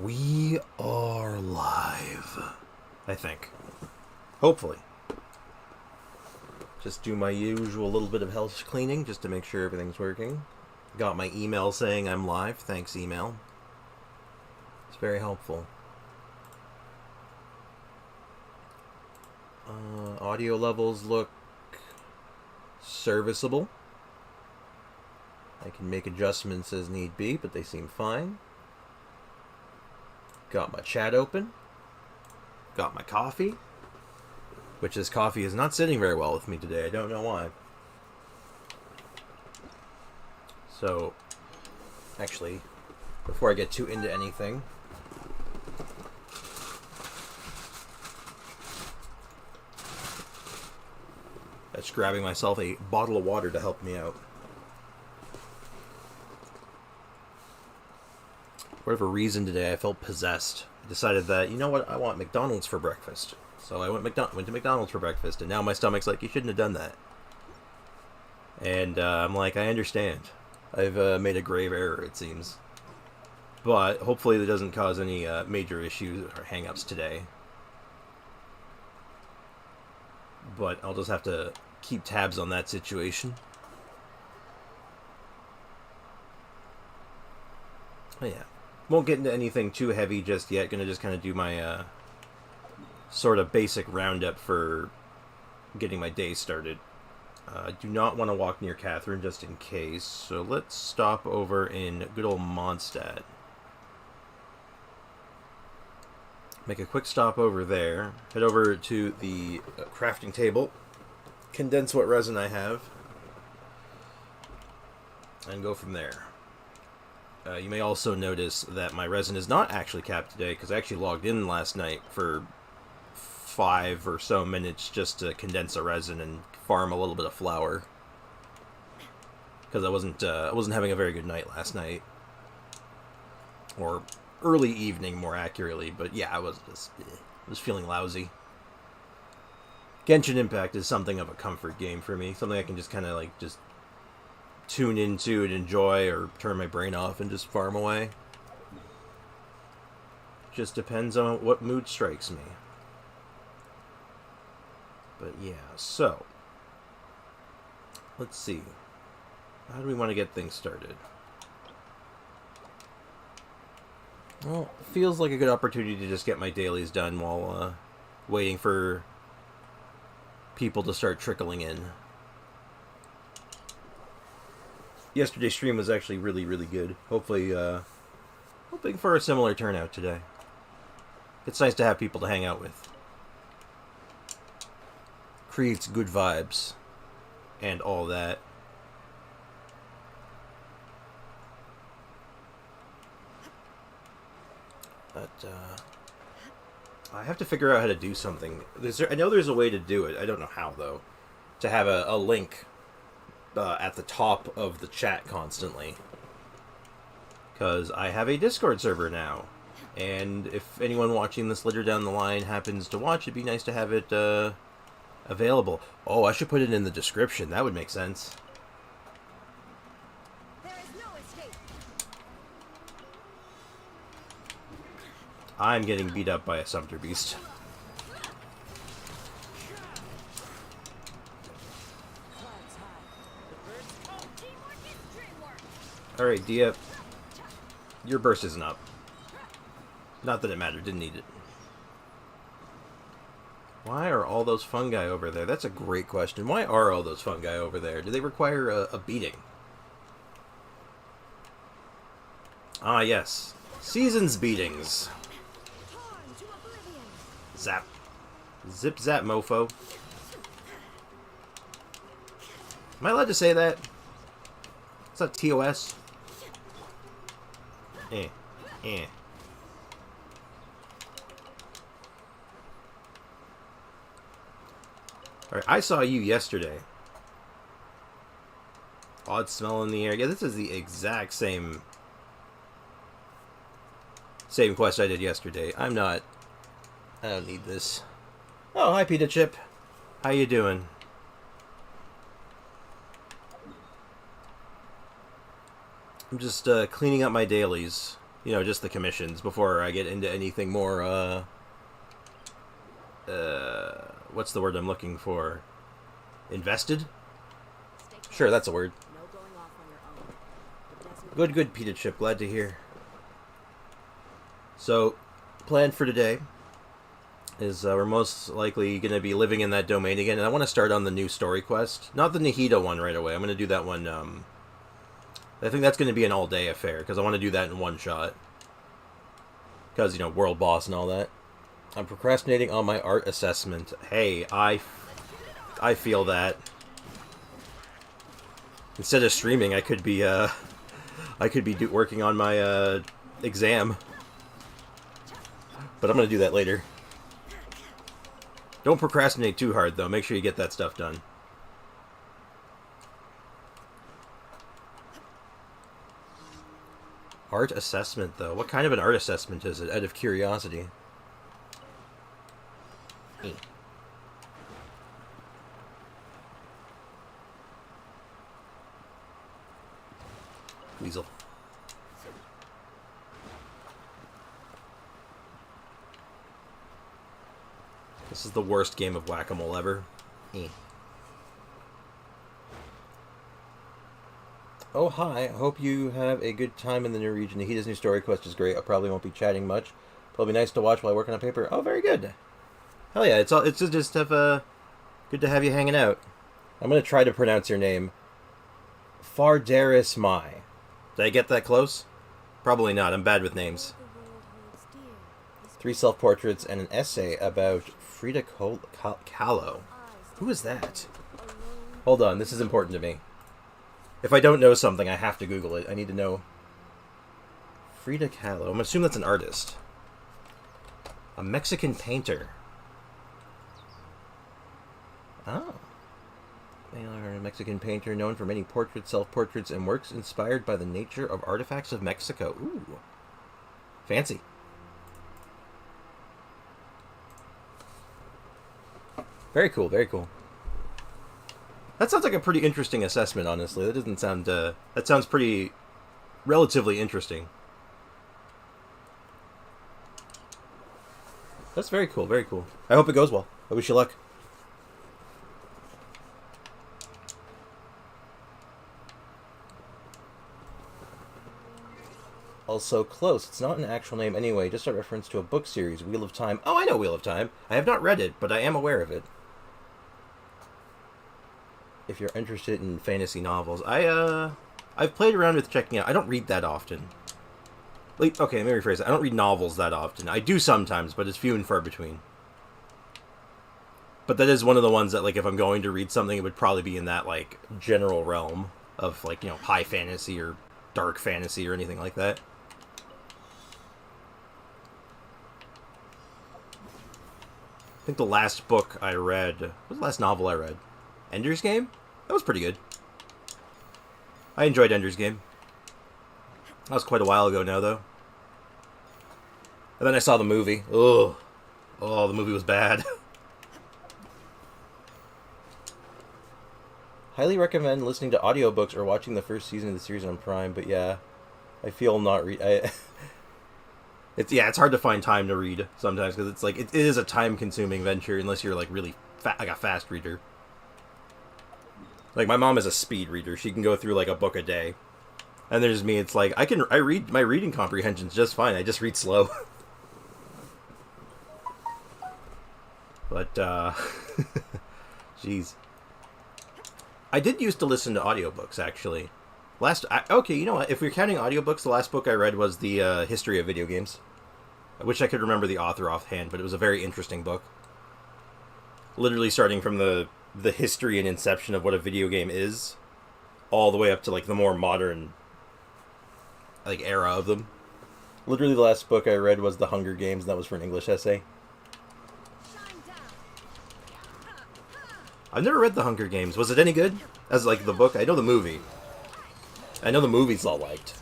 We are live. I think. Hopefully. Just do my usual little bit of house cleaning just to make sure everything's working. Got my email saying I'm live. Thanks, email. It's very helpful. Audio levels look serviceable. I can make adjustments as need be, but they seem fine. Got my chat open. Got my coffee. Which this coffee is not sitting very well with me today. I don't know why. So, actually, before I get too into anything, that's grabbing myself a bottle of water to help me out. For whatever reason today, I felt possessed. I decided that, you know what, I want McDonald's for breakfast. So I went to McDonald's for breakfast, and now my stomach's like, you shouldn't have done that. And I'm like, I understand. I've made a grave error, it seems. But hopefully that doesn't cause any major issues or hang-ups today. But I'll just have to keep tabs on that situation. Oh yeah. Won't get into anything too heavy just yet. Gonna just kind of do my sort of basic roundup for getting my day started. I do not want to walk near Catherine just in case, so let's stop over in good old Mondstadt. Make a quick stop over there. Head over to the crafting table. Condense what resin I have. And go from there. You may also notice that my resin is not actually capped today, because I actually logged in last night for 5 or so minutes just to condense a resin and farm a little bit of flour. Because I wasn't having a very good night last night. Or early evening, more accurately. But yeah, I was feeling lousy. Genshin Impact is something of a comfort game for me. Something I can just kind of like just tune into and enjoy, or turn my brain off and just farm away. Just depends on what mood strikes me. But yeah, so let's see. How do we want to get things started? Well, it feels like a good opportunity to just get my dailies done while waiting for people to start trickling in. Yesterday's stream was actually really, really good. Hopefully, hoping for a similar turnout today. It's nice to have people to hang out with. Creates good vibes. And all that. But, I have to figure out how to do something. I know there's a way to do it. I don't know how, though. To have a link at the top of the chat constantly. Because I have a Discord server now. And if anyone watching this later down the line happens to watch, it'd be nice to have it available. Oh, I should put it in the description. That would make sense. There is no escape. I'm getting beat up by a Sumter Beast. Alright, Dehya. Your burst isn't up. Not that it mattered, didn't need it. Why are all those fungi over there? That's a great question. Why are all those fungi over there? Do they require a beating? Ah, yes. Season's beatings. Zap. Zip zap, mofo. Am I allowed to say that? It's not TOS. Eh. Alright, I saw you yesterday. Odd smell in the air. Yeah, this is the exact same quest I did yesterday. I don't need this. Oh, hi, Pita Chip. How you doing? I'm just cleaning up my dailies. You know, just the commissions before I get into anything more, what's the word I'm looking for? Invested? Sure, that's a word. Good, good, Peter Chip. Glad to hear. So, plan for today is we're most likely going to be living in that domain again, and I want to start on the new story quest. Not the Nahida one right away. I'm going to do that one, I think that's going to be an all-day affair, because I want to do that in one shot. Because, you know, world boss and all that. I'm procrastinating on my art assessment. Hey, I feel that. Instead of streaming, I could be, working on my, exam. But I'm going to do that later. Don't procrastinate too hard, though. Make sure you get that stuff done. Art assessment, though. What kind of an art assessment is it, out of curiosity? Weasel. This is the worst game of whack-a-mole ever. Oh, hi. I hope you have a good time in the new region. Nahida's new story quest is great. I probably won't be chatting much. Probably nice to watch while working on paper. Oh, very good. Hell yeah, it's just good to have you hanging out. I'm going to try to pronounce your name. Fardaris Mai. Did I get that close? Probably not. I'm bad with names. 3 self-portraits and an essay about Frida Kahlo. Who is that? Hold on, this is important to me. If I don't know something, I have to Google it. I need to know. Frida Kahlo. I'm going to assume that's an artist. A Mexican painter. Oh. A Mexican painter known for many portraits, self-portraits, and works inspired by the nature of artifacts of Mexico. Ooh. Fancy. Very cool, very cool. That sounds like a pretty interesting assessment, honestly. That doesn't sound, that sounds pretty relatively interesting. That's very cool, very cool. I hope it goes well. I wish you luck. Also close. It's not an actual name anyway, just a reference to a book series, Wheel of Time. Oh, I know Wheel of Time. I have not read it, but I am aware of it. If you're interested in fantasy novels, I've played around with checking out. I don't read that often. Like, okay, let me rephrase it. I don't read novels that often. I do sometimes, but it's few and far between. But that is one of the ones that, like, if I'm going to read something, it would probably be in that, like, general realm of, like, you know, high fantasy or dark fantasy or anything like that. I think the last book I read... What was the last novel I read? Ender's Game? That was pretty good. I enjoyed Ender's Game. That was quite a while ago now, though. And then I saw the movie. Ugh. Oh, the movie was bad. Highly recommend listening to audiobooks or watching the first season of the series on Prime, but yeah, I feel not it's hard to find time to read sometimes, because it's like, it is a time-consuming venture unless you're like really like a fast reader. Like, my mom is a speed reader. She can go through like a book a day. And there's me, it's like, I read, my reading comprehension's just fine. I just read slow. But, jeez. I did used to listen to audiobooks, actually. Okay, you know what? If we're counting audiobooks, the last book I read was the History of Video Games. I wish I could remember the author offhand, but it was a very interesting book. Literally starting from the history and inception of what a video game is, all the way up to, like, the more modern, like, era of them. Literally the last book I read was The Hunger Games, and that was for an English essay. I've never read The Hunger Games. Was it any good? As, like, the book? I know the movie. I know the movie's all liked.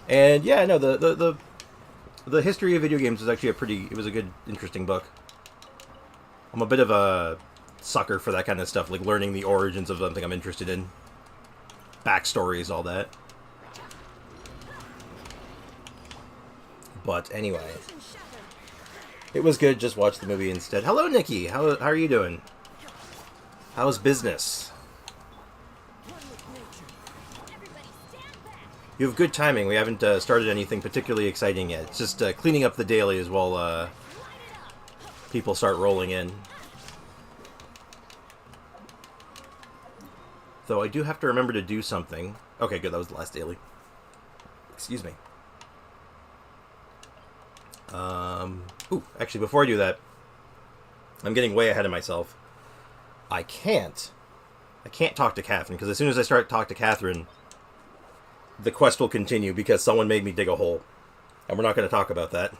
And, yeah, no, the History of Video Games was actually it was a good, interesting book. I'm a bit of a sucker for that kind of stuff, like learning the origins of something I'm interested in. Backstories, all that. But anyway, it was good. Just watch the movie instead. Hello, Nikki. How are you doing? How's business? You have good timing. We haven't started anything particularly exciting yet. It's just cleaning up the dailies while people start rolling in. Though I do have to remember to do something. Okay, good. That was the last daily. Excuse me. Ooh, actually, before I do that, I'm getting way ahead of myself. I can't talk to Catherine, because as soon as I start to talk to Catherine, the quest will continue, because someone made me dig a hole. And we're not going to talk about that.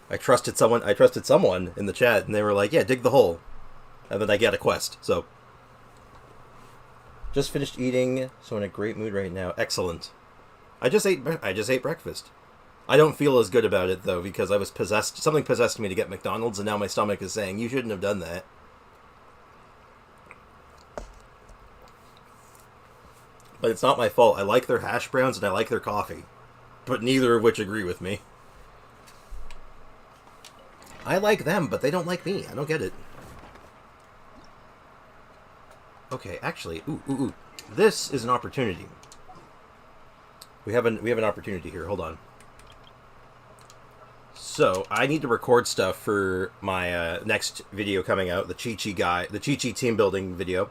I trusted someone in the chat, and they were like, yeah, dig the hole. And then I get a quest, so... Just finished eating, so in a great mood right now. Excellent. I just ate breakfast. I don't feel as good about it, though, because I was possessed. Something possessed me to get McDonald's, and now my stomach is saying, you shouldn't have done that. But it's not my fault. I like their hash browns, and I like their coffee. But neither of which agree with me. I like them, but they don't like me. I don't get it. Okay, actually, ooh. This is an opportunity. We have an opportunity here. Hold on. So, I need to record stuff for my next video coming out, the Chi-Chi team building video.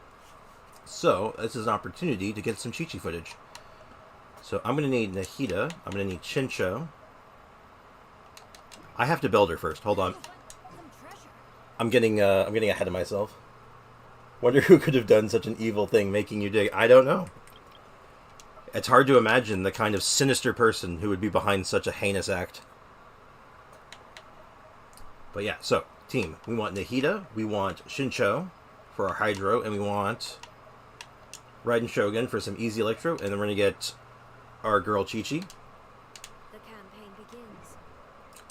So, this is an opportunity to get some Chi-Chi footage. So, I'm going to need Nahida. I'm going to need Chincho. I have to build her first. Hold on. I'm getting ahead of myself. Wonder who could have done such an evil thing, making you dig. I don't know. It's hard to imagine the kind of sinister person who would be behind such a heinous act. But yeah, so, team. We want Nahida, we want Shincho for our Hydro, and we want Raiden Shogun for some easy Electro, and then we're going to get our girl Chi-Chi. The campaign begins.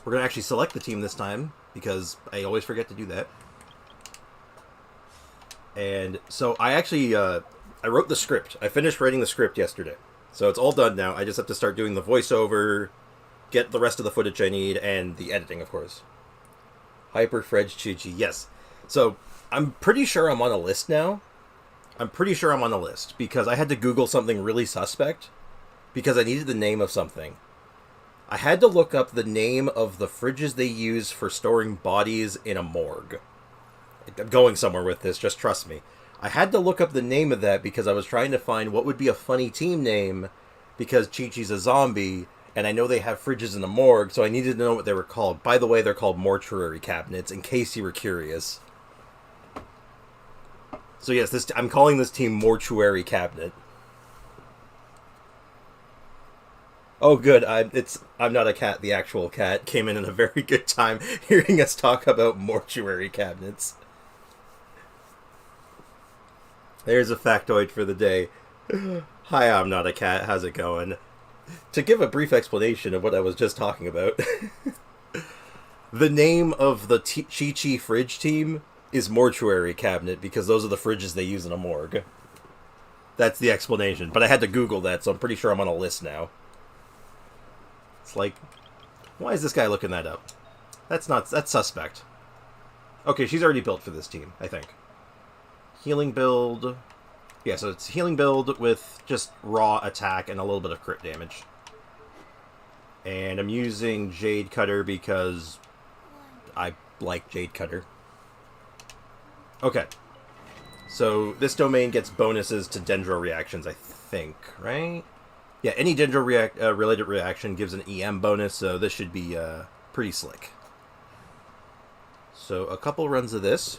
We're going to actually select the team this time, because I always forget to do that. And so I actually, I wrote the script. I finished writing the script yesterday. So it's all done now. I just have to start doing the voiceover, get the rest of the footage I need, and the editing, of course. Hyper Fred's Chi-Chi, yes. So I'm pretty sure I'm on a list now. Because I had to Google something really suspect. Because I needed the name of something. I had to look up the name of the fridges they use for storing bodies in a morgue. I'm going somewhere with this, just trust me. I had to look up the name of that because I was trying to find what would be a funny team name, because Chi-Chi's a zombie, and I know they have fridges in the morgue, so I needed to know what they were called. By the way, they're called mortuary cabinets, in case you were curious. So yes, I'm calling this team Mortuary Cabinet. Oh, good. I'm not a cat. The actual cat came in a very good time hearing us talk about mortuary cabinets. There's a factoid for the day. Hi, I'm not a cat. How's it going? To give a brief explanation of what I was just talking about, the name of the Chi-Chi fridge team is Mortuary Cabinet because those are the fridges they use in a morgue. That's the explanation. But I had to Google that, so I'm pretty sure I'm on a list now. It's like, why is this guy looking that up? That's suspect. Okay, she's already built for this team, I think. Healing build. Yeah, so it's healing build with just raw attack and a little bit of crit damage. And I'm using Jade Cutter because I like Jade Cutter. Okay. So this domain gets bonuses to Dendro reactions, I think, right? Yeah, any Dendro related reaction gives an EM bonus, so this should be pretty slick. So a couple runs of this,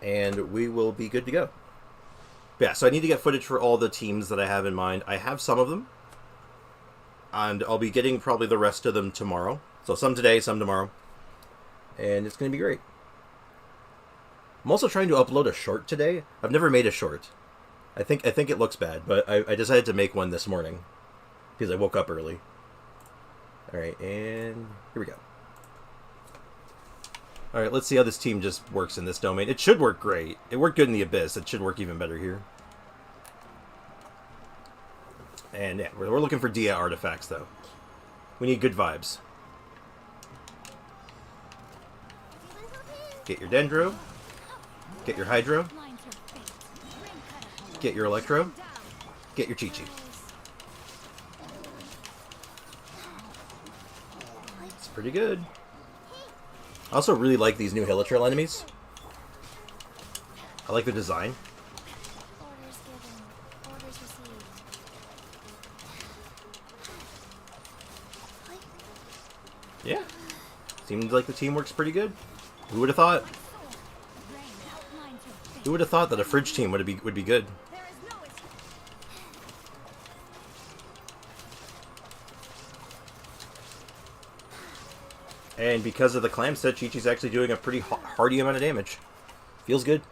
and we will be good to go. Yeah, so I need to get footage for all the teams that I have in mind. I have some of them, and I'll be getting probably the rest of them tomorrow. So some today, some tomorrow, and it's going to be great. I'm also trying to upload a short today. I've never made a short. I think it looks bad, but I decided to make one this morning because I woke up early. All right, and here we go. All right, let's see how this team just works in this domain. It should work great. It worked good in the Abyss. It should work even better here. And yeah, we're looking for Dehya artifacts, though. We need good vibes. Get your Dendro. Get your Hydro. Get your Electro. Get your Chi-Chi. It's pretty good. I also really like these new Hilichurl enemies. I like the design. Orders given. Orders received. Yeah. Seems like the team works pretty good. Who would have thought? Who would have thought that a fridge team would be good? There is no escape. And because of the clam set, Chi-Chi's actually doing a pretty hearty amount of damage. Feels good.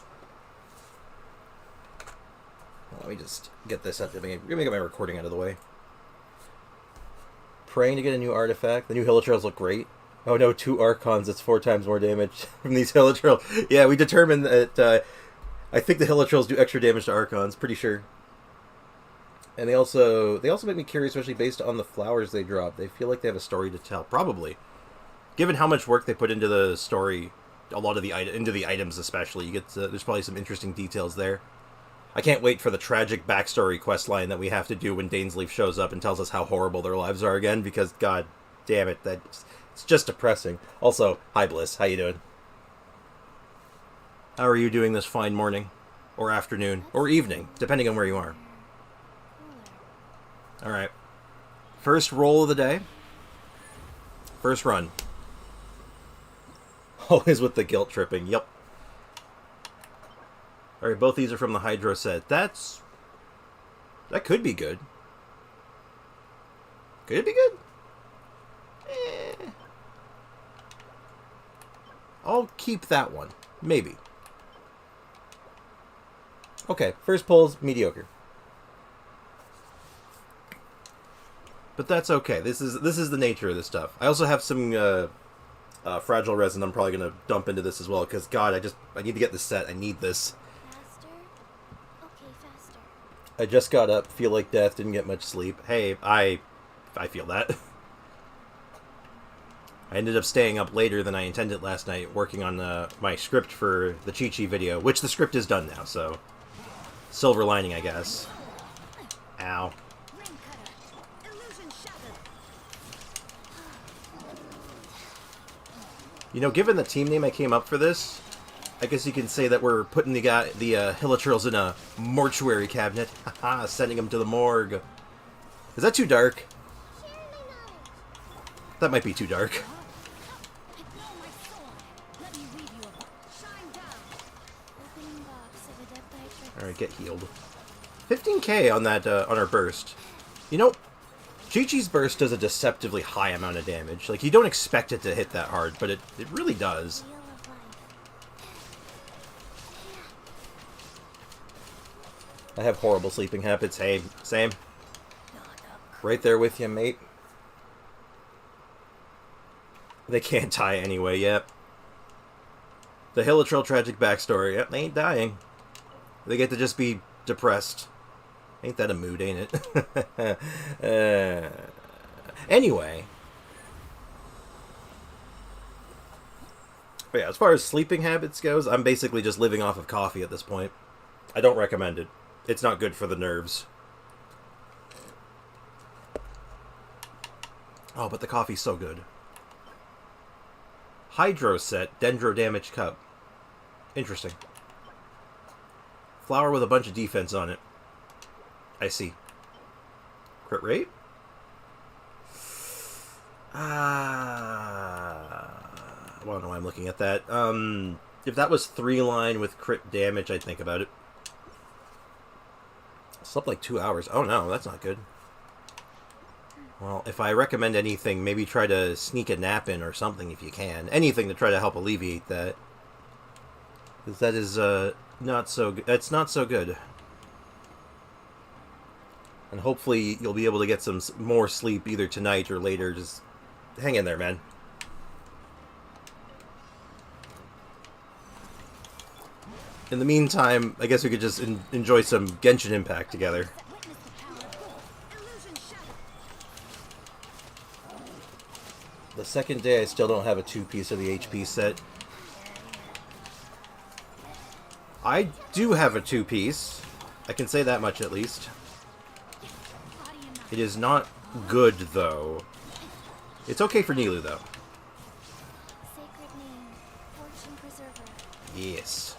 Well, let me just get this out. Let me get my recording out of the way. Praying to get a new artifact. The new Hilichurls look great. Oh no, 2 Archons, it's 4 times more damage from these Hilichurls. Yeah, we determined that, I think the Hilichurls do extra damage to Archons, pretty sure. And they also make me curious, especially based on the flowers they drop. They feel like they have a story to tell, probably. Given how much work they put into the story, a lot of into the items especially, you get there's probably some interesting details there. I can't wait for the tragic backstory quest line that we have to do when Dainsleif shows up and tells us how horrible their lives are again, because god damn it, it's just depressing. Also, hi Bliss, how you doing? How are you doing this fine morning? Or afternoon? Or evening, depending on where you are. Alright. First roll of the day. First run. Always with the guilt tripping, yep. Alright, both these are from the Hydro set. That could be good. Could it be good? I'll keep that one. Maybe. Okay, first pull's mediocre. But that's okay. This is the nature of this stuff. I also have some fragile resin I'm probably going to dump into this as well, because god, I need to get this set. I need this. Faster? Okay, faster. I just got up, feel like death, didn't get much sleep. Hey, I feel that. I ended up staying up later than I intended last night, working on my script for the Chi-Chi video, which the script is done now, so silver lining, I guess. Ow. You know, given the team name I came up for this, I guess you can say that we're putting the Hilichurls in a mortuary cabinet. Haha, sending them to the morgue. Is that too dark? That might be too dark. Alright, get healed. 15k on that, on our burst. You know, Chi-Chi's burst does a deceptively high amount of damage. Like, you don't expect it to hit that hard, but it really does. I have horrible sleeping habits. Hey, same. Right there with you, mate. They can't die anyway, yep. The Hilichurl tragic backstory. Yep, they ain't dying. They get to just be depressed. Ain't that a mood, ain't it? Anyway. But yeah, as far as sleeping habits goes, I'm basically just living off of coffee at this point. I don't recommend it. It's not good for the nerves. Oh, but the coffee's so good. Hydro set, Dendro damage cup. Interesting. Flower with a bunch of defense on it. I see. Crit rate? I don't know why I'm looking at that. If that was 3-line with crit damage, I'd think about it. Slept like 2 hours. Oh no, that's not good. Well, if I recommend anything, maybe try to sneak a nap in or something if you can. Anything to try to help alleviate that. Because that is, not so good. That's not so good. And hopefully you'll be able to get some more sleep either tonight or later. Just hang in there, man. In the meantime, I guess we could just enjoy some Genshin Impact together. second day, I still don't have a 2-piece of the HP set. I do have a 2-piece. I can say that much at least. It is not good, though. It's okay for Nilu, though. Sacred name, fortune preserver. Yes.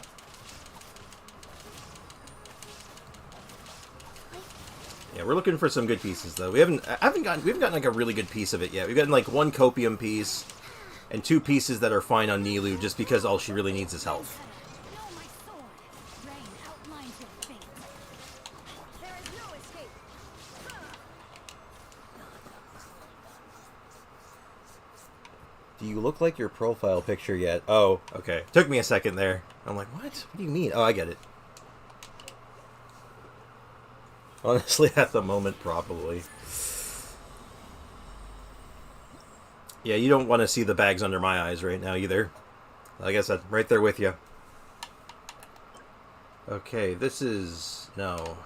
Yeah, we're looking for some good pieces, though. We haven't gotten like a really good piece of it yet. We've gotten like 1 copium piece and 2 pieces that are fine on Nilu, just because all she really needs is health. Do you look like your profile picture yet? Oh, okay. Took me a second there. I'm like, what? What do you mean? Oh, I get it. Honestly, at the moment, probably. Yeah, you don't want to see the bags under my eyes right now, either. Like I said, right there with you. Okay, this is... No.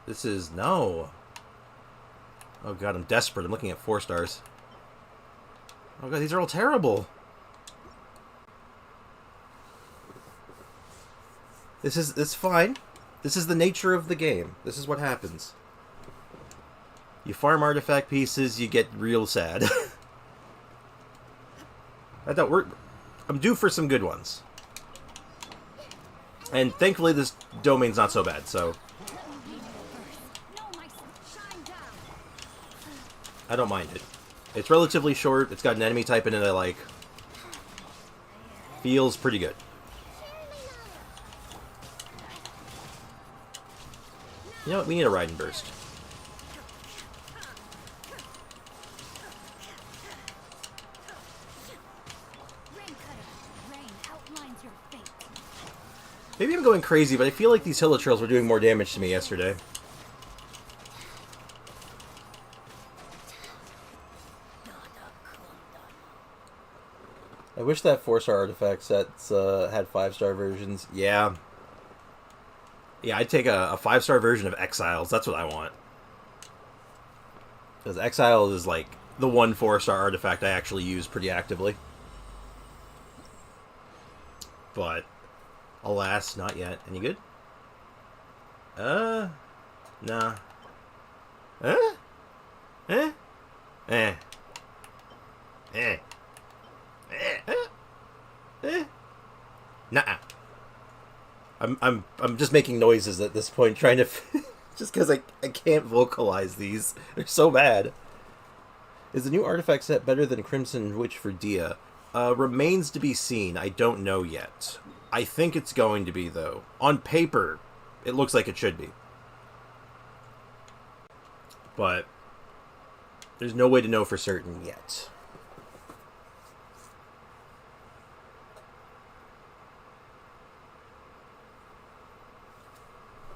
This is... No. Oh god, I'm desperate. I'm looking at 4 stars. Oh god, these are all terrible. It's fine. This is the nature of the game. This is what happens. You farm artifact pieces, you get real sad. I'm due for some good ones. And thankfully this domain's not so bad, so... I don't mind it. It's relatively short, it's got an enemy type in it I like. Feels pretty good. You know what, we need a ride and burst. Maybe I'm going crazy, but I feel like these hilichurls were doing more damage to me yesterday. I wish that 4-star artifact sets had 5-star versions. Yeah. Yeah, I'd take a 5-star version of Exiles. That's what I want. Because Exiles is like the one 4-star artifact I actually use pretty actively. But, alas, not yet. Any good? Nah. Eh? Nah. I'm just making noises at this point, trying to just because I can't vocalize these. They're so bad. Is the new artifact set better than Crimson Witch for Dehya? Remains to be seen. I don't know yet. I think it's going to be, though. On paper, it looks like it should be. But there's no way to know for certain yet.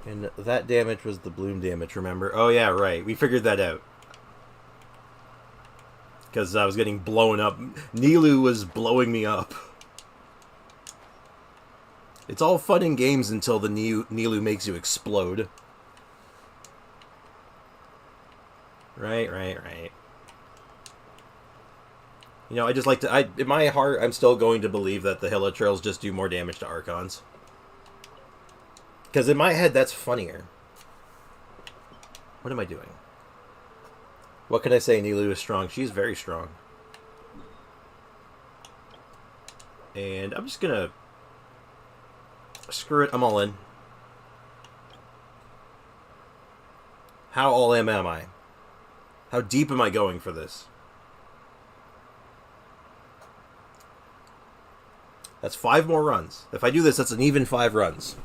And that damage was the bloom damage, remember? Oh yeah, right. We figured that out. Because I was getting blown up. Nilu was blowing me up. It's all fun and games until the Nilu makes you explode. Right. You know, I just like to... in my heart, I'm still going to believe that the hilichurls just do more damage to Archons. Because in my head, that's funnier. What am I doing? What can I say? Nilu is strong. She's very strong. And I'm just gonna... Screw it, I'm all in. How all in am I? How deep am I going for this? That's 5 more runs. If I do this, that's an even 5 runs.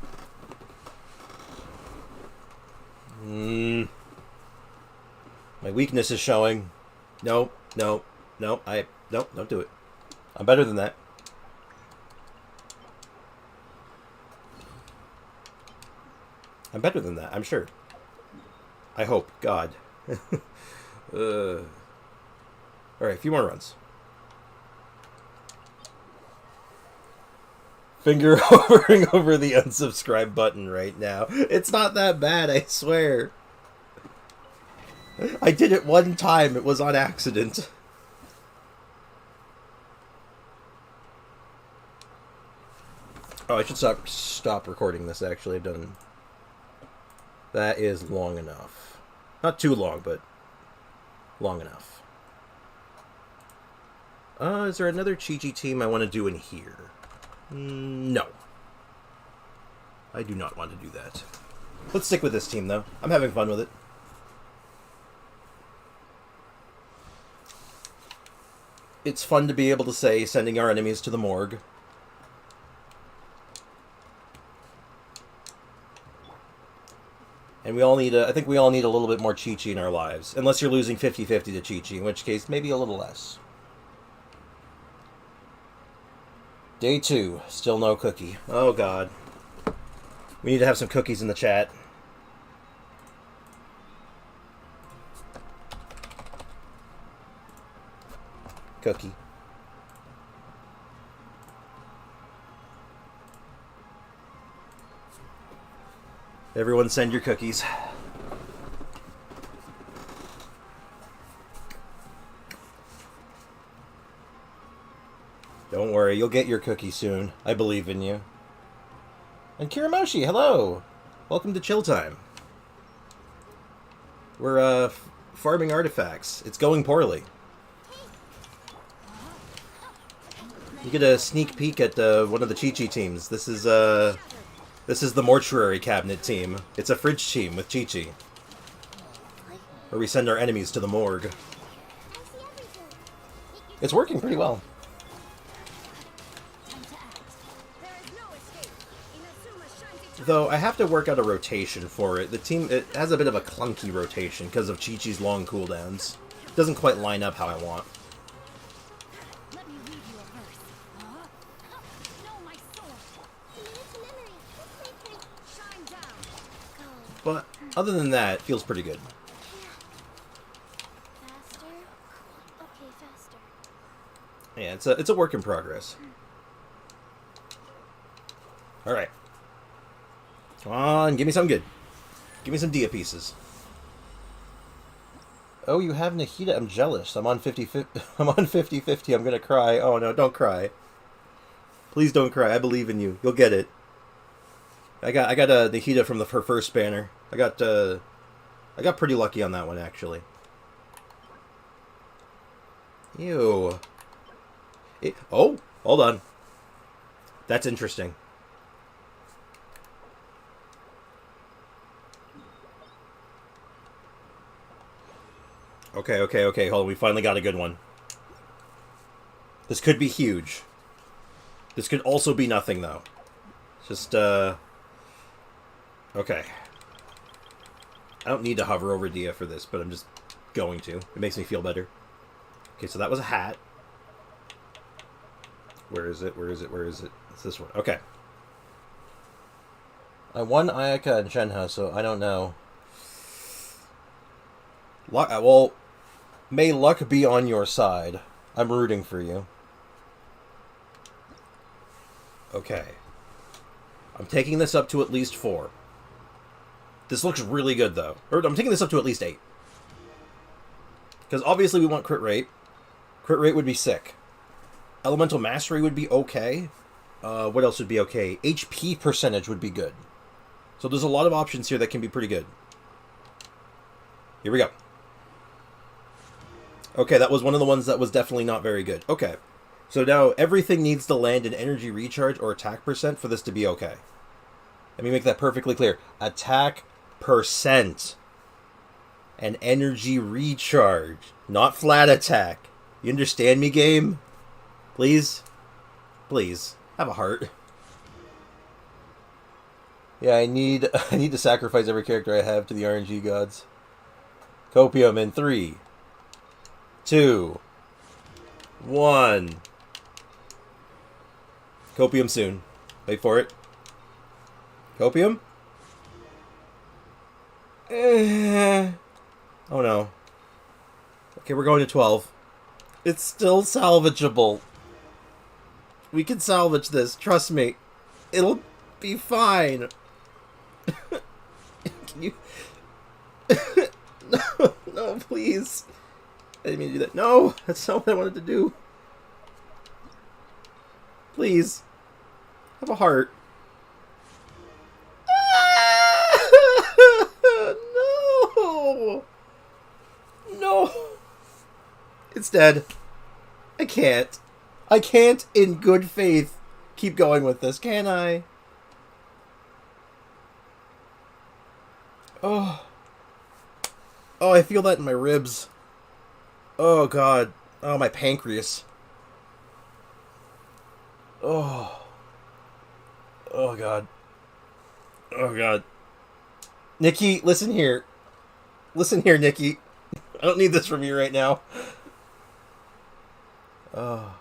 My weakness is showing. No, don't do it. I'm better than that. I'm better than that, I'm sure. I hope. God. Alright, a few more runs. Finger hovering over the unsubscribe button right now. It's not that bad, I swear. I did it one time. It was on accident. Oh, I should stop recording this, actually. I've done... That is long enough. Not too long, but long enough. Is there another Chi-Chi team I want to do in here? No. I do not want to do that. Let's stick with this team, though. I'm having fun with it. It's fun to be able to say, sending our enemies to the morgue. And we all need I think we all need a little bit more Chi-Chi in our lives. Unless you're losing 50-50 to Chi-Chi, in which case, maybe a little less. Day 2. Still no cookie. Oh, God. We need to have some cookies in the chat. Cookie. Everyone send your cookies. Don't worry, you'll get your cookie soon. I believe in you. And Kiramoshi, hello! Welcome to Chill Time. We're, farming artifacts. It's going poorly. You get a sneak peek at, one of the Chi-Chi teams. This is the mortuary cabinet team. It's a fridge team with Chi-Chi. Where we send our enemies to the morgue. It's working pretty well. Though, I have to work out a rotation for it. The team, it has a bit of a clunky rotation because of Chi-Chi's long cooldowns. It doesn't quite line up how I want. But, other than that, it feels pretty good. Faster? Okay, faster. Yeah, it's a work in progress. Alright. Come on, give me something good. Give me some Dehya pieces. Oh, you have Nahida. I'm jealous. I'm on 50-50. I'm on 50-50. I'm gonna cry. Oh no, don't cry. Please don't cry. I believe in you. You'll get it. I got a Nahida from her first banner. I got pretty lucky on that one, actually. Ew. Oh, hold on. That's interesting. Okay, hold on. We finally got a good one. This could be huge. This could also be nothing, though. Just, okay. I don't need to hover over Dehya for this, but I'm just going to. It makes me feel better. Okay, so that was a hat. Where is it? Where is it? Where is it? It's this one. Okay. I won Ayaka and Shenhe, so I don't know. Well, may luck be on your side. I'm rooting for you. Okay. I'm taking this up to at least 4. This looks really good, though. Or I'm taking this up to at least 8. Because obviously we want crit rate. Crit rate would be sick. Elemental Mastery would be okay. What else would be okay? HP percentage would be good. So there's a lot of options here that can be pretty good. Here we go. Okay, that was one of the ones that was definitely not very good. Okay. So now everything needs to land in energy recharge or attack percent for this to be okay. Let me make that perfectly clear. Attack percent and energy recharge, not flat attack. You understand me, game? Please? Please. Have a heart. Yeah, I need to sacrifice every character I have to the RNG gods. Copium in 3, 2, 1. Copium soon. Wait for it. Copium? Oh no. Okay, we're going to 12. It's still salvageable. We can salvage this, trust me. It'll be fine. Can you... No, please. I didn't mean to do that. No, that's not what I wanted to do. Please. Have a heart. No! No! It's dead. I can't. I can't, in good faith, keep going with this, can I? Oh. Oh, I feel that in my ribs. Oh, God. Oh, my pancreas. Oh. Oh, God. Oh, God. Nikki, listen here. Listen here, Nikki. I don't need this from you right now. Oh.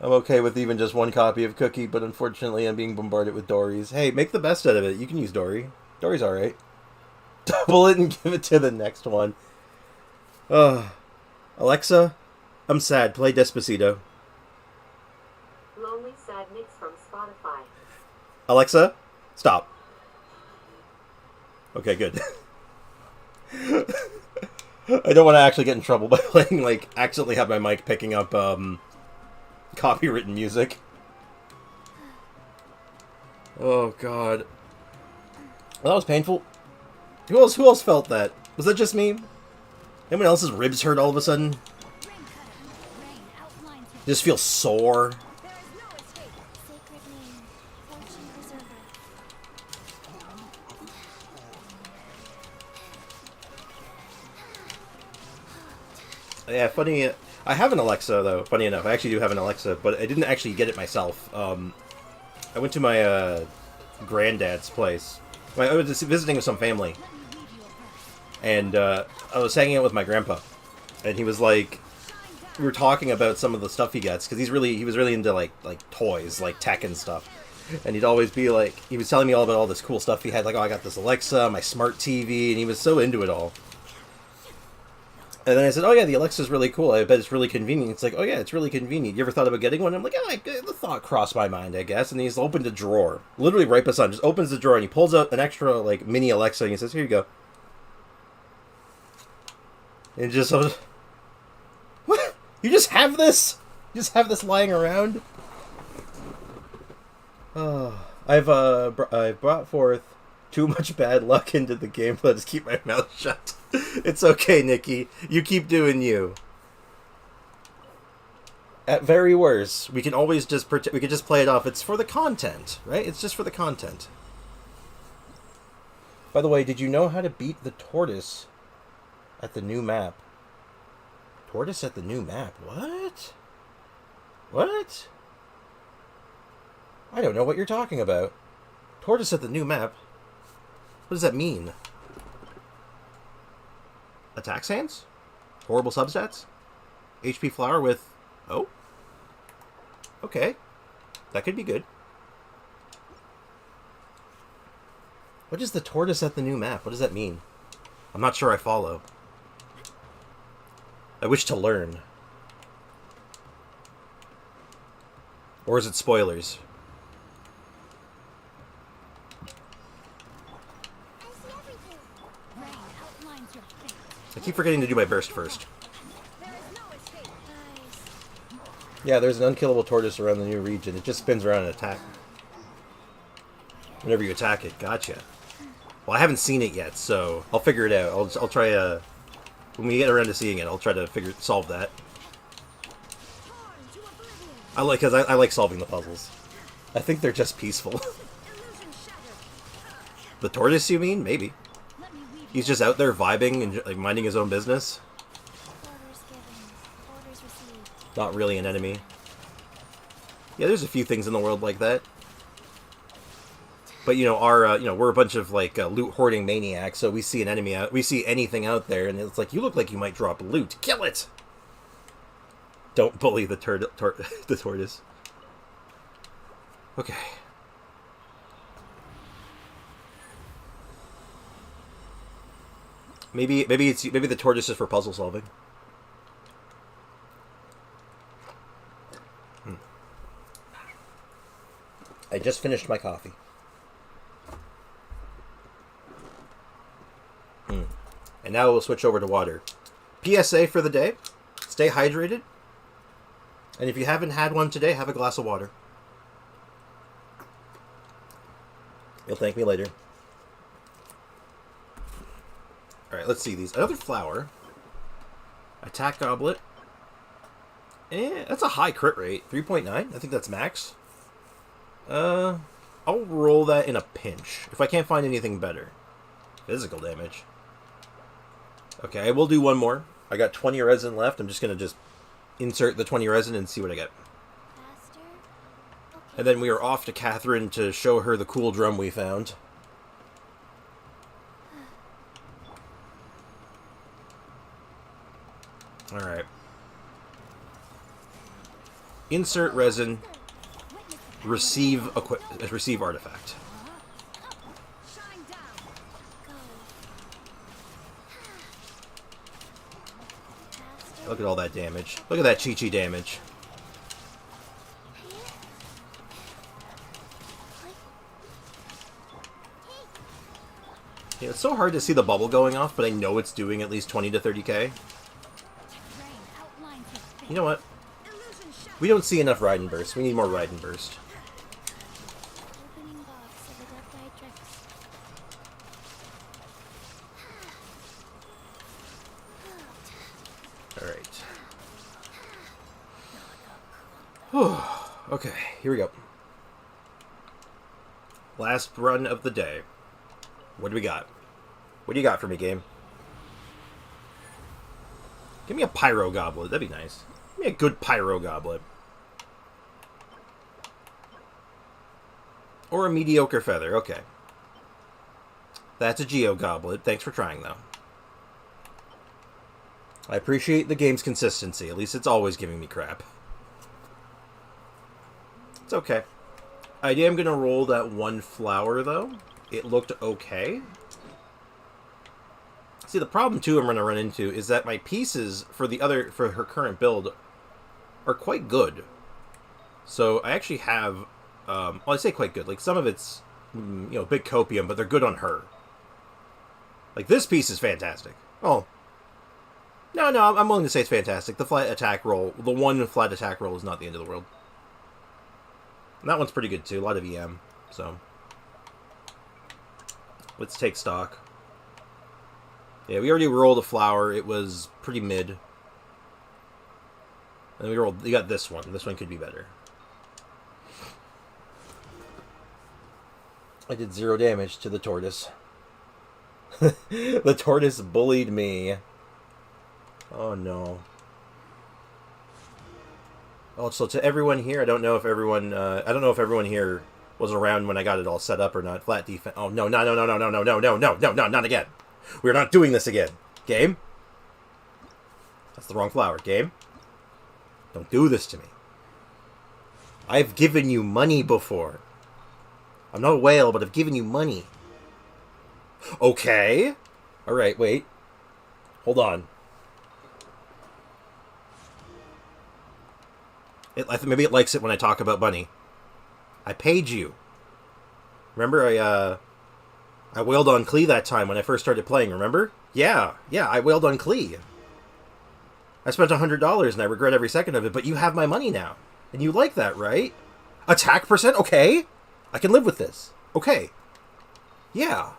I'm okay with even just one copy of Cookie, but unfortunately I'm being bombarded with Dories. Hey, make the best out of it. You can use Dory. Dory's alright. Double it and give it to the next one. Alexa, I'm sad. Play Despacito. Lonely Sad Mix from Spotify. Alexa, stop. Okay, good. I don't want to actually get in trouble by playing, like, accidentally have my mic picking up, copywritten music. Oh, God. Well, that was painful. Who else felt that? Was that just me? Anyone else's ribs hurt all of a sudden? Just feel sore? Sacred name, fortune preserver. Yeah, funny. I have an Alexa, though. Funny enough, I actually do have an Alexa, but I didn't actually get it myself. I went to my granddad's place. I was visiting with some family, and I was hanging out with my grandpa, and he was like, we were talking about some of the stuff he gets because he was really into like toys, like tech and stuff, and he'd always be like, he was telling me all about all this cool stuff he had, like, oh, I got this Alexa, my smart TV, and he was so into it all. And then I said, oh yeah, the Alexa's really cool. I bet it's really convenient. It's like, oh yeah, it's really convenient. You ever thought about getting one? I'm like, oh, the thought crossed my mind, I guess. And he's opened a drawer. Literally right beside him. Just opens the drawer and he pulls out an extra, like, mini Alexa and he says, here you go. And just, what? You just have this? You just have this lying around? Oh, I've brought forth too much bad luck into the game. I'll just keep my mouth shut. It's okay, Nikki. You keep doing you. At very worst, we can always just we can just play it off. It's for the content, right? It's just for the content. By the way, did you know how to beat the tortoise at the new map? Tortoise at the new map? What? What? I don't know what you're talking about. Tortoise at the new map? What does that mean? Attack sands? Horrible substats? HP flower with... Oh? Okay. That could be good. What is the tortoise at the new map? What does that mean? I'm not sure I follow. I wish to learn. Or is it spoilers? I keep forgetting to do my burst first. Yeah, there's an unkillable tortoise around the new region. It just spins around and attack. Whenever you attack it. Gotcha. Well, I haven't seen it yet, so I'll figure it out. I'll try, when we get around to seeing it, I'll try to solve that. I like solving the puzzles. I think they're just peaceful. The tortoise, you mean? Maybe. He's just out there vibing and like minding his own business. Orders given, orders received. Not really an enemy. Yeah, there's a few things in the world like that. But we're a bunch of like loot hoarding maniacs, so we see an enemy we see anything out there, and it's like, you look like you might drop loot. Kill it. Don't bully the the tortoise. Okay. Maybe the tortoise is for puzzle solving. I just finished my coffee. And now we'll switch over to water. PSA for the day: stay hydrated. And if you haven't had one today, have a glass of water. You'll thank me later. Alright, let's see these. Another flower. Attack goblet. That's a high crit rate. 3.9? I think that's max. I'll roll that in a pinch. If I can't find anything better. Physical damage. Okay, I will do one more. I got 20 resin left. I'm just going to insert the 20 resin and see what I get. Faster? Okay. And then we are off to Catherine to show her the cool drum we found. Alright. Insert resin. Receive artifact. Shine down. Go. Faster? Look at all that damage. Look at that Chi-Chi damage. Yeah, it's so hard to see the bubble going off, but I know it's doing at least 20 to 30k. Terrain outlines his face. You know what? Illusion shot. We don't see enough Ride and Burst. We need more Ride and Burst. Opening box of the left-eye tricks. Alright. Okay, here we go. Last run of the day. What do we got? What do you got for me, game? Give me a Pyro Goblet. That'd be nice. Give me a good Pyro Goblet. Or a mediocre Feather. Okay. That's a Geo Goblet. Thanks for trying, though. I appreciate the game's consistency. At least it's always giving me crap. It's okay. I am going to roll that one flower, though. It looked okay. See, the problem, too, I'm going to run into is that my pieces for her current build are quite good. So I actually have, well, I say quite good. Like, some of it's, big copium, but they're good on her. Like, this piece is fantastic. Oh. No, I'm willing to say it's fantastic. The flat attack roll, the one flat attack roll is not the end of the world. And that one's pretty good, too. A lot of EM, so. Let's take stock. Yeah, we already rolled a flower. It was pretty mid. And we got this one. This one could be better. I did 0 damage to the tortoise. The tortoise bullied me. Oh, no. Oh, so to everyone here, I don't know if everyone here was around when I got it all set up or not. Flat defense. Oh, no, not again. We're not doing this again. Game? That's the wrong flower. Game? Don't do this to me. I've given you money before. I'm not a whale, but I've given you money. Okay. Alright, wait. Hold on. Maybe it likes it when I talk about money. I paid you. Remember, I wailed on Klee that time when I first started playing, remember? Yeah, I wailed on Klee. I spent $100 and I regret every second of it, but you have my money now. And you like that, right? Attack percent? Okay. I can live with this. Okay. Yeah.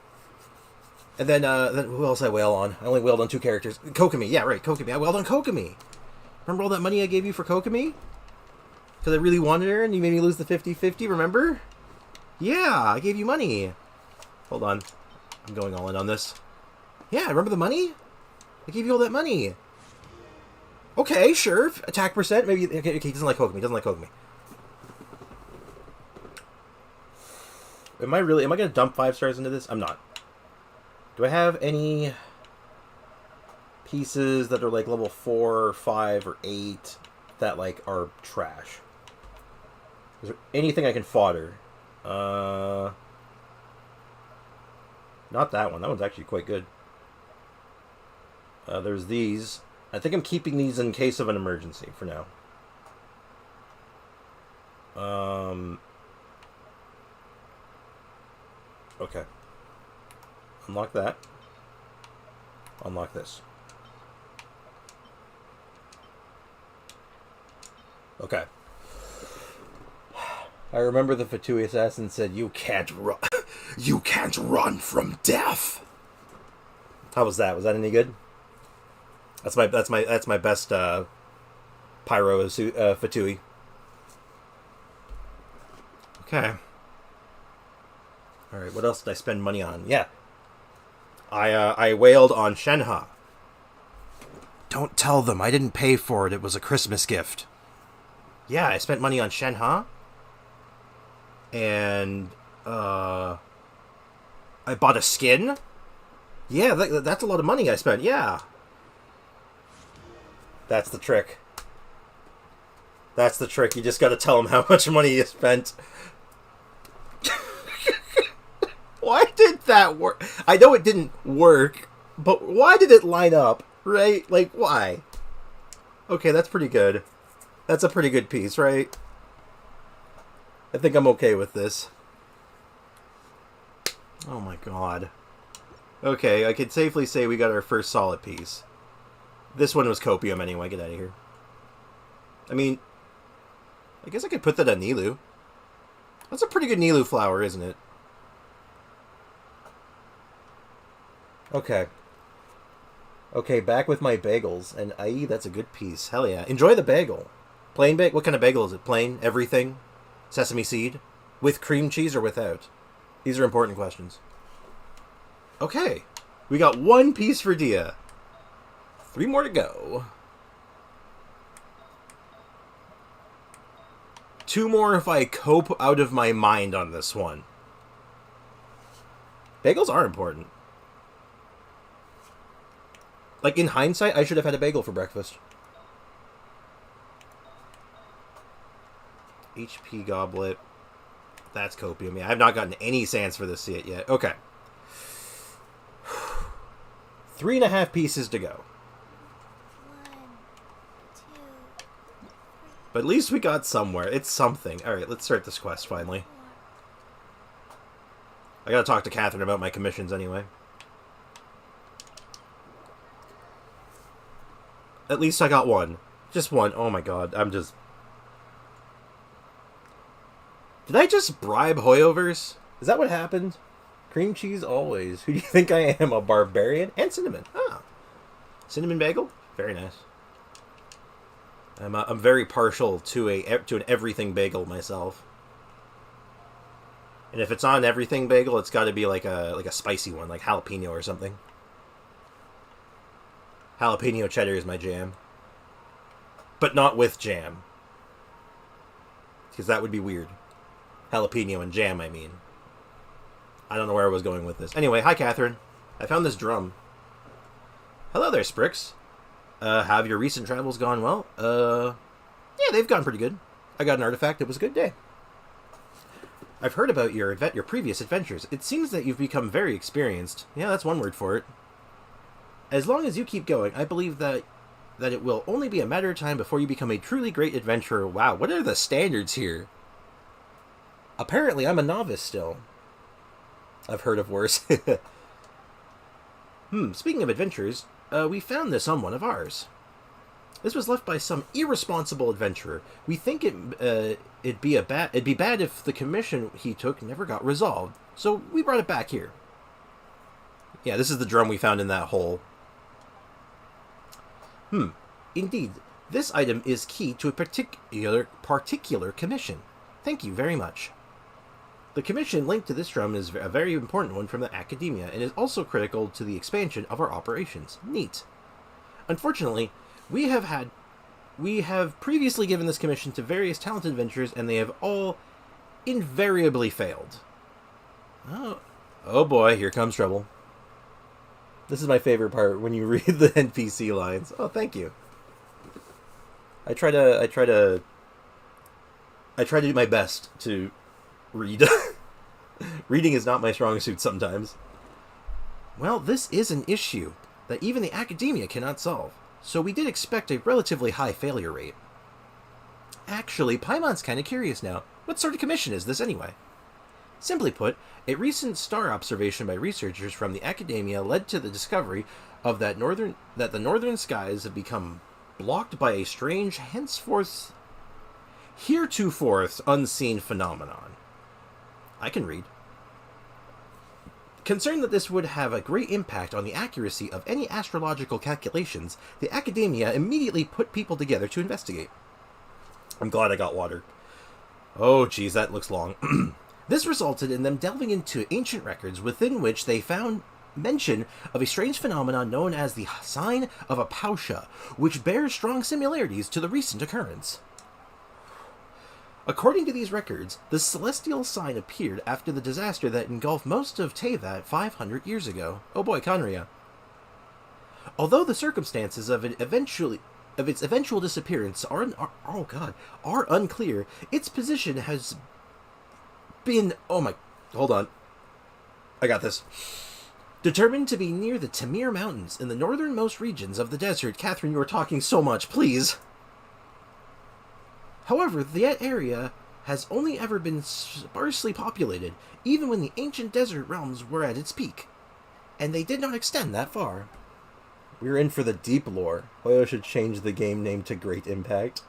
And then who else I wail on? I only wailed on 2 characters. Kokomi, yeah, right, Kokomi. I wailed on Kokomi. Remember all that money I gave you for Kokomi? Because I really wanted her and you made me lose the 50-50, remember? Yeah, I gave you money. Hold on. I'm going all in on this. Yeah, remember the money? I gave you all that money. Okay, sure. Attack percent. Maybe. Okay, he doesn't like Kokomi. Am I going to dump 5 stars into this? I'm not. Do I have any pieces that are like level 4 or 5 or 8 that like are trash? Is there anything I can fodder? Not that one. That one's actually quite good. There's these. I think I'm keeping these in case of an emergency for now. Okay. Unlock that. Unlock this. Okay. I remember the Fatui Assassin said, "You can't run. You can't run from death. How was that? Was that any good? That's my best pyro fatui. Okay. All right. What else did I spend money on? Yeah. I wailed on Shenhe. Don't tell them. I didn't pay for it. It was a Christmas gift. Yeah, I spent money on Shenhe. And I bought a skin. Yeah, that's a lot of money I spent. Yeah. That's the trick. That's the trick. You just got to tell them how much money you spent. Why did that work? I know it didn't work, but why did it line up? Right? Like, why? Okay, that's pretty good. That's a pretty good piece, right? I think I'm okay with this. Oh my god. Okay, I could safely say we got our first solid piece. This one was copium anyway. Get out of here. I mean, I guess I could put that on Nilu. That's a pretty good Nilu flower, isn't it? Okay. Okay, back with my bagels. And that's a good piece. Hell yeah. Enjoy the bagel. Plain bagel? What kind of bagel is it? Plain? Everything? Sesame seed? With cream cheese or without? These are important questions. Okay. We got one piece for Dehya. 3 more to go. 2 more if I cope out of my mind on this one. Bagels are important. Like, in hindsight, I should have had a bagel for breakfast. HP goblet. That's copium. Yeah, I've not gotten any sans for this yet. Okay. 3.5 pieces to go. 1, 2, 3, But at least we got somewhere. It's something. Alright, let's start this quest finally. 4. I gotta talk to Catherine about my commissions anyway. At least I got one. Just one. Oh my god, I'm just... Did I just bribe Hoyovers? Is that what happened? Cream cheese always. Who do you think I am? A barbarian? And cinnamon. Ah. Cinnamon bagel? Very nice. I'm very partial to an everything bagel myself. And if it's on everything bagel, it's got to be like a spicy one, like jalapeno or something. Jalapeno cheddar is my jam. But not with jam. Because that would be weird. Jalapeno and jam, I mean. I don't know where I was going with this. Anyway, hi Catherine. I found this drum. Hello there, Sprix. Have your recent travels gone well? Yeah, they've gone pretty good. I got an artifact. It was a good day. I've heard about your previous adventures. It seems that you've become very experienced. Yeah, that's one word for it. As long as you keep going, I believe that it will only be a matter of time before you become a truly great adventurer. Wow, what are the standards here? Apparently, I'm a novice still. I've heard of worse. Speaking of adventures, we found this on one of ours. This was left by some irresponsible adventurer. We think it'd be bad if the commission he took never got resolved. So we brought it back here. Yeah, this is the drum we found in that hole. Indeed, this item is key to a particular commission. Thank you very much. The commission linked to this drum is a very important one from the academia and is also critical to the expansion of our operations. Neat. Unfortunately, we have previously given this commission to various talented adventurers and they have all invariably failed. Oh boy, here comes trouble. This is my favorite part when you read the NPC lines. Oh, thank you. I try to do my best to read. Reading is not my strong suit sometimes. Well, this is an issue that even the academia cannot solve, so we did expect a relatively high failure rate. Actually, Paimon's kind of curious now. What sort of commission is this anyway? Simply put, a recent star observation by researchers from the academia led to the discovery of that the northern skies have become blocked by a strange, heretofore unseen phenomenon. I can read. Concerned that this would have a great impact on the accuracy of any astrological calculations, the academia immediately put people together to investigate. I'm glad I got water. Oh, geez, that looks long. This resulted in them delving into ancient records within which they found mention of a strange phenomenon known as the sign of a Pausha, which bears strong similarities to the recent occurrence. According to these records, the celestial sign appeared after the disaster that engulfed most of Teyvat 500 years ago. Oh boy, Conria. Although the circumstances of its eventual disappearance are unclear, its position has been... Oh my... Hold on. I got this. Determined to be near the Tamir Mountains in the northernmost regions of the desert. Catherine, you are talking so much, please. However, that area has only ever been sparsely populated, even when the ancient desert realms were at its peak. And they did not extend that far. We're in for the deep lore. Hoyo should change the game name to Great Impact.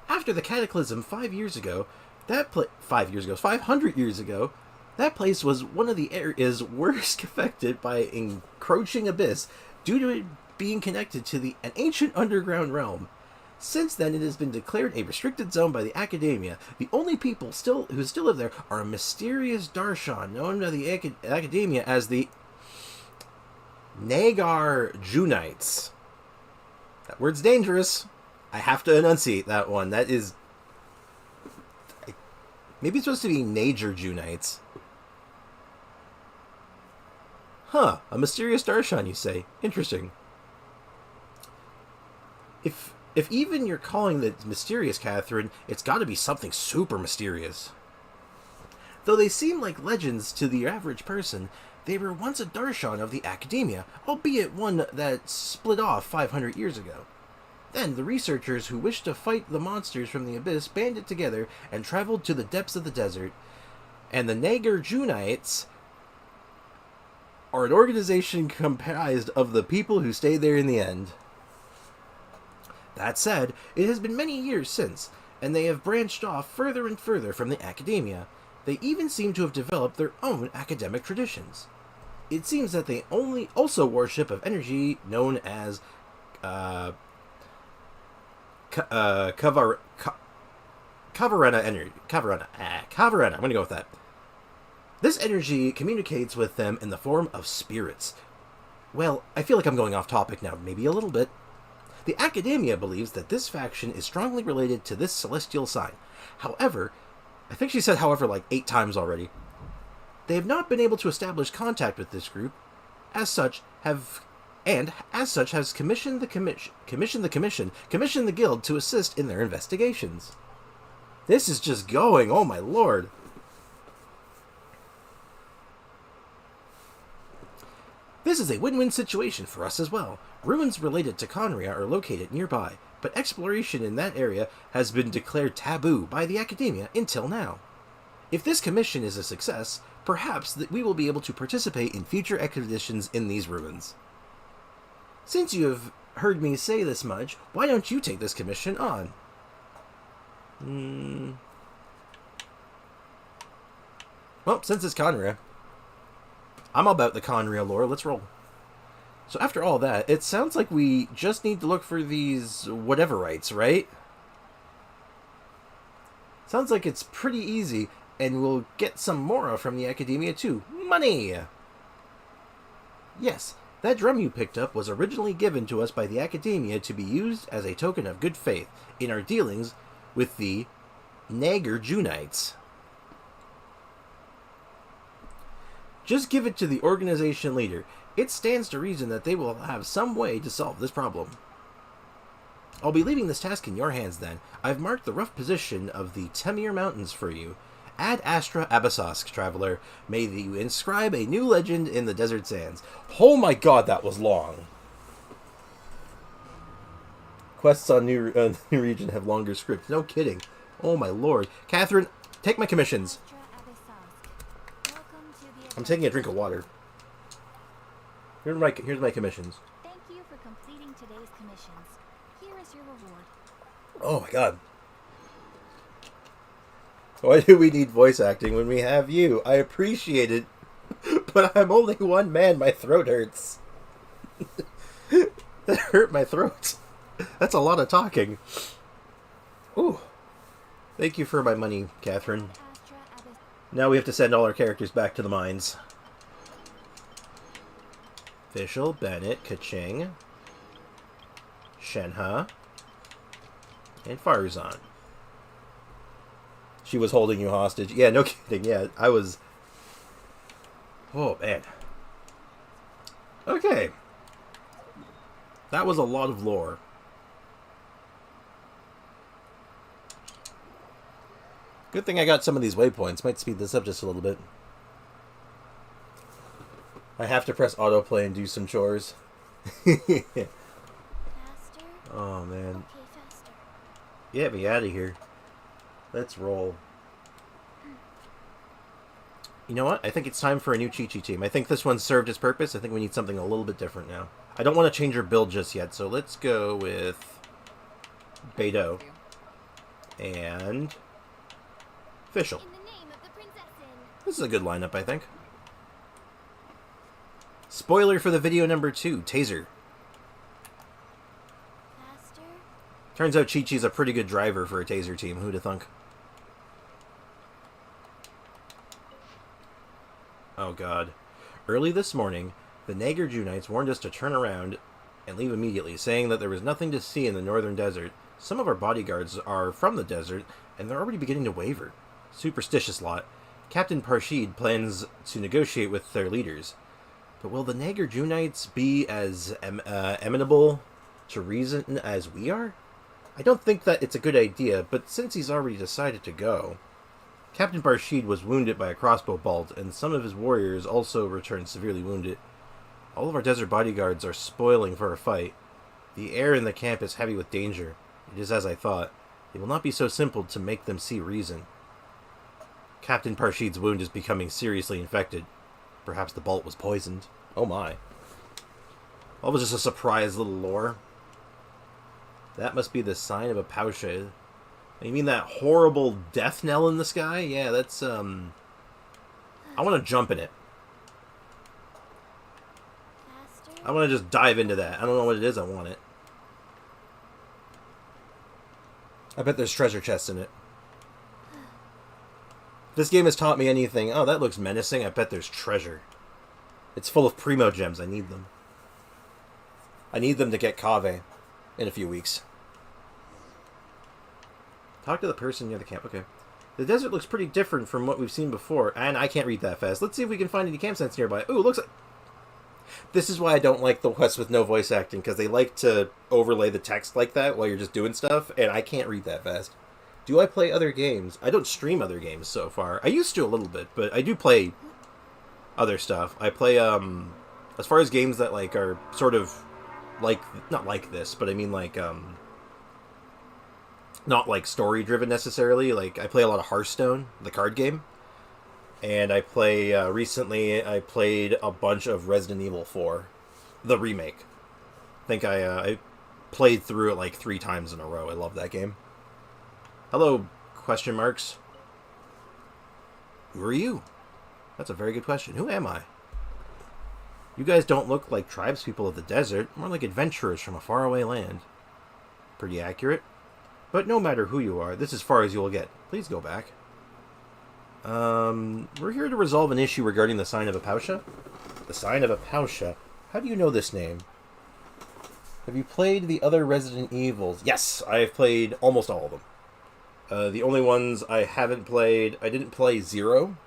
After the cataclysm 500 years ago, that place was one of the areas worst affected by encroaching abyss due to it being connected to an ancient underground realm. Since then, it has been declared a restricted zone by the academia. The only people who still live there are a mysterious Darshan, known to the academia as the Nagar Junites. That word's dangerous. I have to enunciate that one. That is... Maybe it's supposed to be Nager Junites. Huh, a mysterious Darshan, you say. Interesting. If even you're calling it mysterious, Catherine, it's got to be something super mysterious. Though they seem like legends to the average person, they were once a Darshan of the academia, albeit one that split off 500 years ago. Then the researchers who wished to fight the monsters from the abyss banded together and traveled to the depths of the desert, and the Nagar Junites are an organization comprised of the people who stayed there in the end. That said, it has been many years since, and they have branched off further and further from the academia. They even seem to have developed their own academic traditions. It seems that they also worship of energy known as Kavarena energy. Kavarena. I'm going to go with that. This energy communicates with them in the form of spirits. Well, I feel like I'm going off topic now, maybe a little bit. The academia believes that this faction is strongly related to this celestial sign. However, I think she said however like 8 times already. They have not been able to establish contact with this group, as such has commissioned the guild to assist in their investigations. This is just going, oh my lord. This is a win-win situation for us as well. Ruins related to Conria are located nearby, but exploration in that area has been declared taboo by the academia until now. If this commission is a success, perhaps we will be able to participate in future expeditions in these ruins. Since you have heard me say this much, why don't you take this commission on? Well, since it's Conria, I'm about the Conria lore. Let's roll. So after all that, it sounds like we just need to look for these whatever-rights, right? Sounds like it's pretty easy, and we'll get some Mora from the academia too. Money! Yes, that drum you picked up was originally given to us by the academia to be used as a token of good faith in our dealings with the Nagar Junites. Just give it to the organization leader. It stands to reason that they will have some way to solve this problem. I'll be leaving this task in your hands then. I've marked the rough position of the Tamir Mountains for you. Ad Astra Abyssosk, traveler. May you inscribe a new legend in the desert sands. Oh my god, that was long. Quests on new region have longer scripts. No kidding. Oh my lord. Catherine, take my commissions. I'm taking a drink of water. Here's my commissions. Thank you for completing today's commissions. Here is your reward. Oh my god. Why do we need voice acting when we have you? I appreciate it, but I'm only one man. My throat hurts. That hurt my throat. That's a lot of talking. Ooh. Thank you for my money, Catherine. Astra Abyss. Now we have to send all our characters back to the mines. Fischl, Bennett, Kaching, Shenhe, and Farzan. She was holding you hostage. Yeah, no kidding. Yeah, I was... Oh, man. Okay. That was a lot of lore. Good thing I got some of these waypoints. Might speed this up just a little bit. I have to press autoplay and do some chores. Faster? Oh, man. Okay, faster. Get me out of here. Let's roll. You know what? I think it's time for a new Chi-Chi team. I think this one served its purpose. I think we need something a little bit different now. I don't want to change her build just yet, so let's go with Beidou and Fischl. In the name of the princessin. This is a good lineup, I think. Spoiler for the video number 2, Taser. Faster? Turns out Chi-Chi's a pretty good driver for a Taser team. Who'd have thunk? Oh god. Early this morning, the Nagar-Junites warned us to turn around and leave immediately, saying that there was nothing to see in the northern desert. Some of our bodyguards are from the desert, and they're already beginning to waver. Superstitious lot. Captain Parshid plans to negotiate with their leaders. But will the Nagar-Junites be as amenable to reason as we are? I don't think that it's a good idea, but since he's already decided to go... Captain Parshid was wounded by a crossbow bolt, and some of his warriors also returned severely wounded. All of our desert bodyguards are spoiling for a fight. The air in the camp is heavy with danger. It is as I thought. It will not be so simple to make them see reason. Captain Parshid's wound is becoming seriously infected. Perhaps the bolt was poisoned. Oh my. That was just a surprise little lore. That must be the sign of a Pausha. You mean that horrible death knell in the sky? Yeah, that's, I want to jump in it. Faster? I want to just dive into that. I don't know what it is, I want it. I bet there's treasure chests in it. If this game has taught me anything, oh, that looks menacing, I bet there's treasure. It's full of primo gems, I need them. I need them to get Kaveh in a few weeks. Talk to the person near the camp. Okay. The desert looks pretty different from what we've seen before, and I can't read that fast. Let's see if we can find any campsites nearby. Ooh, looks like... This is why I don't like the West with no voice acting, because they like to overlay the text like that while you're just doing stuff, and I can't read that fast. Do I play other games? I don't stream other games so far. I used to a little bit, but I do play other stuff. I play, as far as games that, like, are sort of like... Not like this, but I mean, like, not like story driven necessarily. Like I play a lot of Hearthstone, the card game, and I play recently I played a bunch of Resident Evil 4, the remake. I think I played through it like 3 times in a row. I love that game. Hello, question marks. Who are you? That's a very good question. Who am I? You guys don't look like tribespeople of the desert, more like adventurers from a faraway land. Pretty accurate. But no matter who you are, this is as far as you will get. Please go back. We're here to resolve an issue regarding the Sign of a Pausha. The Sign of a Pausha. How do you know this name? Have you played the other Resident Evils? Yes, I have played almost all of them. The only ones I haven't played... I didn't play 0.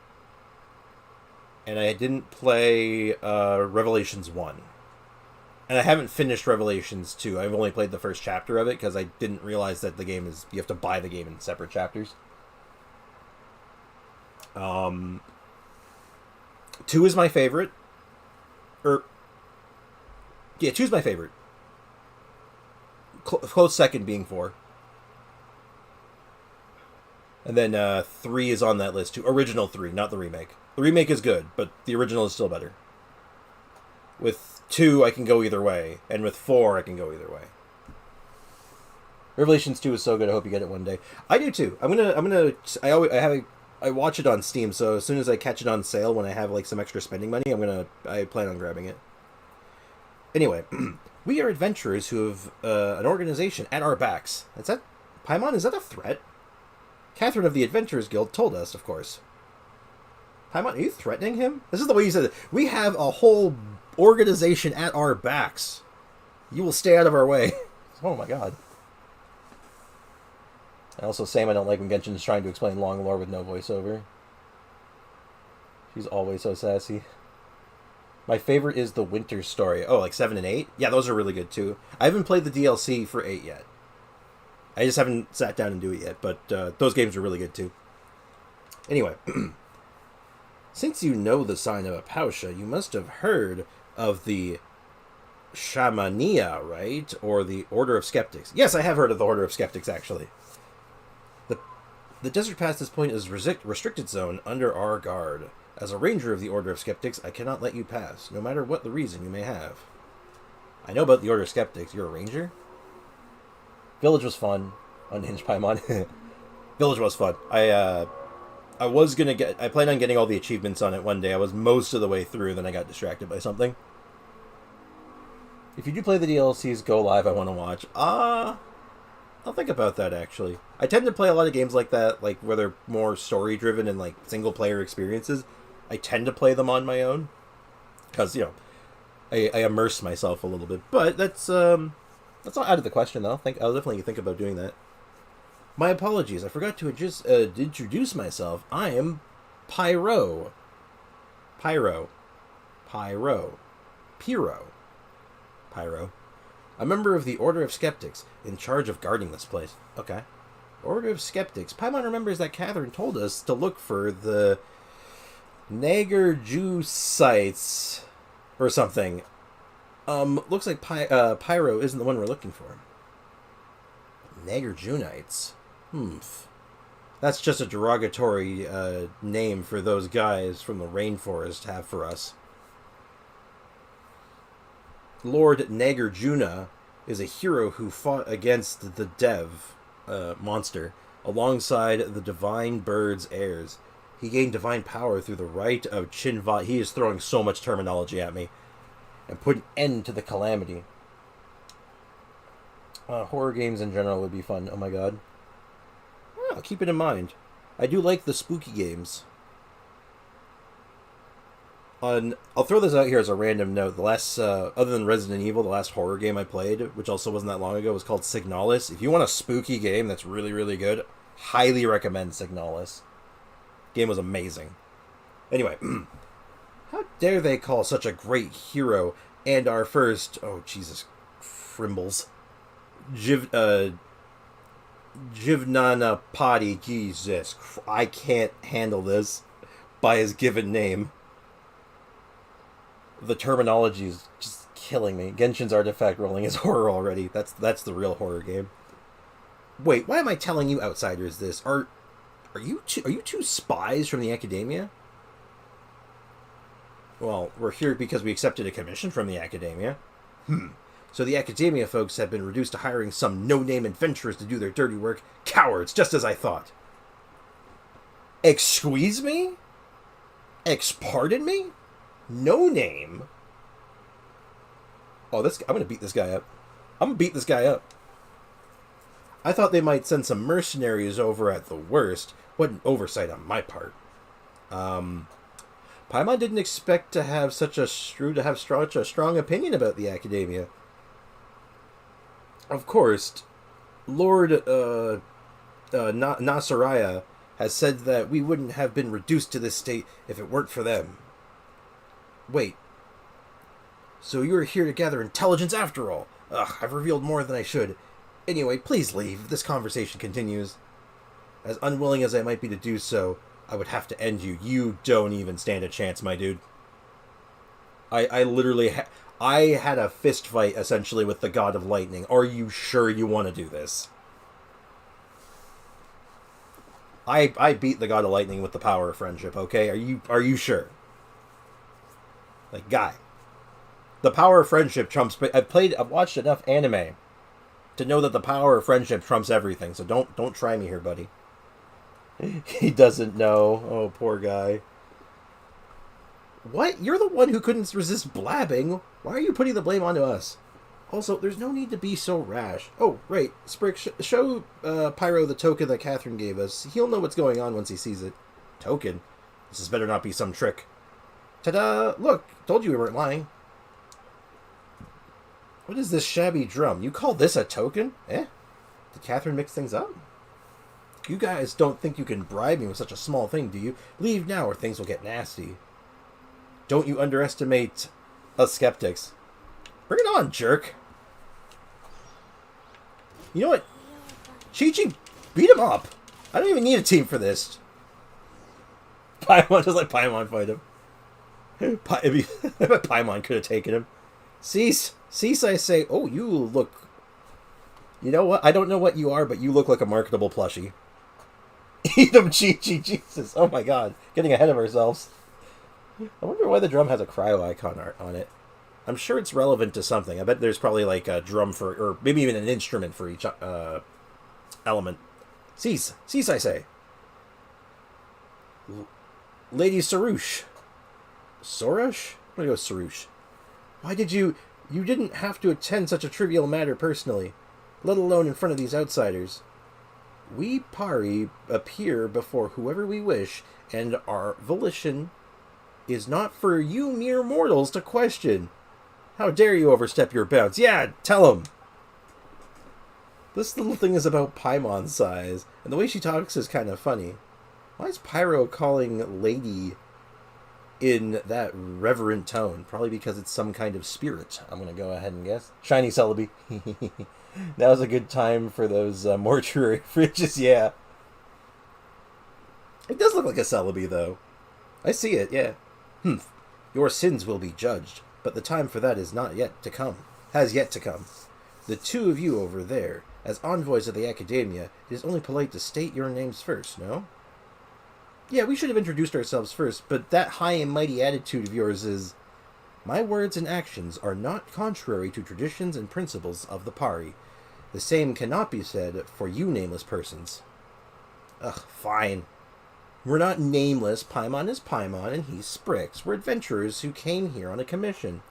And I didn't play Revelations 1. And I haven't finished Revelations 2. I've only played the first chapter of it because I didn't realize that the game is... You have to buy the game in separate chapters. 2 is my favorite. Yeah, 2 is my favorite. Close second being 4. And then 3 is on that list too. Original 3, not the remake. The remake is good, but the original is still better. With 2, I can go either way. And with 4, I can go either way. Revelations 2 is so good. I hope you get it one day. I do too. I watch it on Steam, so as soon as I catch it on sale when I have like some extra spending money, I plan on grabbing it. Anyway, we are adventurers who have an organization at our backs. Is that Paimon? Is that a threat? Catherine of the Adventurers Guild told us, of course. Paimon, are you threatening him? This is the way you said it. We have a whole organization at our backs. You will stay out of our way. Oh my god. And also, Sam, I don't like when Genshin is trying to explain long lore with no voiceover. She's always so sassy. My favorite is the Winter Story. Oh, like 7 and 8? Yeah, those are really good too. I haven't played the DLC for 8 yet. I just haven't sat down and do it yet, but those games are really good too. Anyway, since you know the sign of Apausha, you must have heard of the Shamania, right? Or the Order of Skeptics. Yes, I have heard of the Order of Skeptics, actually. The desert past this point is restricted zone under our guard. As a ranger of the Order of Skeptics, I cannot let you pass, no matter what the reason you may have. I know about the Order of Skeptics. You're a ranger? Village was fun. Unhinged Paimon. Village was fun. I planned on getting all the achievements on it one day. I was most of the way through, then I got distracted by something. If you do play the DLCs, go live. I want to watch. I'll think about that, actually. I tend to play a lot of games like that, like where they're more story-driven and like single-player experiences. I tend to play them on my own because, you know, I immerse myself a little bit. But that's not out of the question, though. I'll definitely think about doing that. My apologies. I forgot to just introduce myself. I am Pyro. A member of the Order of Skeptics, in charge of guarding this place. Okay. Order of Skeptics. Paimon remembers that Catherine told us to look for the Nagar sites or something. Looks like Pyro isn't the one we're looking for. Nagar-Junites. That's just a derogatory name for those guys from the rainforest have for us. Lord Nagar-Juna is a hero who fought against the Dev monster alongside the divine bird's heirs. He gained divine power through the rite of Chinvat. He is throwing so much terminology at me. And put an end to the calamity. Horror games in general would be fun. Oh my god. I'll keep it in mind. I do like the spooky games. I'll throw this out here as a random note. The last, other than Resident Evil, the last horror game I played, which also wasn't that long ago, was called Signalis. If you want a spooky game that's really, really good, highly recommend Signalis. Game was amazing. Anyway, how dare they call such a great hero and our first, oh Jesus, Frimbles, Jivnana Padi, Jesus, I can't handle this, by his given name. The terminology is just killing me. Genshin's artifact rolling is horror already. That's the real horror game. Wait, why am I telling you outsiders this? Are you two spies from the academia? Well, we're here because we accepted a commission from the academia. So the academia folks have been reduced to hiring some no-name adventurers to do their dirty work. Cowards, just as I thought. Excuse me? Pardon me? No name. Oh, I'm gonna beat this guy up. I thought they might send some mercenaries over at the worst. What an oversight on my part. Paimon didn't expect to have such a strong opinion about the academia. Of course, Lord Nasaraya has said that we wouldn't have been reduced to this state if it weren't for them. Wait. So you were here to gather intelligence after all. Ugh, I've revealed more than I should. Anyway, please leave. This conversation continues. As unwilling as I might be to do so, I would have to end you. You don't even stand a chance, my dude. I literally I had a fist fight, essentially, with the God of Lightning. Are you sure you want to do this? I beat the God of Lightning with the power of friendship, okay? Are you sure? Like, guy. The power of friendship trumps... I've watched enough anime to know that the power of friendship trumps everything. So don't try me here, buddy. He doesn't know. Oh, poor guy. What? You're the one who couldn't resist blabbing. Why are you putting the blame onto us? Also, there's no need to be so rash. Oh, right. Sprick, show Pyro the token that Catherine gave us. He'll know what's going on once he sees it. Token? This better not be some trick. Ta-da! Look, told you we weren't lying. What is this shabby drum? You call this a token? Eh? Did Catherine mix things up? You guys don't think you can bribe me with such a small thing, do you? Leave now or things will get nasty. Don't you underestimate us skeptics. Bring it on, jerk. You know what? Chi-Chi, beat him up. I don't even need a team for this. Paimon, just let Paimon fight him. I bet Paimon could have taken him. Cease, I say. Oh, you look... You know what? I don't know what you are, but you look like a marketable plushie. Eat him, Chi-Chi, Jesus. Oh my god. Getting ahead of ourselves. I wonder why the drum has a cryo icon art on it. I'm sure it's relevant to something. I bet there's probably like a drum for, or maybe even an instrument for each element. Cease, I say. Lady Sarouche. Sorush? I'm gonna go Sarouche. Why did you didn't have to attend such a trivial matter personally, let alone in front of these outsiders. We Pari appear before whoever we wish, and our volition is not for you mere mortals to question. How dare you overstep your bounds? Yeah, tell him! This little thing is about Paimon's size, and the way she talks is kind of funny. Why is Pyro calling Lady in that reverent tone? Probably because it's some kind of spirit, I'm going to go ahead and guess. Shiny Celebi. That was a good time for those mortuary fridges, yeah. It does look like a Celebi, though. I see it, yeah. Humph. Your sins will be judged, but the time for that is not yet to come. Has yet to come. The two of you over there, as envoys of the Academia, it is only polite to state your names first, no? Yeah, we should have introduced ourselves first, but that high and mighty attitude of yours is... My words and actions are not contrary to traditions and principles of the Pari. The same cannot be said for you nameless persons. Ugh, fine. We're not nameless. Paimon is Paimon, and he's Sprix. We're adventurers who came here on a commission.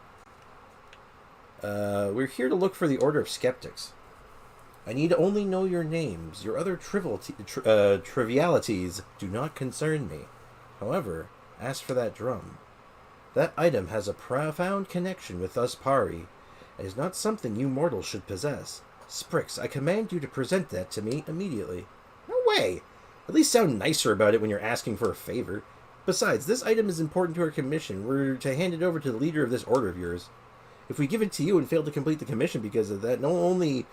We're here to look for the Order of Skeptics. I need only know your names. Your other trivialities do not concern me. However, as for that drum, that item has a profound connection with us Pari. It is not something you mortals should possess. Sprix, I command you to present that to me immediately. No way! At least sound nicer about it when you're asking for a favor. Besides, this item is important to our commission. We're to hand it over to the leader of this order of yours. If we give it to you and fail to complete the commission because of that, not only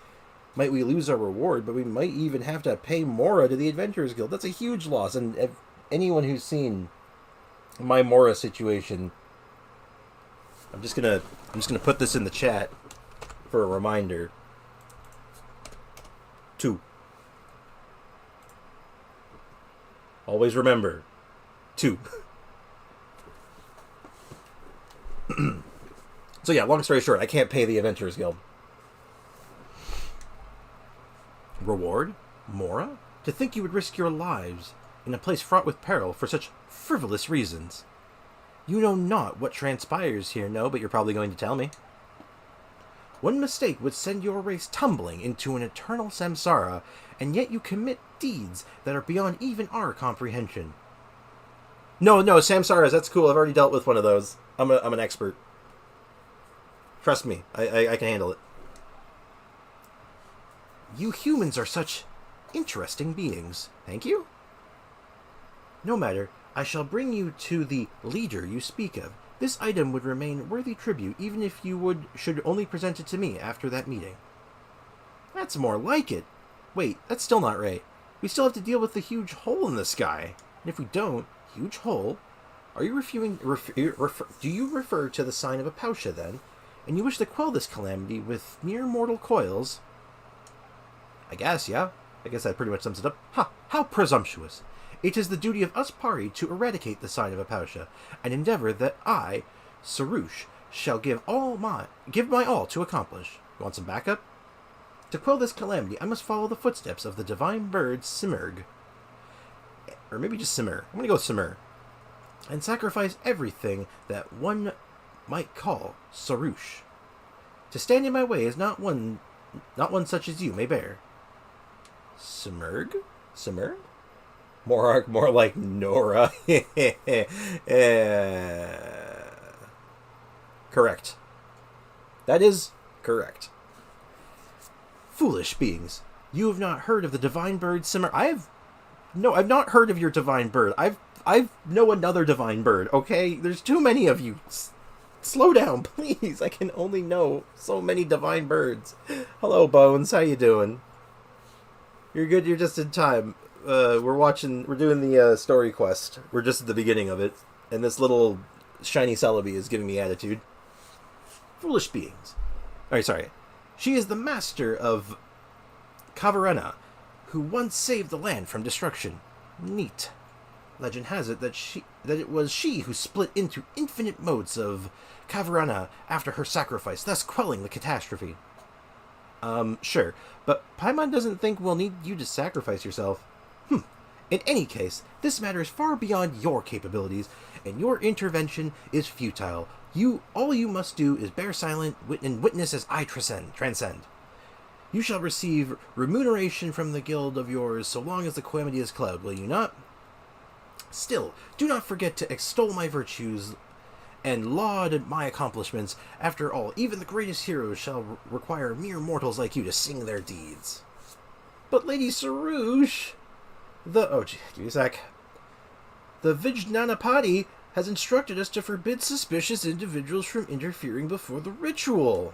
might we lose our reward, but we might even have to pay Mora to the Adventurers Guild. That's a huge loss, and if anyone who's seen my Mora situation, I'm just gonna put this in the chat for a reminder. 2. Always remember, 2. So yeah, long story short, I can't pay the Adventurers Guild. Reward? Mora? To think you would risk your lives in a place fraught with peril for such frivolous reasons. You know not what transpires here, no, but you're probably going to tell me. One mistake would send your race tumbling into an eternal samsara, and yet you commit deeds that are beyond even our comprehension. No, samsaras, that's cool. I've already dealt with one of those. I'm an expert. Trust me, I can handle it. You humans are such interesting beings. Thank you? No matter, I shall bring you to the leader you speak of. This item would remain worthy tribute even if you should only present it to me after that meeting. That's more like it. Wait, that's still not right. We still have to deal with the huge hole in the sky. And if we don't, huge hole? Are you do you refer to the sign of a Pausha then? And you wish to quell this calamity with mere mortal coils? I guess, yeah. I guess that pretty much sums it up. Ha! How presumptuous! It is the duty of us Pari to eradicate the sign of a Pausha, an endeavor that I, Sarouche, shall give my all to accomplish. You want some backup? To quell this calamity, I must follow the footsteps of the divine bird Simurg. Or maybe just Simur. I'm going to go with Simur. And sacrifice everything that one might call Sarush. To stand in my way is not one such as you may bear. Simurg? Simur? More like Nora. Correct. That is correct. Foolish beings. You have not heard of the divine bird Simur. I've not heard of your divine bird. I know another divine bird, okay? There's too many of you. Slow down, please. I can only know so many divine birds. Hello, Bones. How you doing? You're good. You're just in time. We're doing the story quest. We're just at the beginning of it. And this little shiny Celebi is giving me attitude. Foolish beings. Alright, sorry. She is the master of Kavarena, who once saved the land from destruction. Neat. Legend has it that it was she who split into infinite modes of Kavarena after her sacrifice, thus quelling the catastrophe. Sure, but Paimon doesn't think we'll need you to sacrifice yourself. In any case, this matter is far beyond your capabilities, and your intervention is futile. All you must do is bear silent and witness as I transcend. You shall receive remuneration from the guild of yours so long as the calamity is cloud, will you not? Still, do not forget to extol my virtues and laud my accomplishments. After all, even the greatest heroes shall require mere mortals like you to sing their deeds. But Lady Sarush... give me a sec. The Vijnanapati has instructed us to forbid suspicious individuals from interfering before the ritual.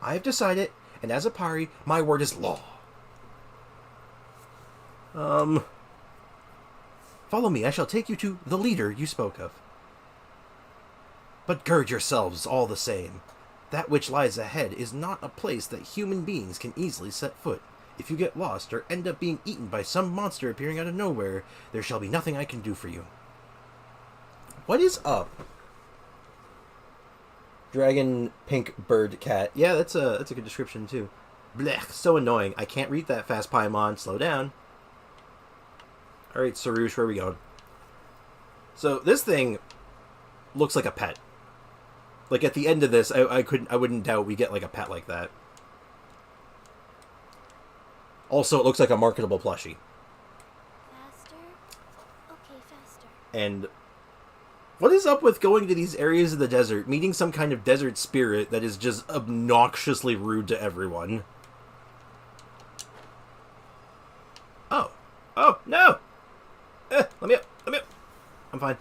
I have decided, and as a pari, my word is law. Follow me, I shall take you to the leader you spoke of. But gird yourselves all the same. That which lies ahead is not a place that human beings can easily set foot. If you get lost or end up being eaten by some monster appearing out of nowhere, there shall be nothing I can do for you. What is up? Dragon, pink, bird, cat. Yeah, that's a good description too. Blech, so annoying. I can't read that fast, Paimon. Slow down. Alright, Sarush, where are we going? So, this thing looks like a pet. Like, at the end of this, I wouldn't doubt we get, like, a pet like that. Also, it looks like a marketable plushie. Faster? Okay, faster. And what is up with going to these areas of the desert, meeting some kind of desert spirit that is just obnoxiously rude to everyone? Oh. Oh, no! Let me up. I'm fine.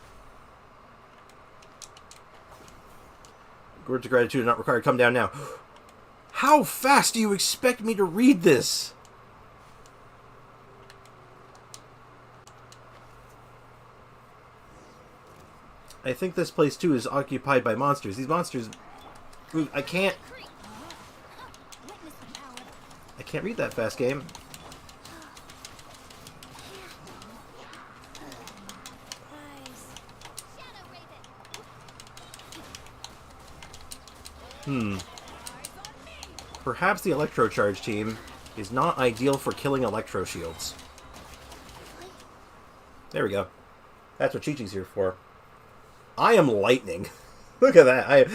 Words of gratitude are not required. Come down now. How fast do you expect me to read this? I think this place, too, is occupied by monsters. These monsters... I can't read that fast, game. Perhaps the Electro Charge team is not ideal for killing Electro Shields. There we go. That's what Chi-Chi's here for. I am lightning. Look at that.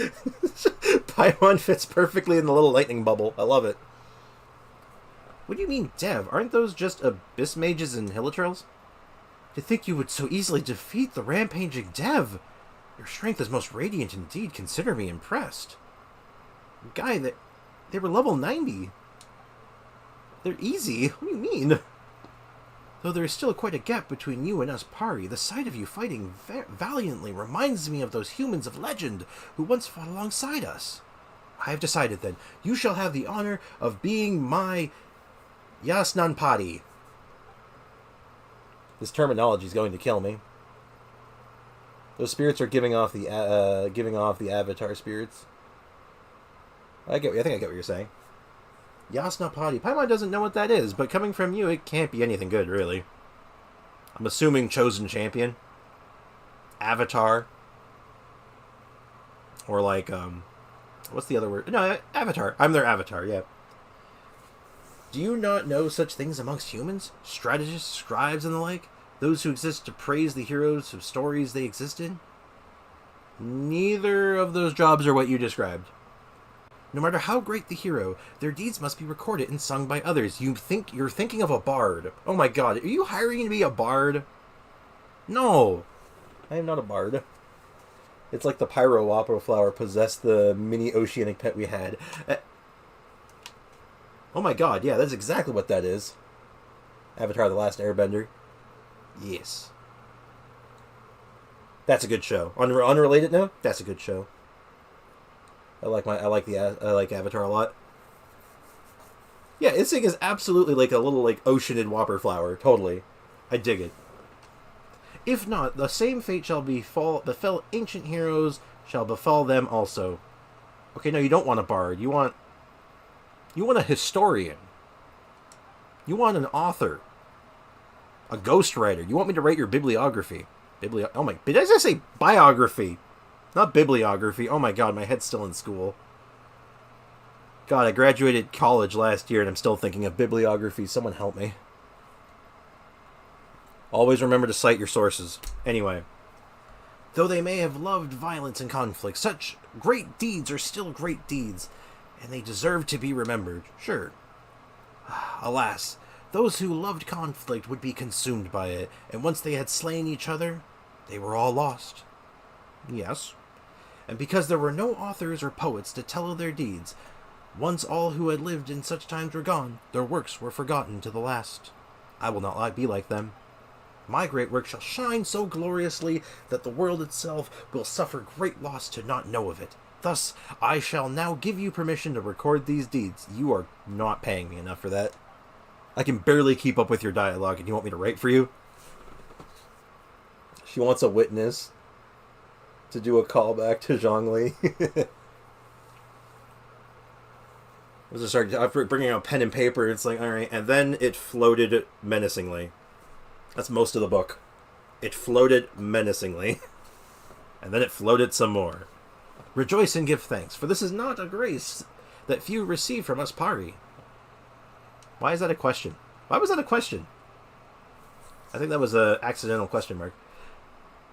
Paimon fits perfectly in the little lightning bubble. I love it. What do you mean, Dev? Aren't those just Abyss Mages and Hilitrils? To think you would so easily defeat the rampaging Dev! Your strength is most radiant indeed. Consider me impressed. Guy, they were level 90. They're easy. What do you mean? Though there is still quite a gap between you and us Pari, the sight of you fighting valiantly reminds me of those humans of legend who once fought alongside us. I have decided, then, you shall have the honor of being my Yasnanpati. This terminology is going to kill me. Those spirits are giving off the avatar spirits. I think I get what you're saying. Yasnapati. Paimon doesn't know what that is, but coming from you, it can't be anything good, really. I'm assuming chosen champion. Avatar. Or like, what's the other word? No, avatar. I'm their avatar, yeah. Do you not know such things amongst humans? Strategists, scribes, and the like? Those who exist to praise the heroes of stories they exist in? Neither of those jobs are what you described. No matter how great the hero, their deeds must be recorded and sung by others. You're thinking of a bard. Oh my god, are you hiring me to be a bard? No, I am not a bard. It's like the pyro opera flower possessed the mini oceanic pet we had. Oh my god, yeah, that's exactly what that is. Avatar: The Last Airbender. Yes. That's a good show. Unrelated note, that's a good show. I like Avatar a lot. Yeah, this thing is absolutely like a little like oceanid whopper flower. Totally. I dig it. If not, the same fate shall befell ancient heroes shall befall them also. Okay, no, you don't want a bard. You want a historian. You want an author. A ghostwriter. You want me to write your bibliography. Oh my, did I just say biography? Not bibliography. Oh my god, my head's still in school. God, I graduated college last year and I'm still thinking of bibliography. Someone help me. Always remember to cite your sources. Anyway. Though they may have loved violence and conflict, such great deeds are still great deeds, and they deserve to be remembered. Sure. Alas, those who loved conflict would be consumed by it, and once they had slain each other, they were all lost. Yes. And because there were no authors or poets to tell of their deeds, once all who had lived in such times were gone, their works were forgotten to the last. I will not be like them. My great work shall shine so gloriously that the world itself will suffer great loss to not know of it. Thus, I shall now give you permission to record these deeds. You are not paying me enough for that. I can barely keep up with your dialogue, and you want me to write for you? She wants a witness to do a callback to Zhongli. I was just starting bringing out pen and paper. It's like, all right, and then it floated menacingly. That's most of the book. It floated menacingly. And then it floated some more. Rejoice and give thanks, for this is not a grace that few receive from us pari. Why is that a question? Why was that a question? I think that was an accidental question mark.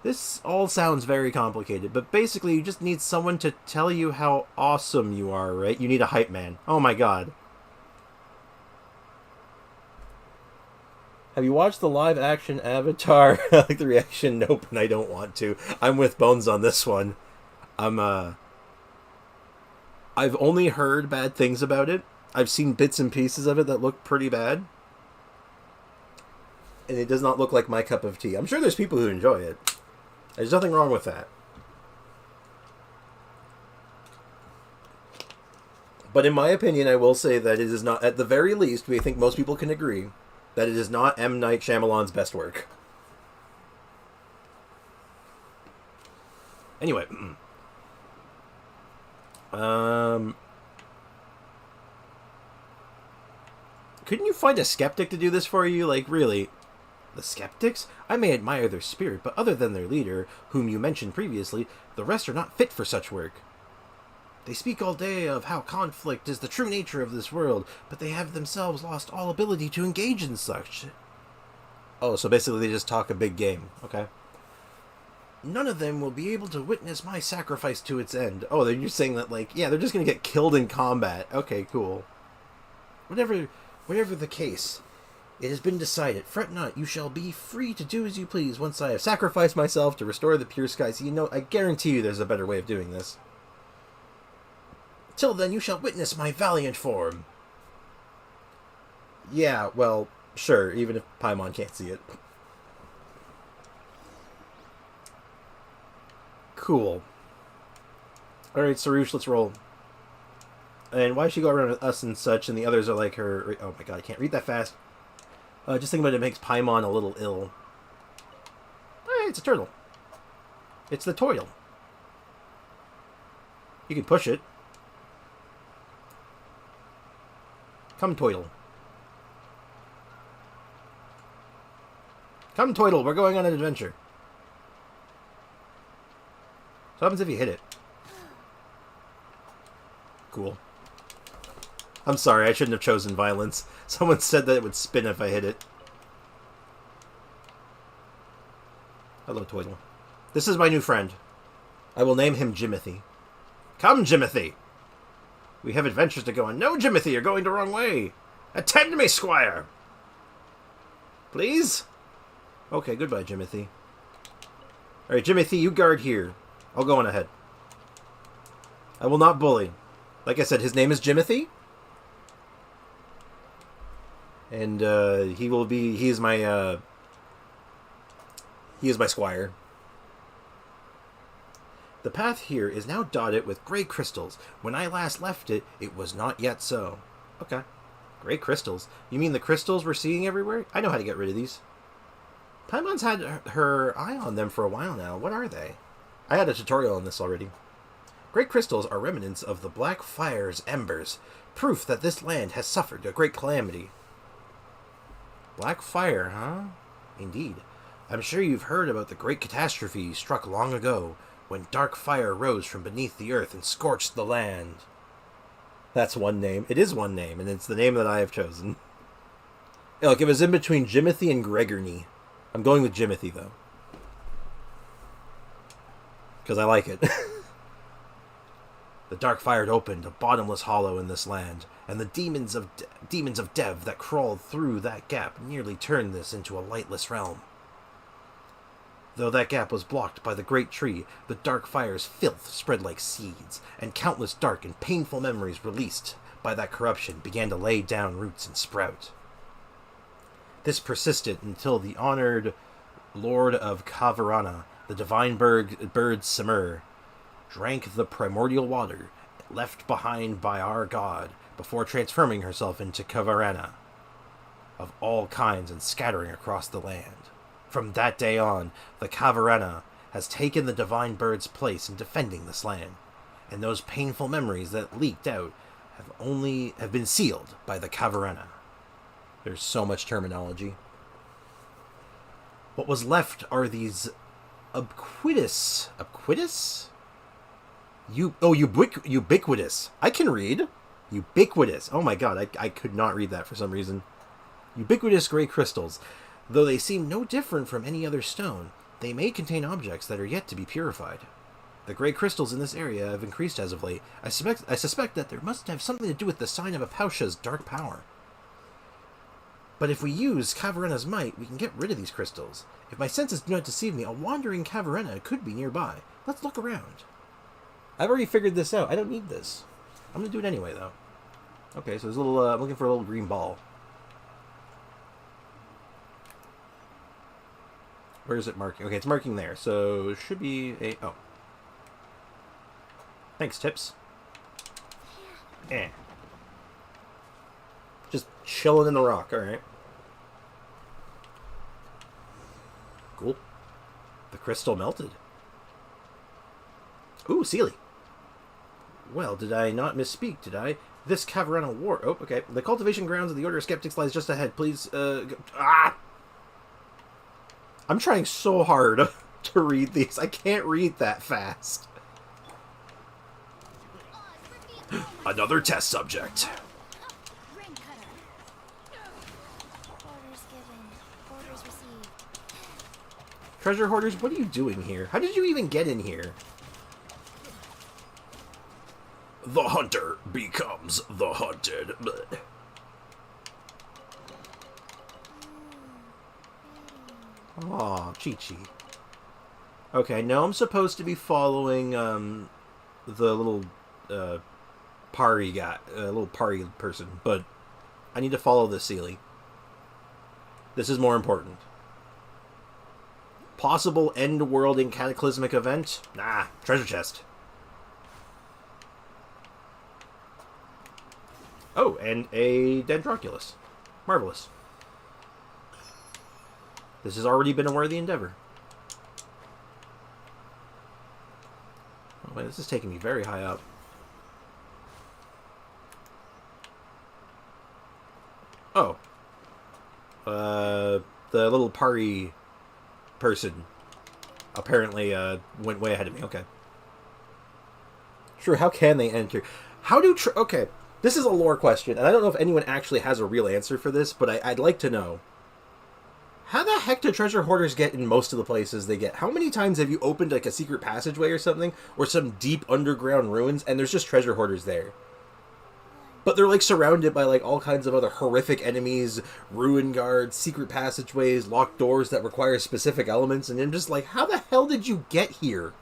This all sounds very complicated, but basically you just need someone to tell you how awesome you are, right? You need a hype man. Oh my god. Have you watched the live-action Avatar? I like the reaction, nope, and I don't want to. I'm with Bones on this one. I've only heard bad things about it. I've seen bits and pieces of it that look pretty bad. And it does not look like my cup of tea. I'm sure there's people who enjoy it. There's nothing wrong with that. But in my opinion, I will say that it is not, at the very least, we think most people can agree, that it is not M. Night Shyamalan's best work. Anyway. Couldn't you find a skeptic to do this for you? Like, really? The skeptics? I may admire their spirit, but other than their leader, whom you mentioned previously, the rest are not fit for such work. They speak all day of how conflict is the true nature of this world, but they have themselves lost all ability to engage in such. Oh, so basically they just talk a big game. Okay. None of them will be able to witness my sacrifice to its end. Oh, they're just saying that, like, yeah, they're just going to get killed in combat. Okay, cool. Whatever the case, it has been decided. Fret not, you shall be free to do as you please once I have sacrificed myself to restore the pure skies. You know, I guarantee you there's a better way of doing this. Till then, you shall witness my valiant form. Yeah, well, sure, even if Paimon can't see it. Cool. Alright, Sarush, let's roll. And why does she go around with us and such, and the others are like her... Oh my god, I can't read that fast. Just think about it, makes Paimon a little ill. Hey, it's a turtle. It's the turtle. You can push it. Come, turtle. Come, turtle, we're going on an adventure. So what happens if you hit it? Cool. I'm sorry, I shouldn't have chosen violence. Someone said that it would spin if I hit it. Hello, Twiddle. This is my new friend. I will name him Jimothy. Come, Jimothy! We have adventures to go on. No, Jimothy, you're going the wrong way. Attend to me, Squire! Please? Okay, goodbye, Jimothy. Alright, Jimothy, you guard here. I'll go on ahead. I will not bully. Like I said, his name is Jimothy. And, he is my squire. The path here is now dotted with gray crystals. When I last left it, it was not yet so. Okay. Gray crystals? You mean the crystals we're seeing everywhere? I know how to get rid of these. Paimon's had her eye on them for a while now. What are they? I had a tutorial on this already. Gray crystals are remnants of the Black Fire's embers, proof that this land has suffered a great calamity. Black Fire, huh? Indeed. I'm sure you've heard about the great catastrophe struck long ago, when dark fire rose from beneath the earth and scorched the land. That's one name. It is one name, and it's the name that I have chosen. Yeah, look, it was in between Jimothy and Gregorny. I'm going with Jimothy, though. Because I like it. The dark fire had opened a bottomless hollow in this land, and the demons of Dev that crawled through that gap nearly turned this into a lightless realm. Though that gap was blocked by the great tree, the dark fire's filth spread like seeds, and countless dark and painful memories released by that corruption began to lay down roots and sprout. This persisted until the honored Lord of Kavarana, the divine bird Simur, drank the primordial water left behind by our god before transforming herself into Kavarana of all kinds and scattering across the land. From that day on, the Kavarana has taken the divine bird's place in defending this land, and those painful memories that leaked out have been sealed by the Kavarana. There's so much terminology. What was left are these ubiquitous. I can read. Ubiquitous. Oh my god, I could not read that for some reason. Ubiquitous gray crystals. Though they seem no different from any other stone, they may contain objects that are yet to be purified. The gray crystals in this area have increased as of late. I suspect that there must have something to do with the sign of Apausha's dark power. But if we use Kavarana's might, we can get rid of these crystals. If my senses do not deceive me, a wandering Kavarana could be nearby. Let's look around. I've already figured this out. I don't need this. I'm going to do it anyway, though. Okay, so there's a little, I'm looking for a little green ball. Where is it marking? Okay, it's marking there. So, should be a... Oh. Thanks, Tips. Just chilling in the rock. Alright. Cool. The crystal melted. Ooh, Sealy. Well, did I not misspeak, did I? This Kavarana war... Oh, okay. The cultivation grounds of the Order of Skeptics lies just ahead. Please, I'm trying so hard to read these. I can't read that fast. Another test subject. Orders given. Orders received. Treasure hoarders, what are you doing here? How did you even get in here? The hunter becomes the hunted. Blech. Aw, Chi-Chi. Okay, now I'm supposed to be following, the little, Pari guy, little Pari person, but I need to follow the Sealy. This is more important. Possible end-world and cataclysmic event? Nah, treasure chest. Oh, and a Dendroculus. Marvelous. This has already been a worthy endeavor. Oh, wait, this is taking me very high up. Oh. The little Pari person apparently went way ahead of me. Okay. Sure, how can they enter? How do... Okay. This is a lore question, and I don't know if anyone actually has a real answer for this, but I'd like to know. How the heck do treasure hoarders get in most of the places they get? How many times have you opened like a secret passageway or something, or some deep underground ruins, and there's just treasure hoarders there? But they're like surrounded by like all kinds of other horrific enemies, ruin guards, secret passageways, locked doors that require specific elements, and I'm just like, how the hell did you get here?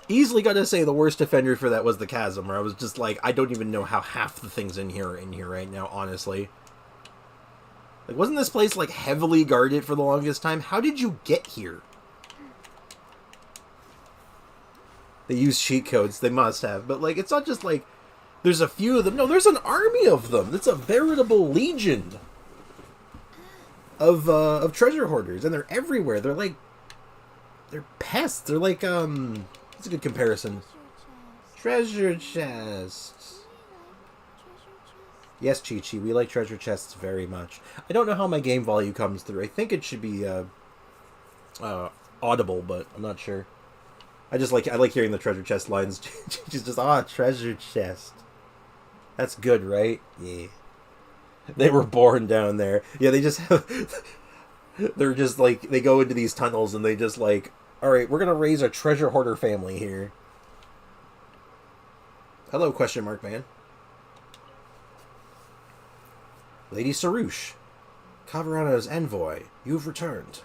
Easily gotta say the worst offender for that was the chasm, where I was just like, I don't even know how half the things in here are in here right now, honestly. Like, wasn't this place like heavily guarded for the longest time? How did you get here? They use cheat codes, they must have, but like, it's not just like there's a few of them. No, there's an army of them. It's a veritable legion of treasure hoarders, and they're everywhere. They're pests. They're like That's a good comparison. Treasure chests. Yes, Chi-Chi, we like treasure chests very much. I don't know how my game volume comes through. I think it should be audible, but I'm not sure. I like hearing the treasure chest lines. She's just, treasure chest. That's good, right? Yeah. They were born down there. Yeah, they just have... They're just like, they go into these tunnels and they just like, alright, we're gonna raise a treasure hoarder family here. Hello, question mark man. Lady Sarouche, Caverana's envoy, you've returned.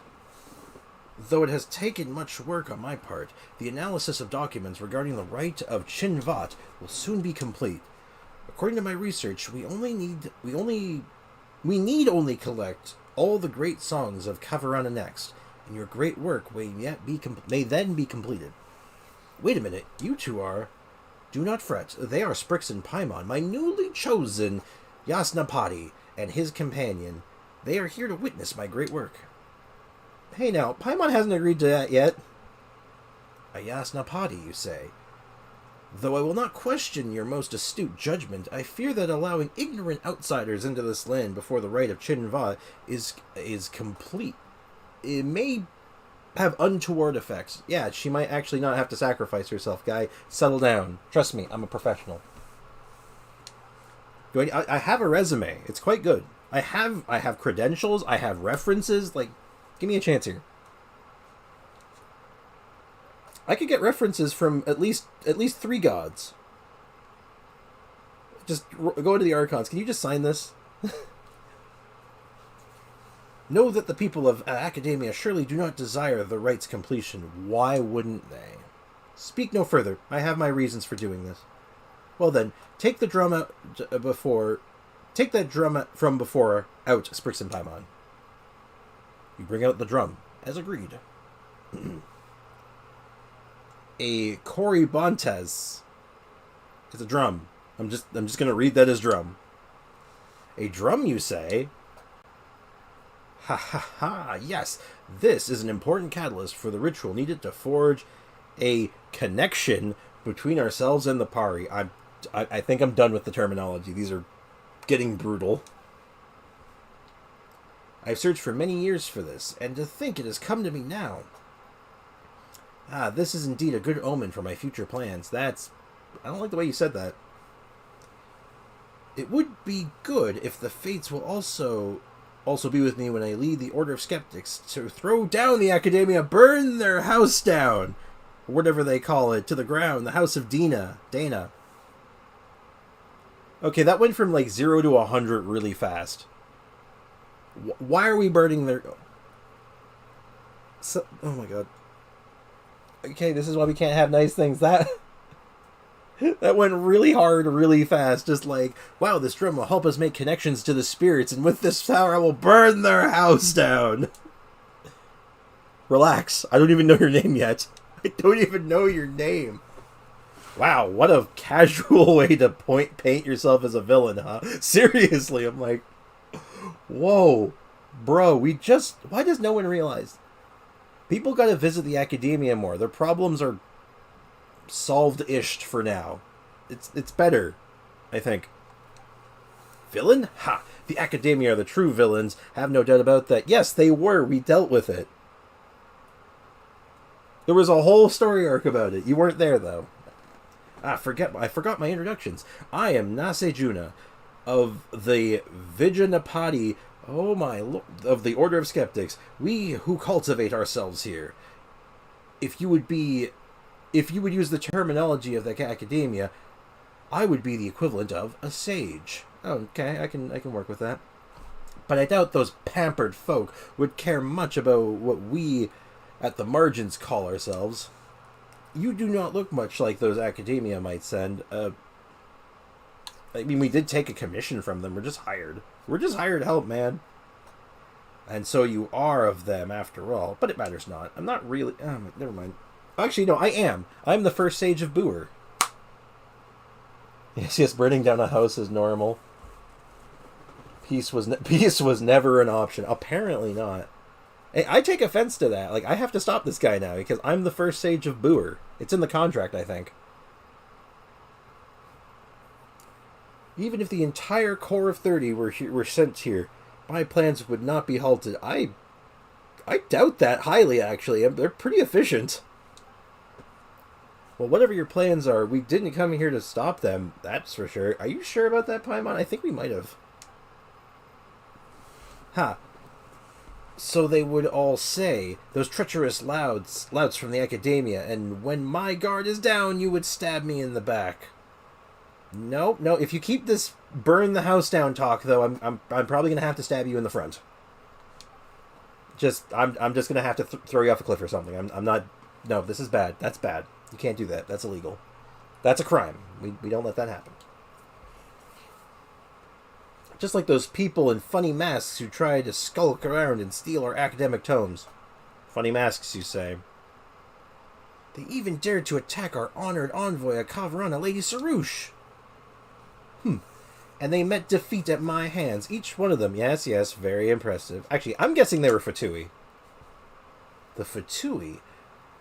Though it has taken much work on my part, the analysis of documents regarding the right of Chinvat will soon be complete. According to my research, we need only collect all the great songs of Caverana next, and your great work may then be completed. Wait a minute, you two are... Do not fret, they are Sprix and Paimon, my newly chosen Yasnapati and his companion. They are here to witness my great work. Hey now, Paimon hasn't agreed to that yet. A Yasnapati, you say? Though I will not question your most astute judgment, I fear that allowing ignorant outsiders into this land before the rite of Chinva is complete. It may have untoward effects. Yeah, she might actually not have to sacrifice herself, guy. Settle down. Trust me, I'm a professional. I have a resume. It's quite good. I have credentials. I have references. Like, give me a chance here. I could get references from at least 3 gods. Just go into the Archons. Can you just sign this? Know that the people of Academia surely do not desire the rite's completion. Why wouldn't they? Speak no further. I have my reasons for doing this. Well then, take the drum out before... Take that drum from before out, Sprix and Paimon. You bring out the drum, as agreed. A Coribontes is a drum. I'm just gonna read that as drum. A drum, you say? Ha ha ha, yes. This is an important catalyst for the ritual needed to forge a connection between ourselves and the Pari. I think I'm done with the terminology. These are getting brutal. I've searched for many years for this, and to think it has come to me now. This is indeed a good omen for my future plans. I don't like the way you said that. It would be good if the Fates will also be with me when I lead the Order of Skeptics to throw down the Academia, burn their house down, or whatever they call it, to the ground, the house of Dana. Okay, that went from like 0 to 100 really fast. Why are we burning their... oh my god. Okay, this is why we can't have nice things. That went really hard, really fast. Just like, wow, this drum will help us make connections to the spirits, and with this power I will burn their house down. Relax. I don't even know your name yet. I don't even know your name. Wow, what a casual way to paint yourself as a villain, huh? Seriously, I'm like, whoa, bro, why does no one realize? People gotta visit the Academia more. Their problems are solved-ish for now. It's better, I think. Villain? Ha! The Academia are the true villains. Have no doubt about that. Yes, they were. We dealt with it. There was a whole story arc about it. You weren't there, though. I forgot my introductions. I am Nasejuna of the Vijayanapati, oh my lord, of the Order of Skeptics. We who cultivate ourselves here. If you would use the terminology of the academia, I would be the equivalent of a sage. Oh, okay, I can work with that. But I doubt those pampered folk would care much about what we at the margins call ourselves. You do not look much like those academia might send. I mean, we did take a commission from them. We're just hired. We're just hired help, man. And so you are of them, after all. But it matters not. I'm not really... never mind. Actually, no, I am. I'm the first sage of Boer. Yes, burning down a house is normal. Peace was never an option. Apparently not. Hey, I take offense to that. Like, I have to stop this guy now because I'm the first sage of Boer. It's in the contract, I think. Even if the entire core of 30 were sent here, my plans would not be halted. I doubt that highly, actually. They're pretty efficient. Well, whatever your plans are, we didn't come here to stop them. That's for sure. Are you sure about that, Paimon? I think we might have. Ha. So they would all say, those treacherous louts from the academia, and when my guard is down, you would stab me in the back. No, if you keep this burn the house down talk, though, I'm probably going to have to stab you in the front. I'm just going to have to throw you off a cliff or something. I'm not... No, this is bad. That's bad. You can't do that. That's illegal. That's a crime. We don't let that happen. Just like those people in funny masks who try to skulk around and steal our academic tomes. Funny masks, you say. They even dared to attack our honored envoy at Kavarana, Lady Sarouche. And they met defeat at my hands. Each one of them. Yes, very impressive. Actually, I'm guessing they were Fatui. The Fatui?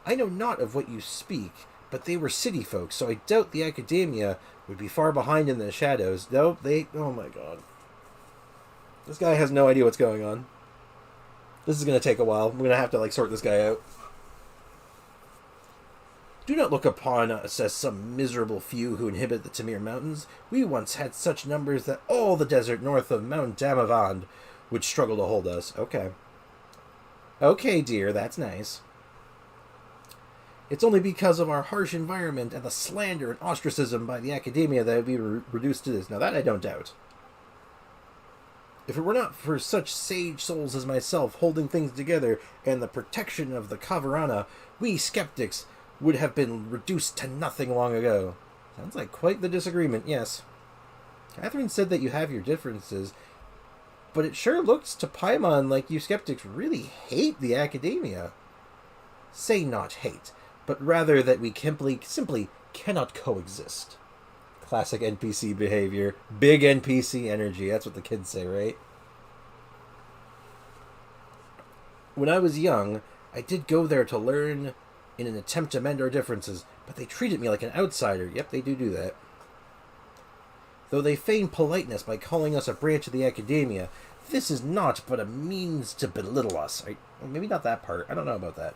I know not of what you speak, but they were city folk, so I doubt the academia would be far behind in the shadows. No, oh my god. This guy has no idea what's going on. This is going to take a while. I'm going to have to, sort this guy out. Do not look upon us as some miserable few who inhabit the Tamir Mountains. We once had such numbers that all the desert north of Mount Damavand would struggle to hold us. Okay. Okay, dear, that's nice. It's only because of our harsh environment and the slander and ostracism by the academia that we were reduced to this. Now that I don't doubt. If it were not for such sage souls as myself holding things together and the protection of the Kavarana, we skeptics would have been reduced to nothing long ago. Sounds like quite the disagreement, yes. Catherine said that you have your differences, but it sure looks to Paimon like you skeptics really hate the academia. Say not hate, but rather that we simply cannot coexist. Classic NPC behavior. Big NPC energy. That's what the kids say, right? When I was young, I did go there to learn in an attempt to mend our differences, but they treated me like an outsider. Yep, they do that. Though they feign politeness by calling us a branch of the academia, this is not but a means to belittle us. Maybe not that part. I don't know about that.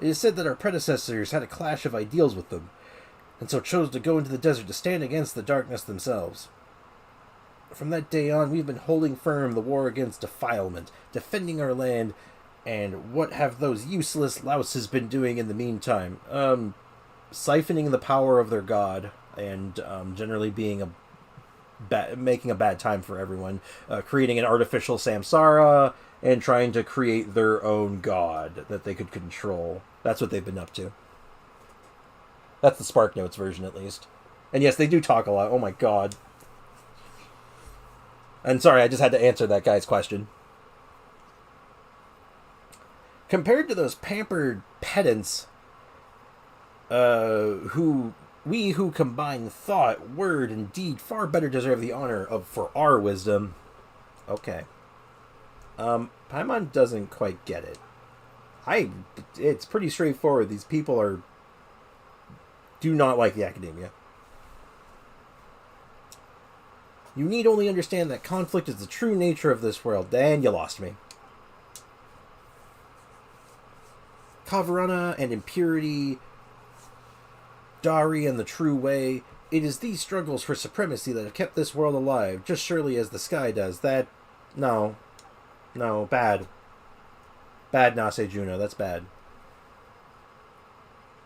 It is said that our predecessors had a clash of ideals with them, and so chose to go into the desert to stand against the darkness themselves. From that day on, we've been holding firm the war against defilement, defending our land, and what have those useless louses been doing in the meantime? Siphoning the power of their god, and generally being making a bad time for everyone, creating an artificial samsara, and trying to create their own god that they could control. That's what they've been up to. That's the Spark Notes version, at least. And yes, they do talk a lot. Oh my god. And sorry, I just had to answer that guy's question. Compared to those pampered pedants, who combine thought, word, and deed far better deserve the honor for our wisdom. Okay. Paimon doesn't quite get it. It's pretty straightforward. These people do not like the academia. You need only understand that conflict is the true nature of this world. And you lost me. Kavarana and impurity Dari and the true way. It is these struggles for supremacy that have kept this world alive, just surely as the sky does. That... No. No, bad. Bad, Nase Juno, that's bad.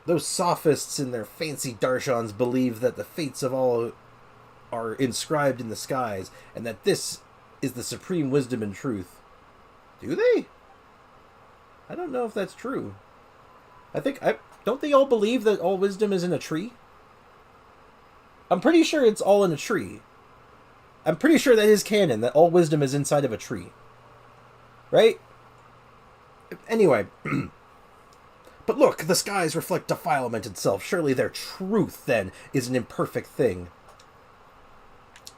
Those sophists in their fancy darshans believe that the fates of all are inscribed in the skies, and that this is the supreme wisdom and truth. Do they? I don't know if that's true. Don't they all believe that all wisdom is in a tree? I'm pretty sure it's all in a tree. I'm pretty sure that is canon, that all wisdom is inside of a tree. Right? Anyway. But look, the skies reflect defilement itself. Surely their truth, then, is an imperfect thing.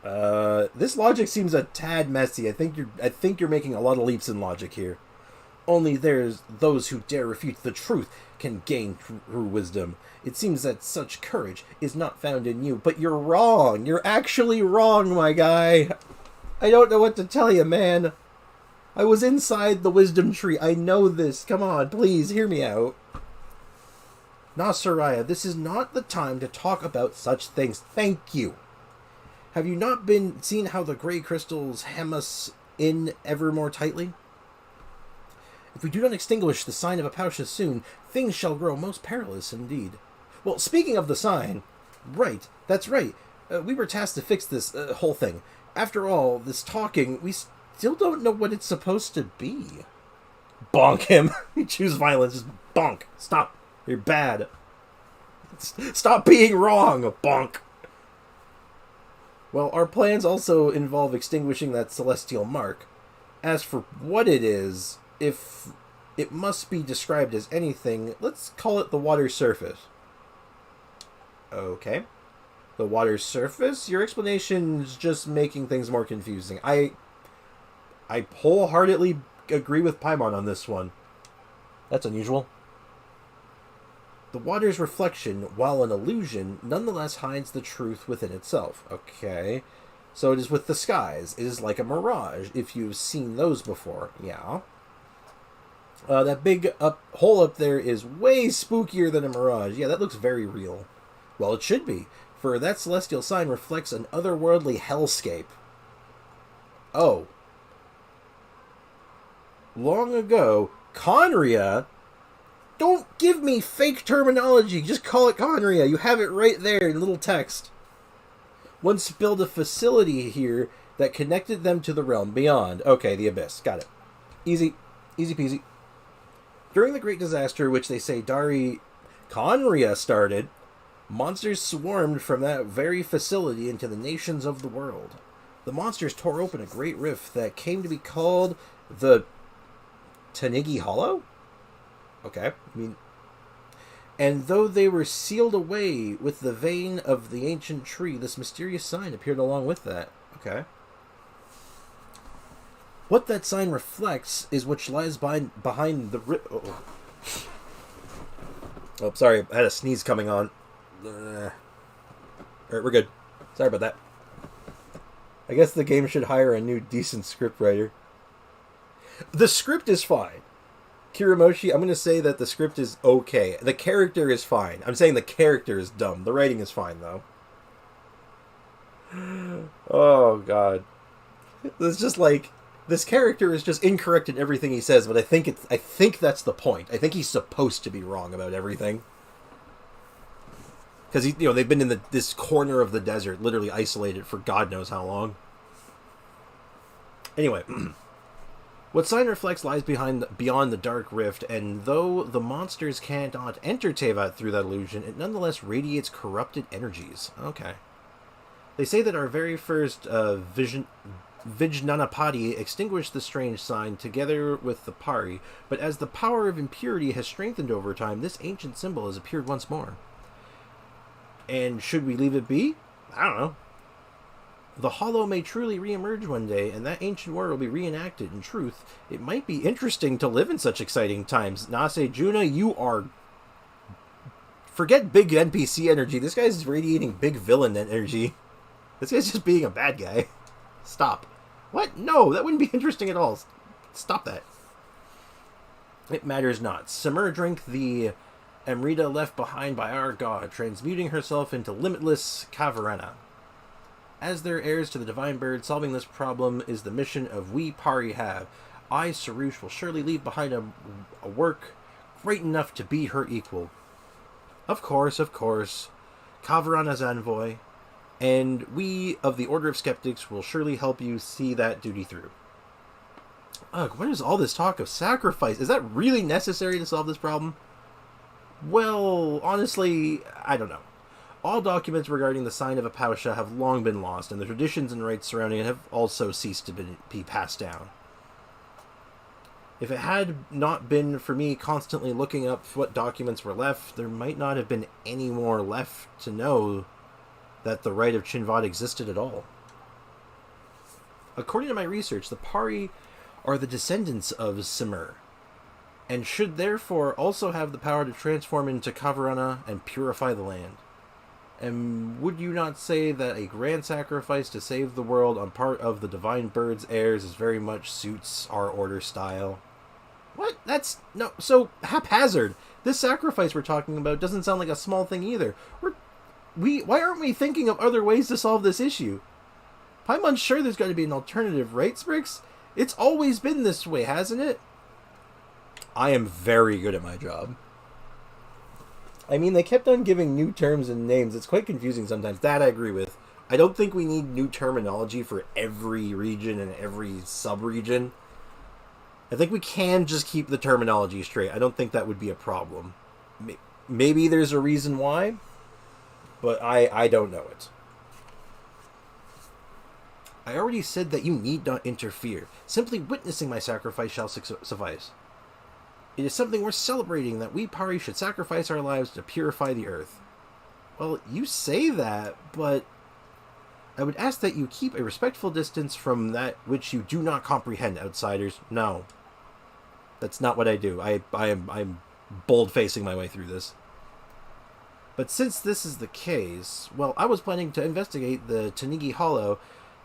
This logic seems a tad messy. I think you're making a lot of leaps in logic here. Only there's those who dare refute the truth can gain true wisdom. It seems that such courage is not found in you, but you're wrong. You're actually wrong, my guy. I don't know what to tell you, man. I was inside the wisdom tree. I know this. Come on, please, hear me out. Nasaraya, this is not the time to talk about such things. Thank you. Have you not seen how the gray crystals hem us in ever more tightly? If we do not extinguish the sign of Apausha soon, things shall grow most perilous indeed. Well, speaking of the sign, right, that's right. We were tasked to fix this whole thing. After all, this talking, we still don't know what it's supposed to be. Bonk him. You choose violence, just bonk. Stop. You're bad. Stop being wrong, bonk. Well, our plans also involve extinguishing that celestial mark. As for what it is, if it must be described as anything, let's call it the water surface. Okay. The water surface? Your explanation's just making things more confusing. I wholeheartedly agree with Paimon on this one. That's unusual. The water's reflection, while an illusion, nonetheless hides the truth within itself. Okay. So it is with the skies. It is like a mirage, if you've seen those before. Yeah. That big hole up there is way spookier than a mirage. Yeah, that looks very real. Well, it should be, for that celestial sign reflects an otherworldly hellscape. Oh. Long ago, Conria... Don't give me fake terminology. Just call it Conria. You have it right there in little text. Once built a facility here that connected them to the realm beyond. Okay, the Abyss. Got it. Easy. Easy peasy. During the Great Disaster, which they say Conria started, monsters swarmed from that very facility into the nations of the world. The monsters tore open a great rift that came to be called the Tanigi Hollow? Okay, and though they were sealed away with the vein of the ancient tree, this mysterious sign appeared along with that. Okay. What that sign reflects is which lies behind the Oh, sorry, I had a sneeze coming on. Alright, we're good. Sorry about that. I guess the game should hire a new decent scriptwriter. The script is fine. Kiramoshi, I'm going to say that the script is okay. The character is fine. I'm saying the character is dumb. The writing is fine, though. Oh, God. It's just like, this character is just incorrect in everything he says, but I think that's the point. I think he's supposed to be wrong about everything. Because, they've been in this corner of the desert, literally isolated for God knows how long. Anyway... What sign reflects lies beyond the dark rift, and though the monsters cannot enter Tevat through that illusion, it nonetheless radiates corrupted energies. Okay. They say that our very first Vijnanapati extinguished the strange sign together with the Pari, but as the power of impurity has strengthened over time, this ancient symbol has appeared once more. And should we leave it be? I don't know. The Hollow may truly re-emerge one day, and that ancient war will be reenacted. In truth, it might be interesting to live in such exciting times. Nase Juna, you are... Forget big NPC energy. This guy's radiating big villain energy. This guy's just being a bad guy. Stop. What? No, that wouldn't be interesting at all. Stop that. It matters not. Simur drank the Amrita left behind by our god, transmuting herself into limitless Kavarena. As their heirs to the divine bird, solving this problem is the mission of we Pari have. I, Sarush, will surely leave behind a work great enough to be her equal. Of course, Kavarena's envoy, and we of the Order of Skeptics will surely help you see that duty through. Ugh, what is all this talk of sacrifice? Is that really necessary to solve this problem? Well, honestly, I don't know. All documents regarding the sign of a Pausha have long been lost, and the traditions and rites surrounding it have also ceased to be passed down. If it had not been for me constantly looking up what documents were left, there might not have been any more left to know that the rite of Chinvad existed at all. According to my research, the Pari are the descendants of Simur, and should therefore also have the power to transform into Kavarena and purify the land. And would you not say that a grand sacrifice to save the world on part of the Divine Bird's heirs is very much suits our order style? What? That's no so haphazard. This sacrifice we're talking about doesn't sound like a small thing either. Why aren't we thinking of other ways to solve this issue? Paimon's sure there's got to be an alternative, right, Sprix? It's always been this way, hasn't it? I am very good at my job. I mean, they kept on giving new terms and names. It's quite confusing sometimes. That I agree with. I don't think we need new terminology for every region and every sub-region. I think we can just keep the terminology straight. I don't think that would be a problem. Maybe there's a reason why, but I don't know it. I already said that you need not interfere. Simply witnessing my sacrifice shall suffice. It is something worth celebrating that we Pari should sacrifice our lives to purify the earth. Well, you say that, but I would ask that you keep a respectful distance from that which you do not comprehend, outsiders. No. That's not what I do. I'm bold-facing my way through this. But since this is the case, well, I was planning to investigate the Tanigi Hollow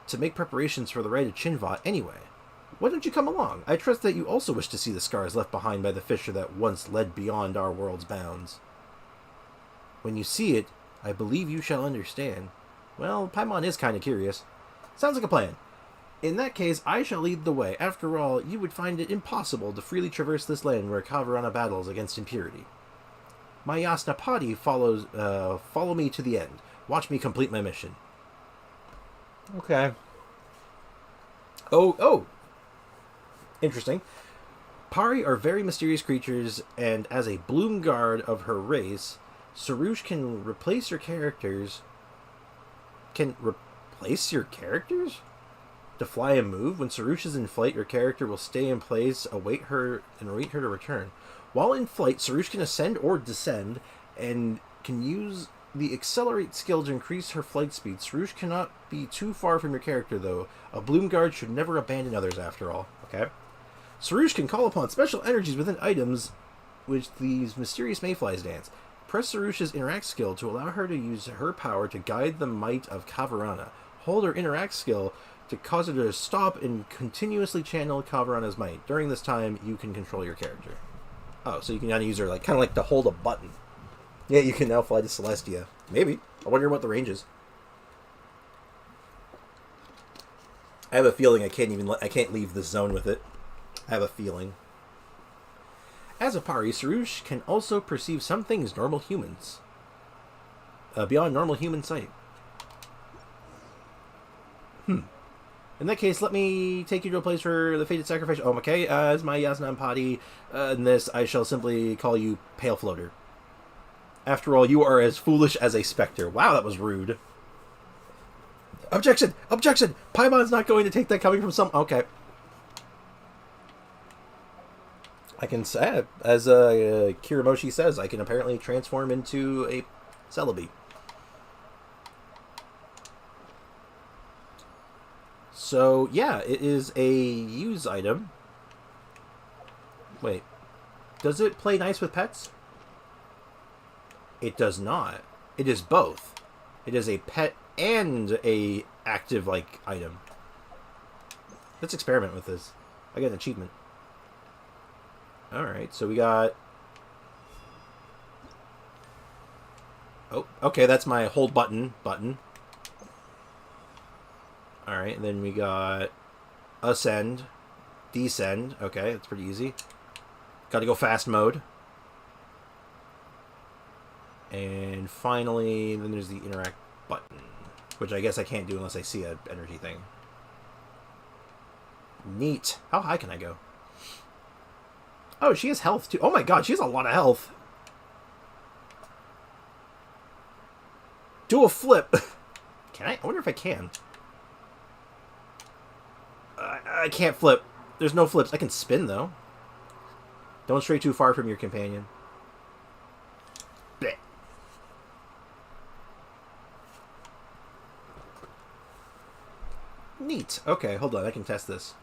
to make preparations for the rite of Chinvat anyway. Why don't you come along? I trust that you also wish to see the scars left behind by the fissure that once led beyond our world's bounds. When you see it, I believe you shall understand. Well, Paimon is kind of curious. Sounds like a plan. In that case, I shall lead the way. After all, you would find it impossible to freely traverse this land where Kavarena battles against impurity. My Yasnapati follow me to the end. Watch me complete my mission. Okay. Oh! Interesting. Pari are very mysterious creatures, and as a bloom guard of her race, Sarush can replace your characters... Can replace your characters? To fly and move? When Sarush is in flight, your character will stay in place, await her to return. While in flight, Sarush can ascend or descend, and can use the accelerate skill to increase her flight speed. Sarush cannot be too far from your character, though. A bloom guard should never abandon others, after all. Okay? Sarush can call upon special energies within items which these mysterious mayflies dance. Press Sarush's interact skill to allow her to use her power to guide the might of Kavarena. Hold her interact skill to cause her to stop and continuously channel Kavarena's might. During this time, you can control your character. Oh, so you can now use her kind of like to hold a button. Yeah, you can now fly to Celestia. Maybe. I wonder what the range is. I have a feeling I can't leave this zone with it. I have a feeling. As a Pari, Sarush can also perceive some things normal humans. Beyond normal human sight. In that case, let me take you to a place for the fated sacrifice. Oh, okay. As my Yasnan Padi, in this, I shall simply call you Pale Floater. After all, you are as foolish as a specter. Wow, that was rude. Objection! Objection! Paimon's not going to take that coming from some... Okay. I can say, as Kiramoshi says, I can apparently transform into a Celebi. So, yeah, it is a use item. Wait. Does it play nice with pets? It does not. It is both. It is a pet and a active, item. Let's experiment with this. I got an achievement. Alright, so we got Oh, okay, that's my hold button. Alright, and then we got ascend, descend. Okay, that's pretty easy. Gotta go fast mode. And finally, then there's the interact button, which I guess I can't do unless I see an energy thing. Neat. How high can I go? Oh, she has health too. Oh my god, she has a lot of health. Do a flip. Can I? I wonder if I can. I can't flip. There's no flips. I can spin, though. Don't stray too far from your companion. Blech. Neat. Okay, hold on. I can test this.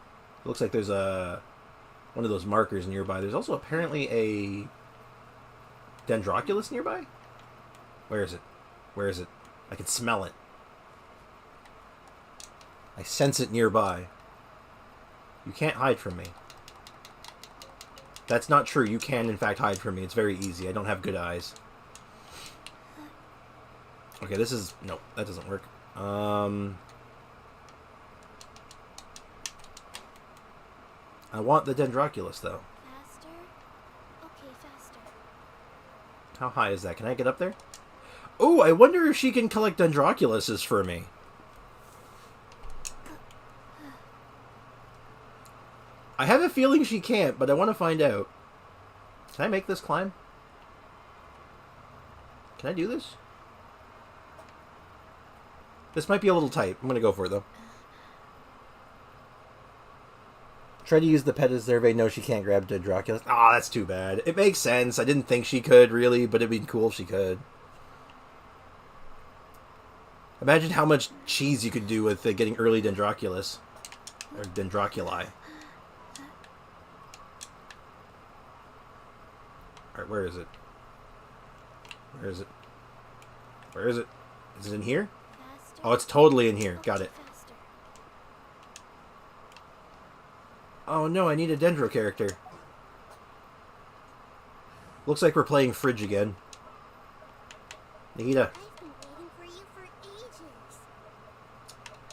It looks like there's one of those markers nearby. There's also apparently a Dendroculus nearby. Where is it? Where is it? I can smell it. I sense it nearby. You can't hide from me. That's not true. You can, in fact, hide from me. It's very easy. I don't have good eyes. Okay, this is... No, that doesn't work. I want the Dendroculus, though. Faster? Okay, faster. How high is that? Can I get up there? Oh, I wonder if she can collect Dendroculuses for me. I have a feeling she can't, but I want to find out. Can I make this climb? Can I do this? This might be a little tight. I'm going to go for it, though. Try to use the pet as survey. No, she can't grab Dendroculus. Aw, oh, that's too bad. It makes sense. I didn't think she could, really, but it'd be cool if she could. Imagine how much cheese you could do with getting early Dendroculus. Or Dendroculi. Alright, where is it? Where is it? Where is it? Is it in here? Faster? Oh, it's totally in here. Got it. Faster. Oh no, I need a Dendro character. Looks like we're playing Fridge again. Nikita. I've been waiting for you for ages.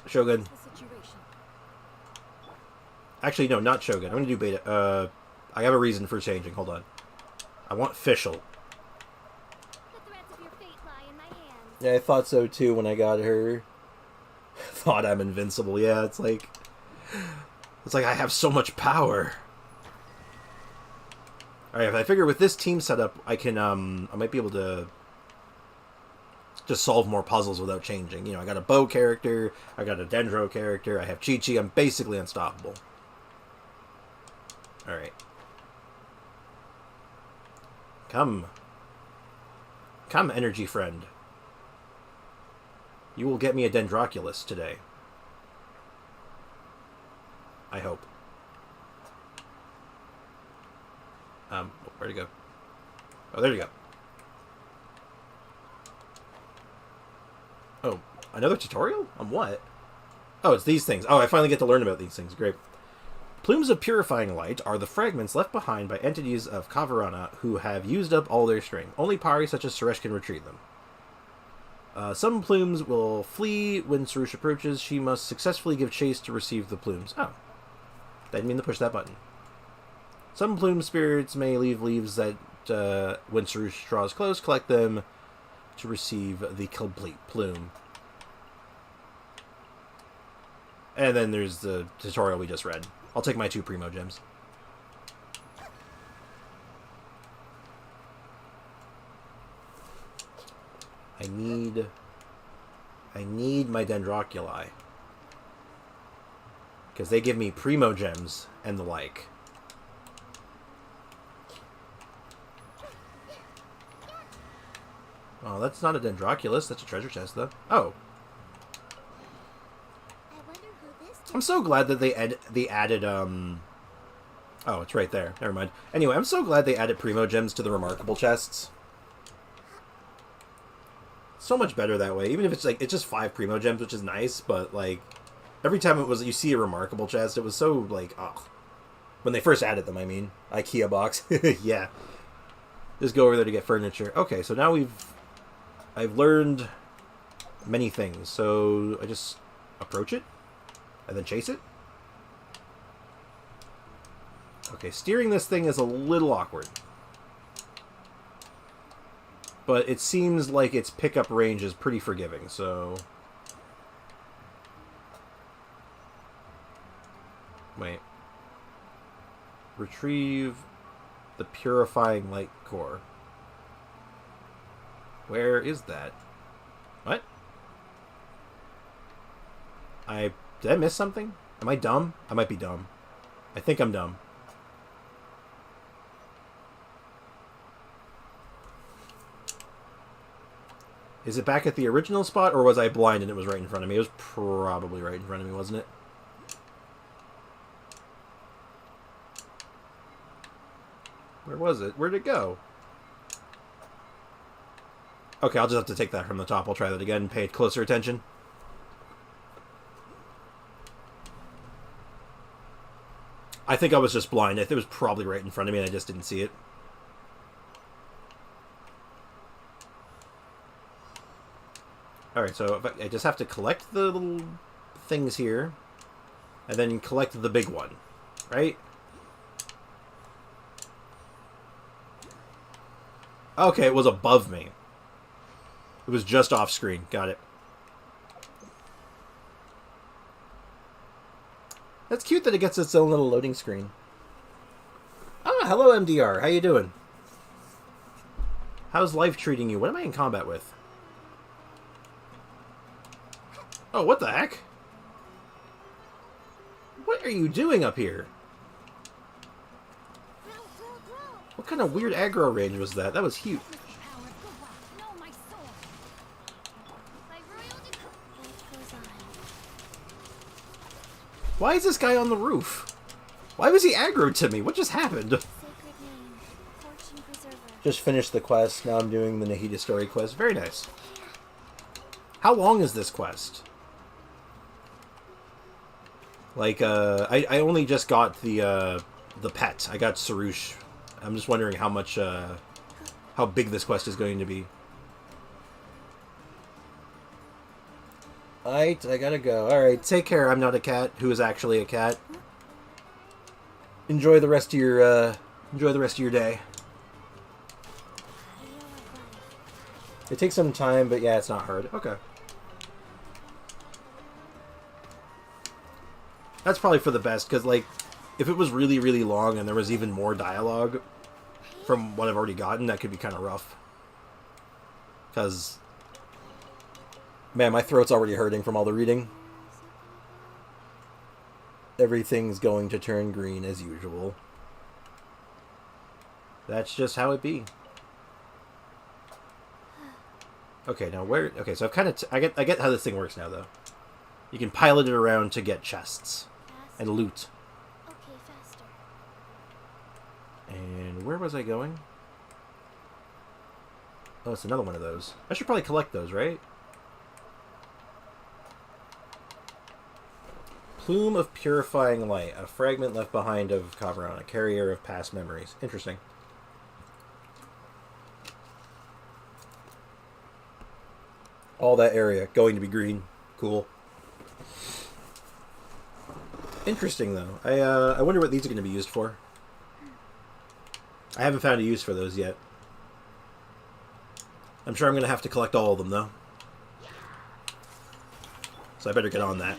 Shogun. What's the situation? Actually, no, not Shogun. I'm gonna do Beta. I have a reason for changing. Hold on. I want Fischl. The threads of your fate lie in my hands. Yeah, I thought so too when I got her. Thought I'm invincible. Yeah, it's like I have so much power. Alright, if I figure with this team setup, I can, I might be able to just solve more puzzles without changing. You know, I got a Bow character, I got a Dendro character, I have Chi-Chi, I'm basically unstoppable. Alright. Come. Come, energy friend. You will get me a Dendroculus today. I hope. Where'd it go? Oh, there you go. Oh, another tutorial? On what? Oh, it's these things. Oh, I finally get to learn about these things. Great. Plumes of purifying light are the fragments left behind by entities of Kavarana who have used up all their strength. Only Pari such as Suresh can retrieve them. Some plumes will flee when Suresh approaches. She must successfully give chase to receive the plumes. Oh. Didn't mean to push that button. Some plume spirits may leave leaves that, when Suresh draws close, collect them to receive the complete plume. And then there's the tutorial we just read. I'll take my 2 Primo Gems. I need my Dendroculi. Because they give me Primo Gems and the like. Oh, that's not a Dendroculus. That's a treasure chest, though. Oh. I wonder who this I'm so glad that they added, Oh, it's right there. Never mind. Anyway, I'm so glad they added Primo Gems to the Remarkable chests. So much better that way. Even if it's like, it's just 5 Primo Gems, which is nice, but like, every time it was, you see a Remarkable chest, it was so like, ugh. When they first added them, I mean. IKEA box. Yeah. Just go over there to get furniture. Okay, so now we've I've learned many things, so I just approach it and then chase it. Okay, steering this thing is a little awkward. But it seems like its pickup range is pretty forgiving, so... Wait. Retrieve the purifying light core. Where is that? What? Did I miss something? Am I dumb? I might be dumb. I think I'm dumb. Is it back at the original spot, or was I blind and it was right in front of me? It was probably right in front of me, wasn't it? Where was it? Where'd it go? Okay, I'll just have to take that from the top. I'll try that again and pay closer attention. I think I was just blind. It was probably right in front of me and I just didn't see it. Alright, so I just have to collect the little things here, and then collect the big one, right? Okay, it was above me. It was just off screen. Got it. That's cute that it gets its own little loading screen. Ah, hello MDR. How you doing? How's life treating you? What am I in combat with? Oh, what the heck? What are you doing up here? What kind of weird aggro range was that? That was huge. Why is this guy on the roof? Why was he aggroed to me? What just happened? Just finished the quest. Now I'm doing the Nahida story quest. Very nice. How long is this quest? Like, I only just got the pet. I got Sarush. I'm just wondering how much, how big this quest is going to be. Alright, I gotta go. Alright, take care. I'm not a cat who is actually a cat. Enjoy the rest of your day. It takes some time, but yeah, it's not hard. Okay. That's probably for the best, because, like, if it was really, really long and there was even more dialogue from what I've already gotten, that could be kind of rough. Because, man, my throat's already hurting from all the reading. Everything's going to turn green as usual. That's just how it be. Okay, now where... Okay, so I've kind of... I get how this thing works now, though. You can pilot it around to get chests and loot. Okay, faster. And where was I going? Oh, it's another one of those. I should probably collect those, right? Plume of Purifying Light. A fragment left behind of Kavaran, a carrier of past memories. Interesting. All that area going to be green. Cool. Interesting, though. I wonder what these are going to be used for. I haven't found a use for those yet. I'm sure I'm going to have to collect all of them, though. So I better get on that.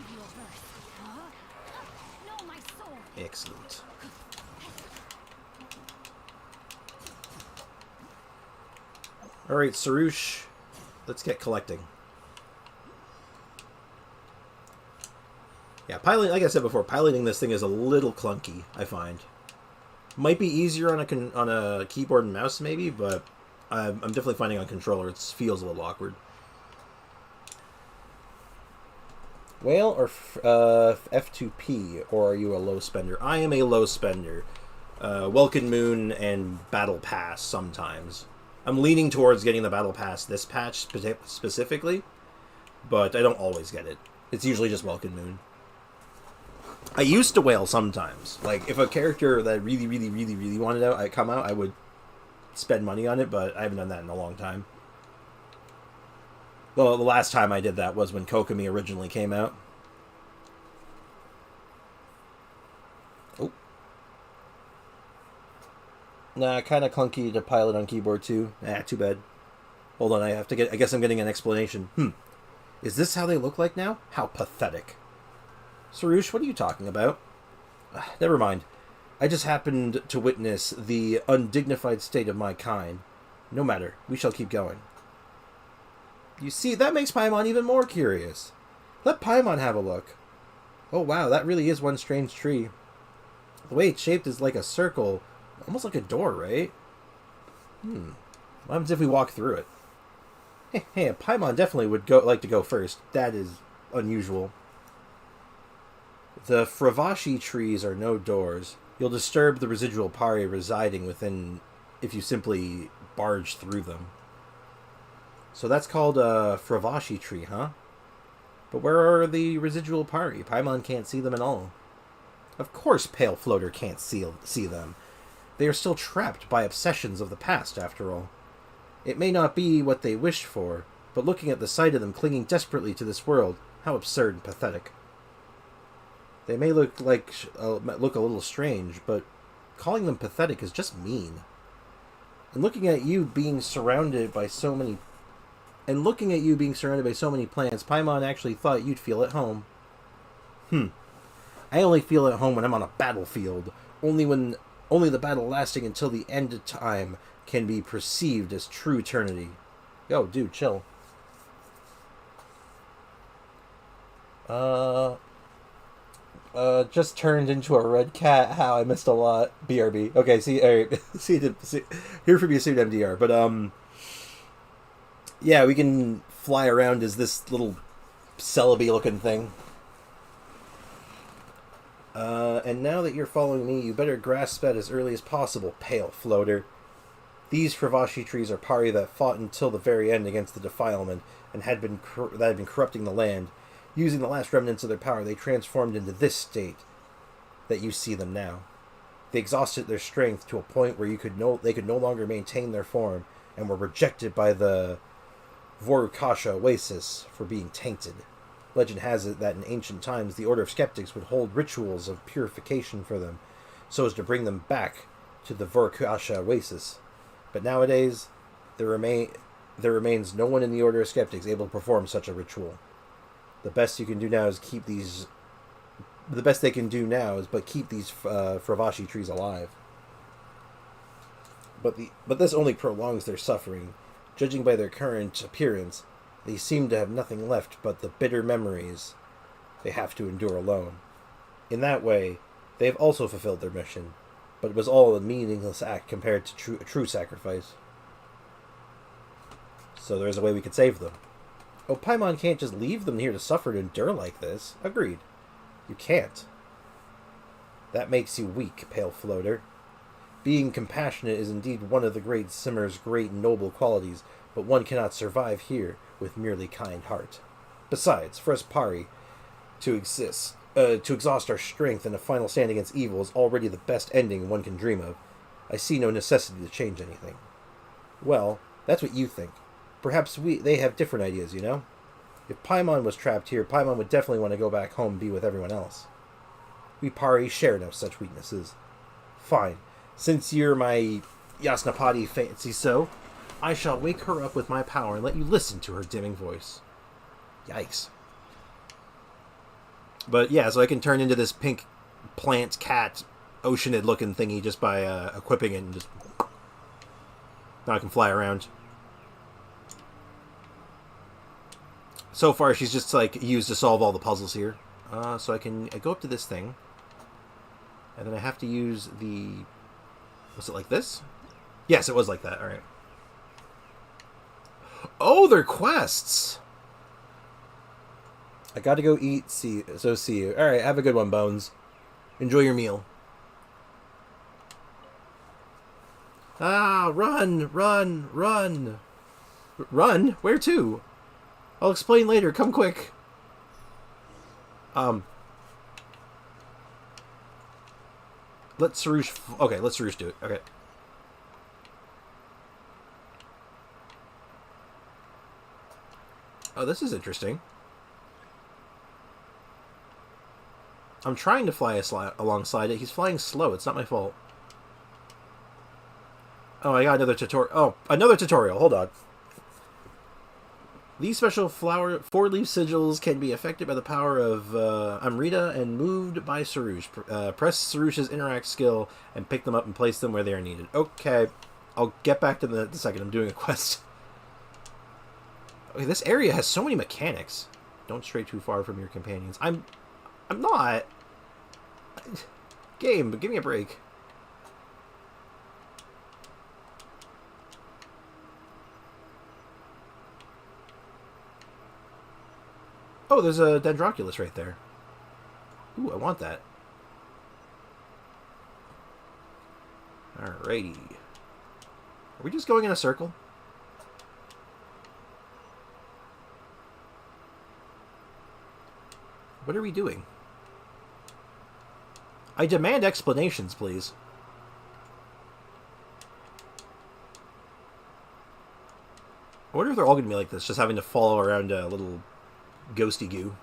Excellent. Alright, Sarush. Let's get collecting. Yeah, piloting, like I said before, piloting this thing is a little clunky, I find. Might be easier on a keyboard and mouse, maybe, but I'm definitely finding on controller it feels a little awkward. Whale or F2P, or are you a low spender? I am a low spender. Welkin Moon and Battle Pass sometimes. I'm leaning towards getting the Battle Pass this patch specifically, but I don't always get it. It's usually just Welkin Moon. I used to whale sometimes. Like, if a character that I really, really, really, really wanted to come out, I would spend money on it, but I haven't done that in a long time. Well, the last time I did that was when Kokomi originally came out. Oh. Nah, kind of clunky to pilot on keyboard too. Nah, too bad. Hold on, I guess I'm getting an explanation. Is this how they look like now? How pathetic. Sarush, what are you talking about? Never mind. I just happened to witness the undignified state of my kind. No matter, we shall keep going. You see, that makes Paimon even more curious. Let Paimon have a look. Oh wow, that really is one strange tree. The way it's shaped is like a circle, almost like a door, right? What happens if we walk through it? Hey, Paimon definitely would like to go first. That is unusual. The Fravashi trees are no doors. You'll disturb the residual pari residing within if you simply barge through them. So that's called a Fravashi tree, huh? But where are the residual pari? Paimon can't see them at all. Of course Pale Floater can't see them. They are still trapped by obsessions of the past, after all. It may not be what they wished for, but looking at the sight of them clinging desperately to this world, how absurd and pathetic. They may look a little strange, but calling them pathetic is just mean. And looking at you being surrounded by so many plants, Paimon actually thought you'd feel at home. I only feel at home when I'm on a battlefield. Only the battle lasting until the end of time can be perceived as true eternity. Yo, dude, chill. Just turned into a red cat. How I missed a lot. BRB. Okay, see, alright. see, here from you soon, MDR. But, yeah, we can fly around as this little celebi looking thing. And now that you're following me, you better grasp that as early as possible, Pale Floater. These Fravashi trees are pari that fought until the very end against the defilement and had been corrupting the land. Using the last remnants of their power, they transformed into this state that you see them now. They exhausted their strength to a point where they could no longer maintain their form and were rejected by the Vorukasha Oasis for being tainted. Legend has it that in ancient times the Order of Skeptics would hold rituals of purification for them, so as to bring them back to the Vorukasha Oasis. But nowadays, there remains no one in the Order of Skeptics able to perform such a ritual. The best they can do now is keep these Fravashi trees alive. But this only prolongs their suffering. Judging by their current appearance, they seem to have nothing left but the bitter memories they have to endure alone. In that way, they have also fulfilled their mission, but it was all a meaningless act compared to a true sacrifice. So there is a way we could save them. Oh, Paimon can't just leave them here to suffer and endure like this. Agreed. You can't. That makes you weak, Pale Floater. Being compassionate is indeed one of the Great Simmer's great noble qualities, but one cannot survive here with merely kind heart. Besides, for us pari, to exhaust our strength in a final stand against evil is already the best ending one can dream of. I see no necessity to change anything. Well, that's what you think. Perhaps they have different ideas, you know? If Paimon was trapped here, Paimon would definitely want to go back home and be with everyone else. We pari share no such weaknesses. Fine. Since you're my Yasnapati fancy so, I shall wake her up with my power and let you listen to her dimming voice. Yikes. But yeah, so I can turn into this pink plant cat oceanid looking thingy just by equipping it and just... Now I can fly around. So far, she's just like used to solve all the puzzles here. So I go up to this thing, and then I have to use the... Was it like this? Yes, it was like that. All right. Oh, they're quests. I gotta go eat. See you. All right, have a good one, Bones. Enjoy your meal. Ah, run! Run! Where to? I'll explain later. Come quick. Let Sarush... Okay, let Sarush do it. Okay. Oh, this is interesting. I'm trying to fly alongside it. He's flying slow. It's not my fault. Oh, I got another tutorial. Oh, another tutorial. Hold on. These special four-leaf sigils can be affected by the power of Amrita and moved by Sarush. Press Sarush's interact skill and pick them up and place them where they are needed. Okay, I'll get back to the second. I'm doing a quest. Okay, this area has so many mechanics. Don't stray too far from your companions. I'm not. Game, but give me a break. Oh, there's a Dendroculus right there. Ooh, I want that. Alrighty. Are we just going in a circle? What are we doing? I demand explanations, please. I wonder if they're all going to be like this, just having to follow around a little ghosty goo.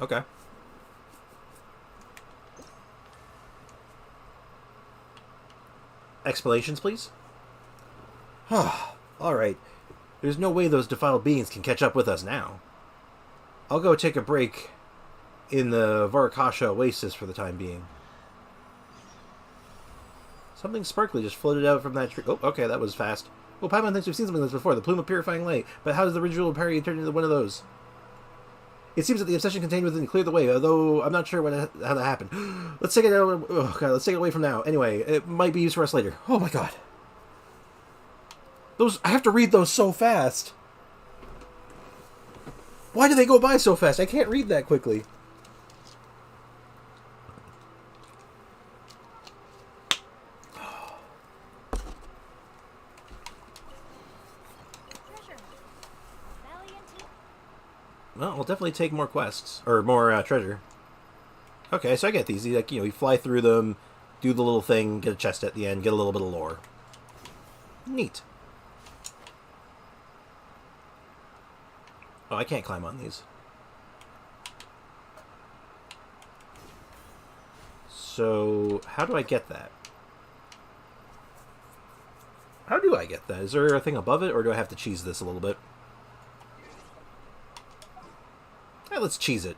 Okay. Explanations, please? Alright. There's no way those defiled beings can catch up with us now. I'll go take a break in the Varakasha Oasis for the time being. Something sparkly just floated out from that tree. Oh, okay, that was fast. Well, Paimon thinks we've seen something like this before, the Plume of Purifying Light. But how does the ritual parry turn into one of those? It seems that the obsession contained within cleared the way, although I'm not sure how that happened. Let's take it out. Oh, God, let's take it away from now. Anyway, it might be used for us later. Oh, my God. I have to read those so fast. Why do they go by so fast? I can't read that quickly. Well, we'll definitely take more quests. Or more treasure. Okay, so I get these. Like, you fly through them, do the little thing, get a chest at the end, get a little bit of lore. Neat. Oh, I can't climb on these. So, how do I get that? How do I get that? Is there a thing above it, or do I have to cheese this a little bit? Let's cheese it.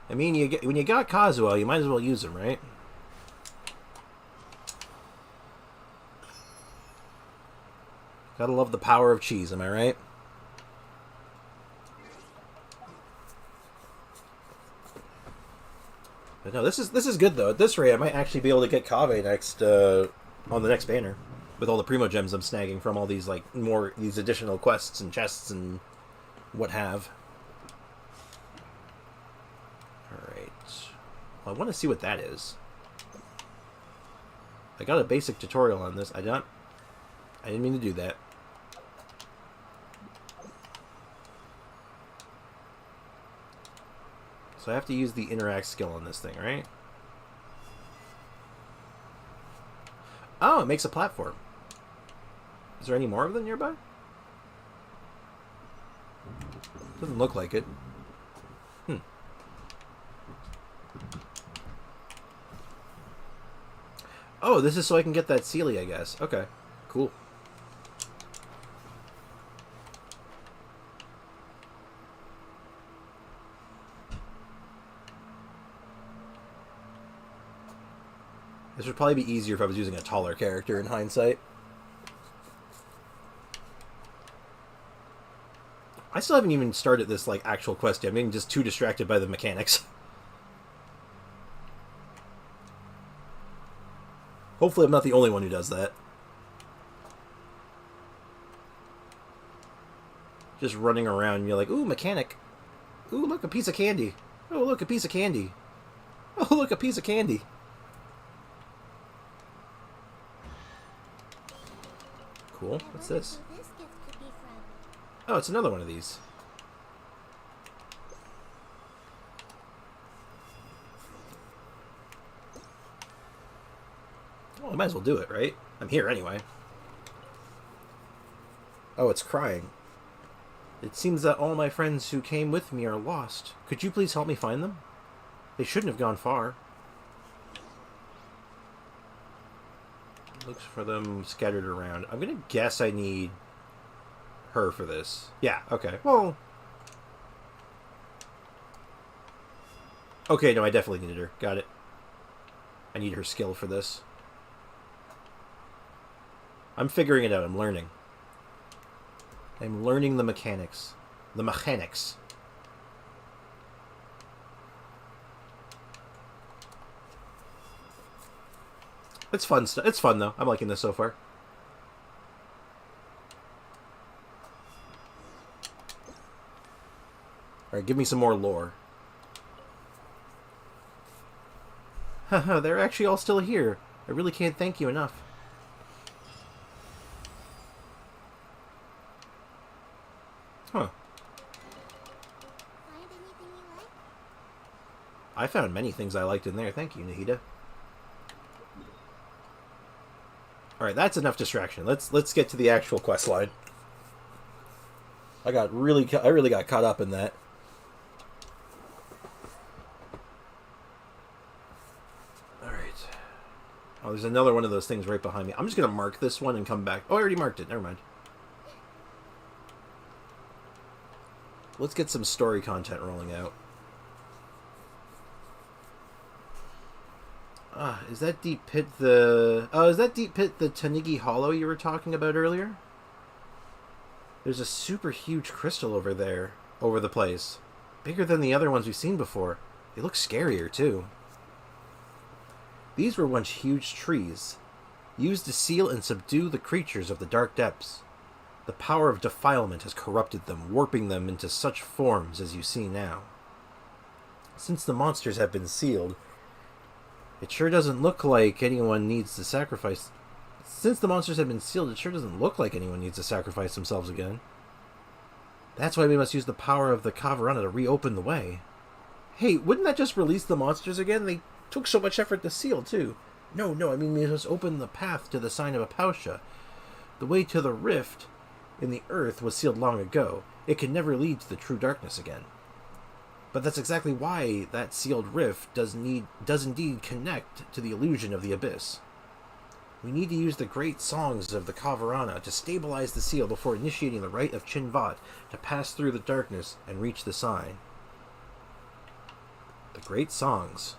I mean, when you got Kazuo, you might as well use him, right? Gotta love the power of cheese, am I right? But no, this is good though. At this rate, I might actually be able to get Kaveh next on the next banner. With all the Primo Gems I'm snagging from all these, like, these additional quests and chests and what have. Alright. Well, I want to see what that is. I got a basic tutorial on this. I didn't mean to do that. So I have to use the interact skill on this thing, right? Oh, it makes a platform. Is there any more of them nearby? Doesn't look like it. Oh, this is so I can get that Sealy, I guess. Okay, cool. This would probably be easier if I was using a taller character in hindsight. I still haven't even started this, like, actual quest yet. I'm getting just too distracted by the mechanics. Hopefully I'm not the only one who does that. Just running around and you're like, ooh, mechanic. Ooh, look, a piece of candy. Oh, look, a piece of candy. Oh, look, a piece of candy. Cool. What's this? Oh, it's another one of these. Well, I might as well do it, right? I'm here anyway. Oh, it's crying. It seems that all my friends who came with me are lost. Could you please help me find them? They shouldn't have gone far. Looks for them scattered around. I'm gonna guess I need her for this. Yeah, okay. Well... Okay, no, I definitely needed her. Got it. I need her skill for this. I'm figuring it out. I'm learning. I'm learning the mechanics. The mechanics. It's fun stuff. It's fun, though. I'm liking this so far. Alright, give me some more lore. Haha, they're actually all still here. I really can't thank you enough. Huh. Find anything you like? I found many things I liked in there. Thank you, Nahida. Alright, that's enough distraction. Let's get to the actual quest line. I really got caught up in that. Alright. Oh, there's another one of those things right behind me. I'm just gonna mark this one and come back. Oh, I already marked it. Never mind. Let's get some story content rolling out. Is that deep pit the... Oh, is that deep pit the Tanigi Hollow you were talking about earlier? There's a super huge crystal over there, over the place. Bigger than the other ones we've seen before. They look scarier, too. These were once huge trees, used to seal and subdue the creatures of the dark depths. The power of defilement has corrupted them, warping them into such forms as you see now. Since the monsters have been sealed, it sure doesn't look like anyone needs to sacrifice... Since the monsters have been sealed, it sure doesn't look like anyone needs to sacrifice themselves again. That's why we must use the power of the Kavarana to reopen the way. Hey, wouldn't that just release the monsters again? They took so much effort to seal, too. No, I mean we must open the path to the sign of Apausha. The way to the rift in the earth was sealed long ago. It can never lead to the true darkness again. But that's exactly why that sealed rift does indeed connect to the illusion of the abyss. We need to use the great songs of the Kavarana to stabilize the seal before initiating the rite of Chinvat to pass through the darkness and reach the sign. The great songs.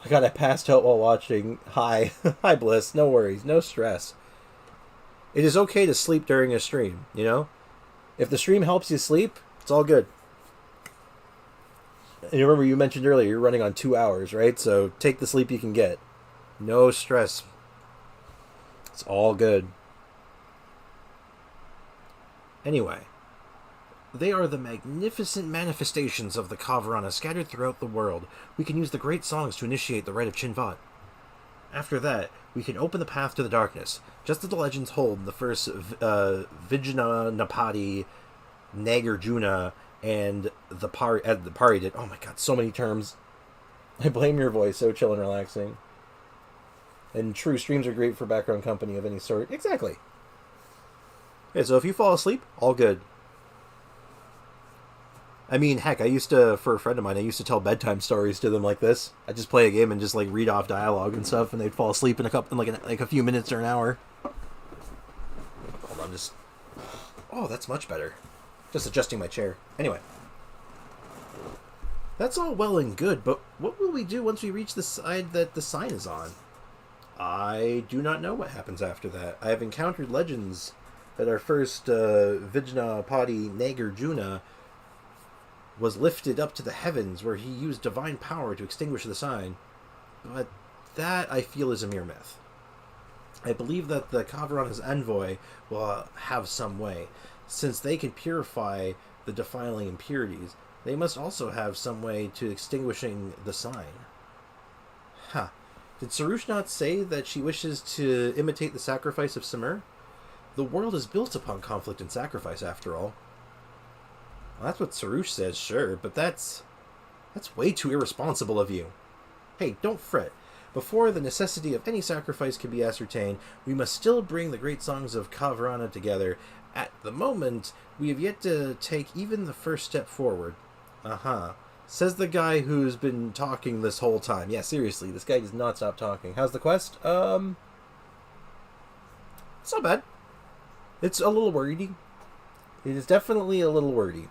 I passed out while watching. Hi. Hi, Bliss. No worries. No stress. It is okay to sleep during a stream, you know? If the stream helps you sleep, it's all good. And you remember you mentioned earlier you're running on 2 hours, right? So take the sleep you can get. No stress. It's all good. Anyway, they are the magnificent manifestations of the Kavarana scattered throughout the world. We can use the great songs to initiate the rite of Chinvat. After that, we can open the path to the darkness, just as the legends hold the first Vijna Napati, Nagarjuna, and the Pari did. Oh my god, so many terms. I blame your voice, so chill and relaxing. And true, streams are great for background company of any sort. Exactly. Okay, so if you fall asleep, all good. I mean, heck, for a friend of mine, I used to tell bedtime stories to them like this. I'd just play a game and just, like, read off dialogue and stuff, and they'd fall asleep in a few minutes or an hour. Hold on, Oh, that's much better. Just adjusting my chair. Anyway. That's all well and good, but what will we do once we reach the side that the sign is on? I do not know what happens after that. I have encountered legends that our first Vijnapati Nagarjuna was lifted up to the heavens where he used divine power to extinguish the sign. But that, I feel, is a mere myth. I believe that the Kavarana's envoy will have some way. Since they can purify the defiling impurities, they must also have some way to extinguishing the sign. Huh. Did Sarush not say that she wishes to imitate the sacrifice of Samur? The world is built upon conflict and sacrifice, after all. Well, that's what Sarush says, sure, but that's way too irresponsible of you. Hey, don't fret. Before the necessity of any sacrifice can be ascertained, we must still bring the great songs of Kavarana together. At the moment, we have yet to take even the first step forward. Uh-huh. Says the guy who's been talking this whole time. Yeah, seriously, this guy does not stop talking. How's the quest? It's not bad. It's a little wordy. It is definitely a little wordy.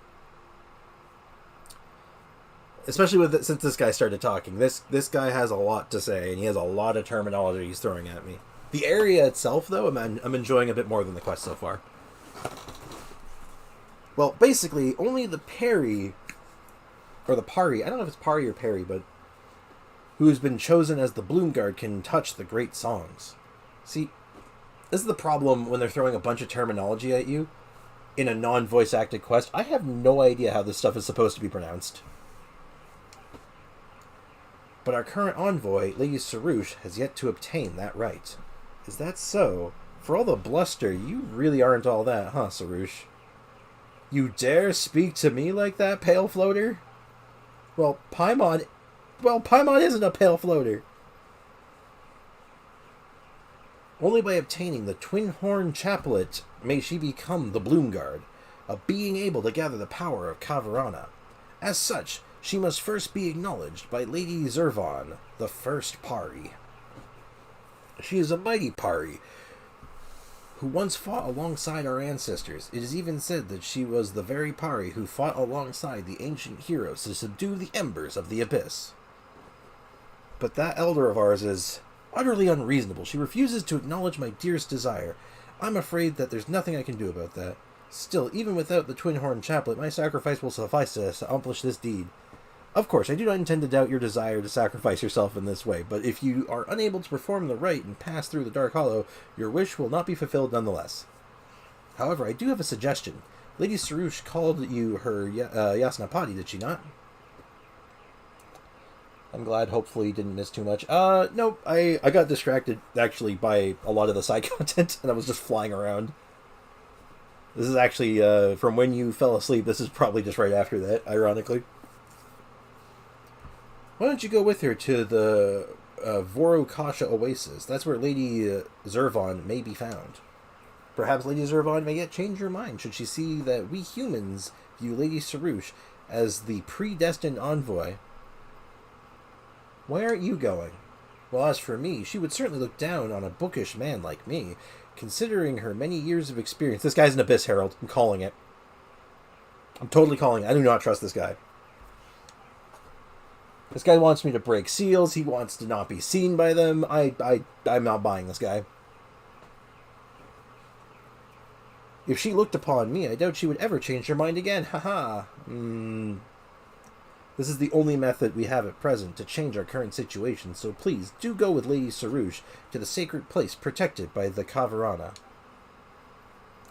Especially since this guy started talking. This guy has a lot to say, and he has a lot of terminology he's throwing at me. The area itself, though, I'm enjoying a bit more than the quest so far. Well, basically, only the parry, or the pari, I don't know if it's pari or parry, but who's been chosen as the Bloomguard can touch the great songs. See, this is the problem when they're throwing a bunch of terminology at you in a non-voice acted quest. I have no idea how this stuff is supposed to be pronounced. But our current envoy, Lady Sarouche, has yet to obtain that right. Is that so? For all the bluster, you really aren't all that, huh, Sarouche? You dare speak to me like that, pale floater? Well, Paimon isn't a pale floater. Only by obtaining the Twin Horn Chaplet may she become the Bloomguard, of being able to gather the power of Kavarana. As such, she must first be acknowledged by Lady Zervan, the first Pari. She is a mighty Pari, who once fought alongside our ancestors. It is even said that she was the very Pari who fought alongside the ancient heroes to subdue the embers of the abyss. But that elder of ours is utterly unreasonable. She refuses to acknowledge my dearest desire. I'm afraid that there's nothing I can do about that. Still, even without the Twin Horn Chaplet, my sacrifice will suffice to accomplish this deed. Of course, I do not intend to doubt your desire to sacrifice yourself in this way, but if you are unable to perform the rite and pass through the Dark Hollow, your wish will not be fulfilled nonetheless. However, I do have a suggestion. Lady Sarouche called you her Yasnapati, did she not? I'm glad, hopefully you didn't miss too much. No, I got distracted, actually, by a lot of the side content, and I was just flying around. This is actually, from when you fell asleep, this is probably just right after that, ironically. Why don't you go with her to the Vorokasha Oasis? That's where Lady Zervan may be found. Perhaps Lady Zervan may yet change her mind should she see that we humans view Lady Sarouche as the predestined envoy. Why aren't you going? Well, as for me, she would certainly look down on a bookish man like me, considering her many years of experience. This guy's an Abyss Herald. I'm calling it. I'm totally calling it. I do not trust this guy. This guy wants me to break seals. He wants to not be seen by them. I'm not buying this guy. If she looked upon me, I doubt she would ever change her mind again. Haha. This is the only method we have at present to change our current situation, so please do go with Lady Sarouche to the sacred place protected by the Kavarana.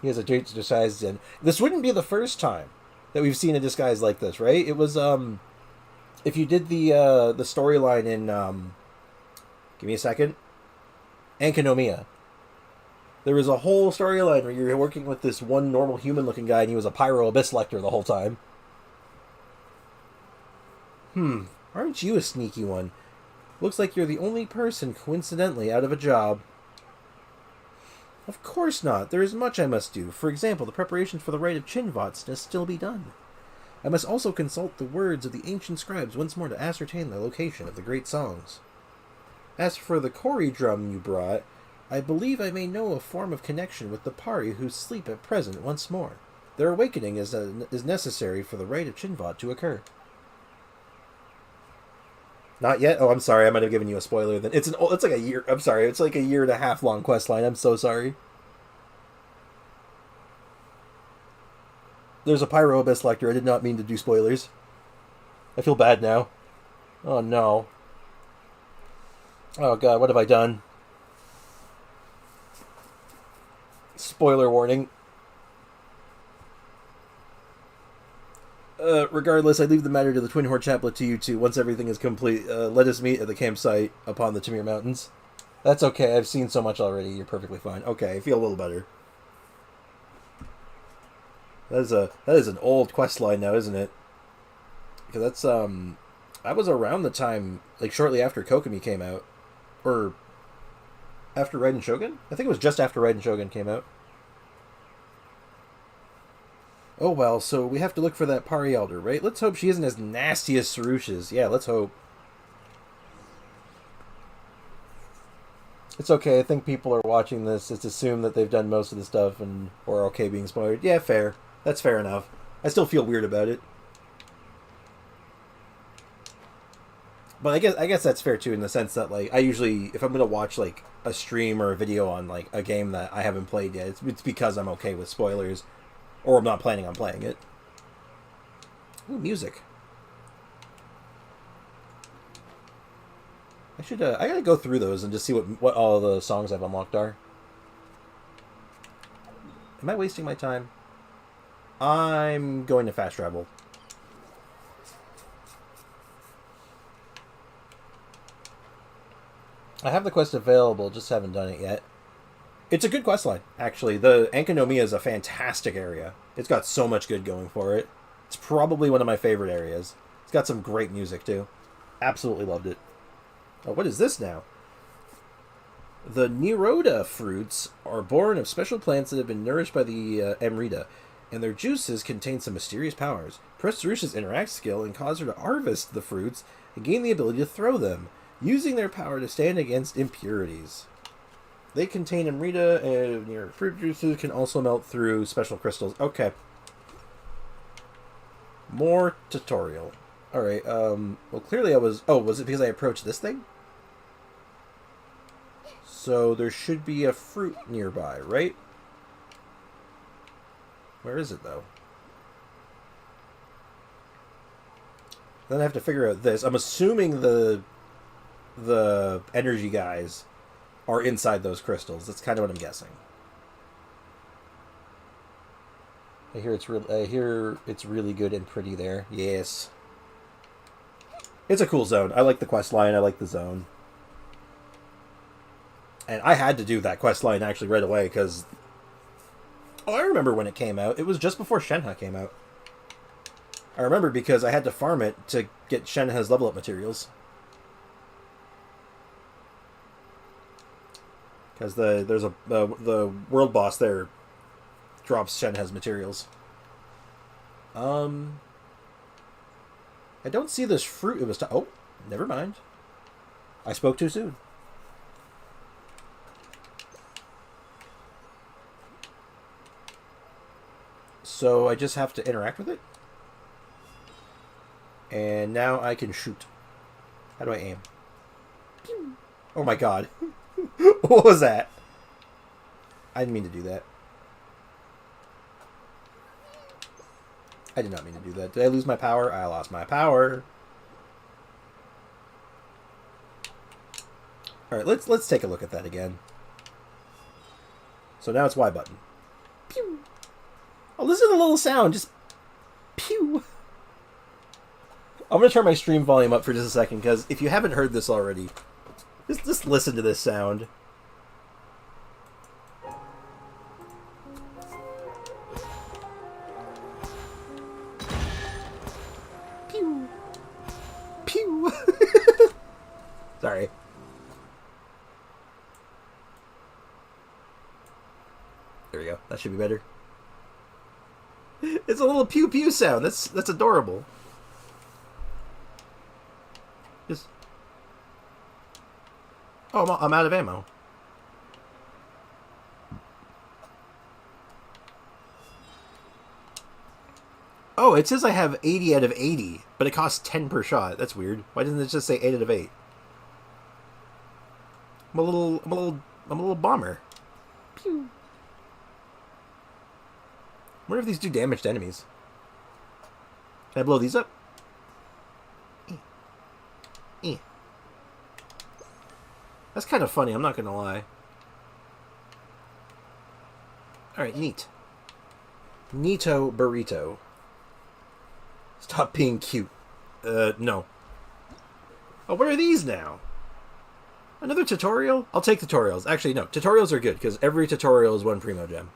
He has a disguise in. This wouldn't be the first time that we've seen a disguise like this, right? It was, if you did the storyline in, give me a second, Ankonomiya, there was a whole storyline where you're working with this one normal human-looking guy, and he was a Pyro Abyss Lector the whole time. Aren't you a sneaky one? Looks like you're the only person, coincidentally, out of a job. Of course not. There is much I must do. For example, the preparations for the rite of Chinvots must still be done. I must also consult the words of the ancient scribes once more to ascertain the location of the great songs. As for the Kori drum you brought, I believe I may know a form of connection with the Pari who sleep at present once more. Their awakening is necessary for the rite of Chinvot to occur. Not yet? Oh, I'm sorry. I might have given you a spoiler. Then it's like a year. I'm sorry. It's like a 1.5 year long quest line. I'm so sorry. There's a Pyro Abyss Lector. I did not mean to do spoilers. I feel bad now. Oh no. Oh god, what have I done? Spoiler warning. Regardless, I leave the matter to the Twin Horn Chaplet to you two. Once everything is complete, let us meet at the campsite upon the Tamir Mountains. That's okay, I've seen so much already. You're perfectly fine. Okay, I feel a little better. That is an old quest line now, isn't it? Because that's, that was around the time, like, shortly after Kokomi came out. Or after Raiden Shogun? I think it was just after Raiden Shogun came out. Oh well, so we have to look for that Pari Elder, right? Let's hope she isn't as nasty as Sarush's. Yeah, let's hope. It's okay, I think people are watching this. It's assumed that they've done most of the stuff and or okay being spoiled. Yeah, fair. That's fair enough. I still feel weird about it. But I guess that's fair too, in the sense that like I usually, if I'm gonna watch like a stream or a video on like a game that I haven't played yet, it's because I'm okay with spoilers, or I'm not planning on playing it. Ooh, music. I should. I gotta go through those and just see what all the songs I've unlocked are. Am I wasting my time? I'm going to fast travel. I have the quest available, just haven't done it yet. It's a good quest line, actually. The Ankonomiya is a fantastic area. It's got so much good going for it. It's probably one of my favorite areas. It's got some great music, too. Absolutely loved it. Oh, what is this now? The Niroda fruits are born of special plants that have been nourished by the Amrita, and their juices contain some mysterious powers. Press Sarusha's interact skill and cause her to harvest the fruits and gain the ability to throw them, using their power to stand against impurities. They contain Amrita, and your fruit juices can also melt through special crystals. Okay. More tutorial. Alright, well clearly I was... Oh, was it because I approached this thing? So there should be a fruit nearby, right? Where is it, though? Then I have to figure out this. I'm assuming the energy guys are inside those crystals. That's kind of what I'm guessing. I hear it's really good and pretty there. Yes. It's a cool zone. I like the quest line. I like the zone. And I had to do that quest line actually right away because... Oh, I remember when it came out. It was just before Shenhe came out. I remember because I had to farm it to get Shenhe's level up materials. Because the world boss there drops Shenhe's materials. I don't see this fruit. It was oh, never mind. I spoke too soon. So I just have to interact with it. And now I can shoot. How do I aim? Pew. Oh my god. What was that? I didn't mean to do that. I did not mean to do that. Did I lose my power? I lost my power. Alright, let's take a look at that again. So now it's Y button. Pew! Oh, listen to the little sound. Just pew! I'm going to turn my stream volume up for just a second, because if you haven't heard this already, just listen to this sound. Pew! Pew! Sorry. There we go. That should be better. It's a little pew pew sound. That's adorable. Just... Oh, I'm out of ammo. Oh, it says I have 80 out of 80, but it costs 10 per shot. That's weird. Why didn't it just say 8 out of 8? I'm a little bomber. Pew. I wonder if these do damage to enemies. Can I blow these up? That's kind of funny, I'm not gonna lie. Alright, neat. Neato burrito. Stop being cute. No. Oh, what are these now? Another tutorial? I'll take tutorials. Actually, no. Tutorials are good, because every tutorial is one Primo Gem.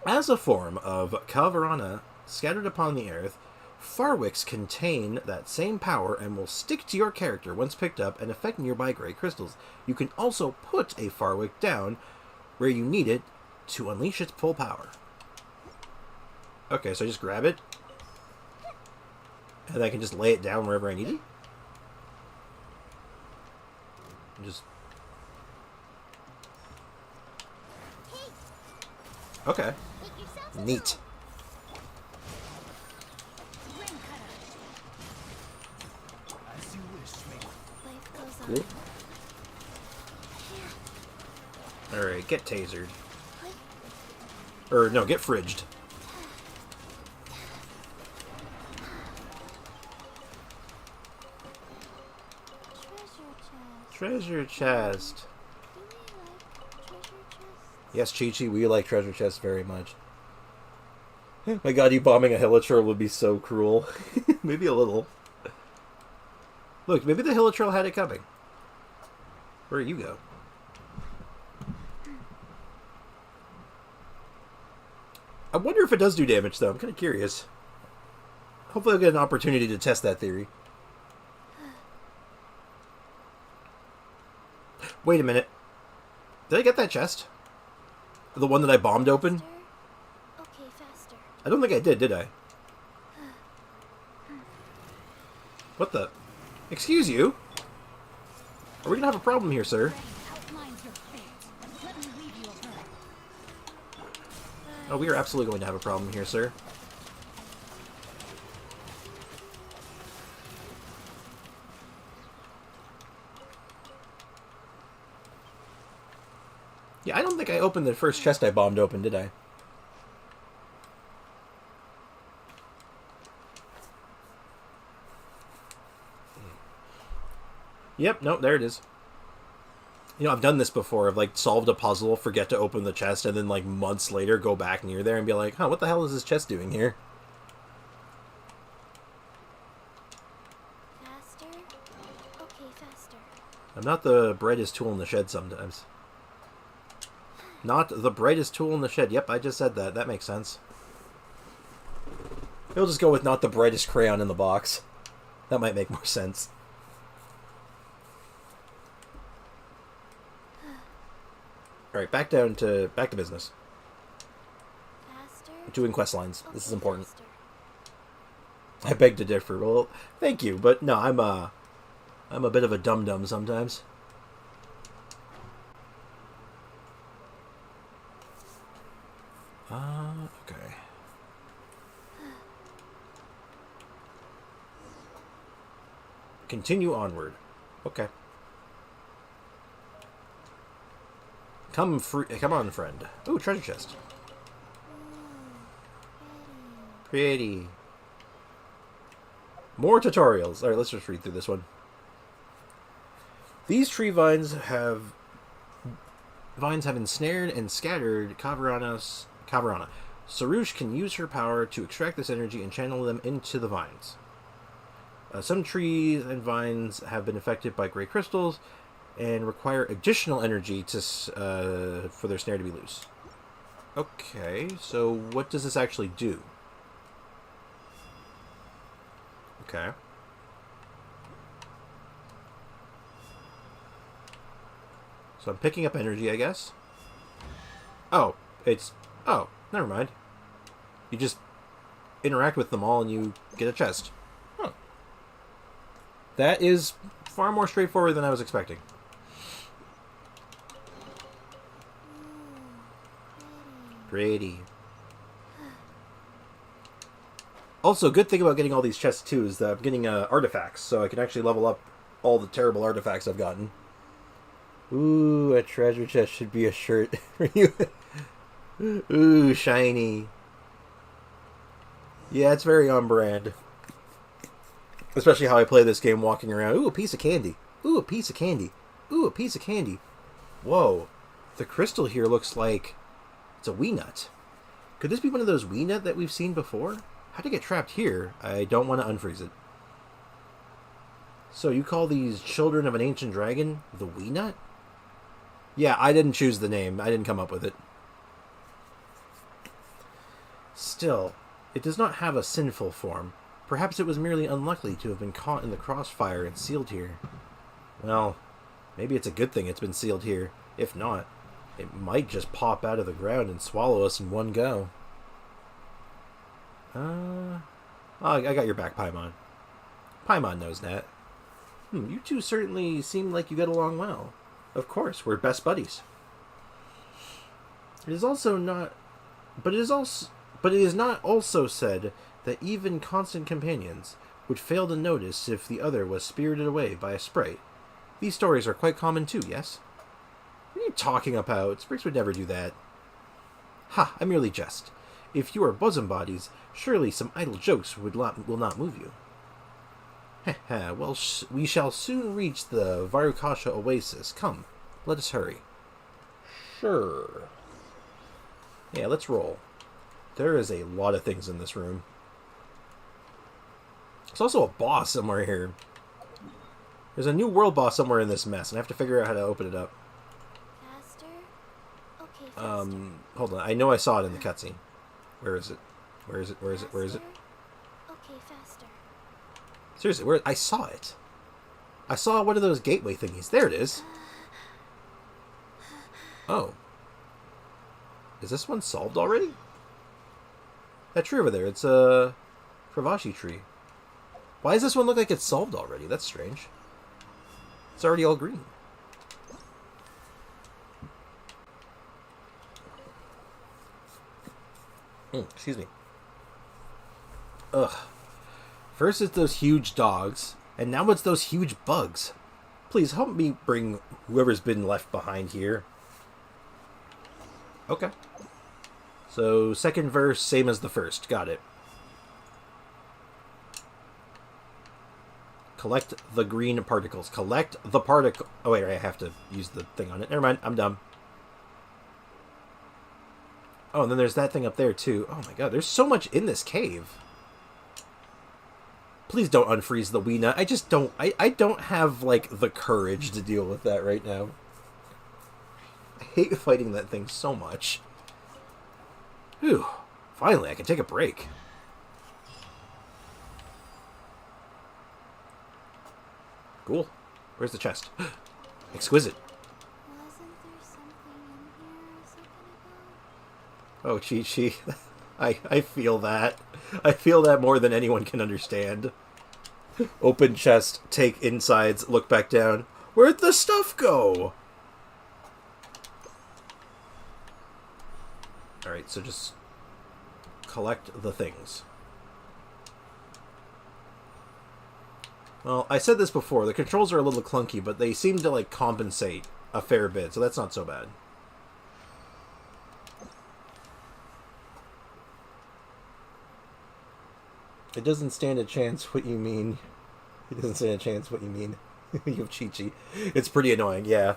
As a form of Kalvarana scattered upon the earth, Farwicks contain that same power and will stick to your character once picked up and affect nearby gray crystals. You can also put a Farwick down where you need it to unleash its full power. Okay, so I just grab it. And I can just lay it down wherever I need it? Just... Okay. Neat. Cool. Alright, get tasered. Or, no, get fridged. Treasure chest. Yes, Chi-Chi, we like treasure chests very much. My god, you bombing a hilichurl would be so cruel. Maybe a little. Look, maybe the hilichurl had it coming. Where'd you go? I wonder if it does do damage, though. I'm kind of curious. Hopefully I'll get an opportunity to test that theory. Wait a minute. Did I get that chest? The one that I bombed open? Okay, faster. I don't think I did I? What the? Excuse you? Are we gonna have a problem here, sir? Oh, we are absolutely going to have a problem here, sir. Yeah, I don't think I opened the first chest I bombed open, did I? Yep, nope, there it is. You know, I've done this before. I've, like, solved a puzzle, forget to open the chest, and then, like, months later go back near there and be like, huh, what the hell is this chest doing here? Faster? Okay, faster. I'm not the brightest tool in the shed sometimes. Not the brightest tool in the shed. Yep, I just said that. That makes sense. We'll just go with not the brightest crayon in the box. That might make more sense. Alright, back to business. Faster? Doing quest lines. Okay, This is important. faster. I beg to differ. Well, thank you, but no, I'm a bit of a dum-dum sometimes. Okay. Continue onward. Okay. Come on, friend. Ooh, treasure chest. Pretty. More tutorials. Alright, let's just read through this one. These tree vines have ensnared and scattered Cavarana. Sarush can use her power to extract this energy and channel them into the vines. Some trees and vines have been affected by gray crystals and require additional energy to for their snare to be loose. Okay, so what does this actually do? Okay. So I'm picking up energy, I guess. Oh, oh, never mind. You just interact with them all and you get a chest. Huh. That is far more straightforward than I was expecting. Pretty. Also, good thing about getting all these chests, too, is that I'm getting artifacts, so I can actually level up all the terrible artifacts I've gotten. Ooh, a treasure chest should be a shirt for you. Ooh, shiny. Yeah, it's very on brand. Especially how I play this game walking around. Ooh, a piece of candy. Ooh, a piece of candy. Ooh, a piece of candy. Whoa. The crystal here looks like it's a wee nut. Could this be one of those wee nut that we've seen before? How'd it get trapped here? I don't want to unfreeze it. So you call these children of an ancient dragon the wee nut? Yeah, I didn't choose the name. I didn't come up with it. Still, it does not have a sinful form. Perhaps it was merely unlucky to have been caught in the crossfire and sealed here. Well, maybe it's a good thing it's been sealed here. If not, it might just pop out of the ground and swallow us in one go. Oh, I got your back, Paimon. Paimon knows that. You two certainly seem like you get along well. Of course, we're best buddies. It is also not... But it is not also said that even constant companions would fail to notice if the other was spirited away by a sprite. These stories are quite common too, yes? What are you talking about? Sprites would never do that. Ha, I merely jest. If you are bosom bodies, surely some idle jokes will not move you. Heh, well, we shall soon reach the Varukasha Oasis. Come, let us hurry. Sure. Yeah, let's roll. There is a lot of things in this room. There's also a boss somewhere here. There's a new world boss somewhere in this mess, and I have to figure out how to open it up. Faster? Okay, faster. Hold on. I know I saw it in the cutscene. Where is it? Where is it? Where is it? Where is it? Okay, faster. Seriously, where? I saw it. I saw one of those gateway thingies. There it is. Oh. Is this one solved already? That tree over there, it's a Kravashi tree. Why does this one look like it's solved already? That's strange. It's already all green. Excuse me. Ugh. First it's those huge dogs, and now it's those huge bugs. Please help me bring whoever's been left behind here. Okay. So, second verse, same as the first. Got it. Collect the green particles. Collect the particle... Oh, wait, I have to use the thing on it. Never mind, I'm dumb. Oh, and then there's that thing up there, too. Oh my god, there's so much in this cave. Please don't unfreeze the Weena. I just don't... I don't have, like, the courage to deal with that right now. I hate fighting that thing so much. Whew. Finally, I can take a break. Cool. Where's the chest? Exquisite. Wasn't there something in here a second ago? Oh, Chi-Chi. I feel that. I feel that more than anyone can understand. Open chest, take insides, look back down. Where'd the stuff go? Alright, so just collect the things. Well, I said this before, the controls are a little clunky, but they seem to, like, compensate a fair bit, so that's not so bad. It doesn't stand a chance what you mean. It doesn't stand a chance what you mean. You have Chi-Chi. It's pretty annoying, yeah.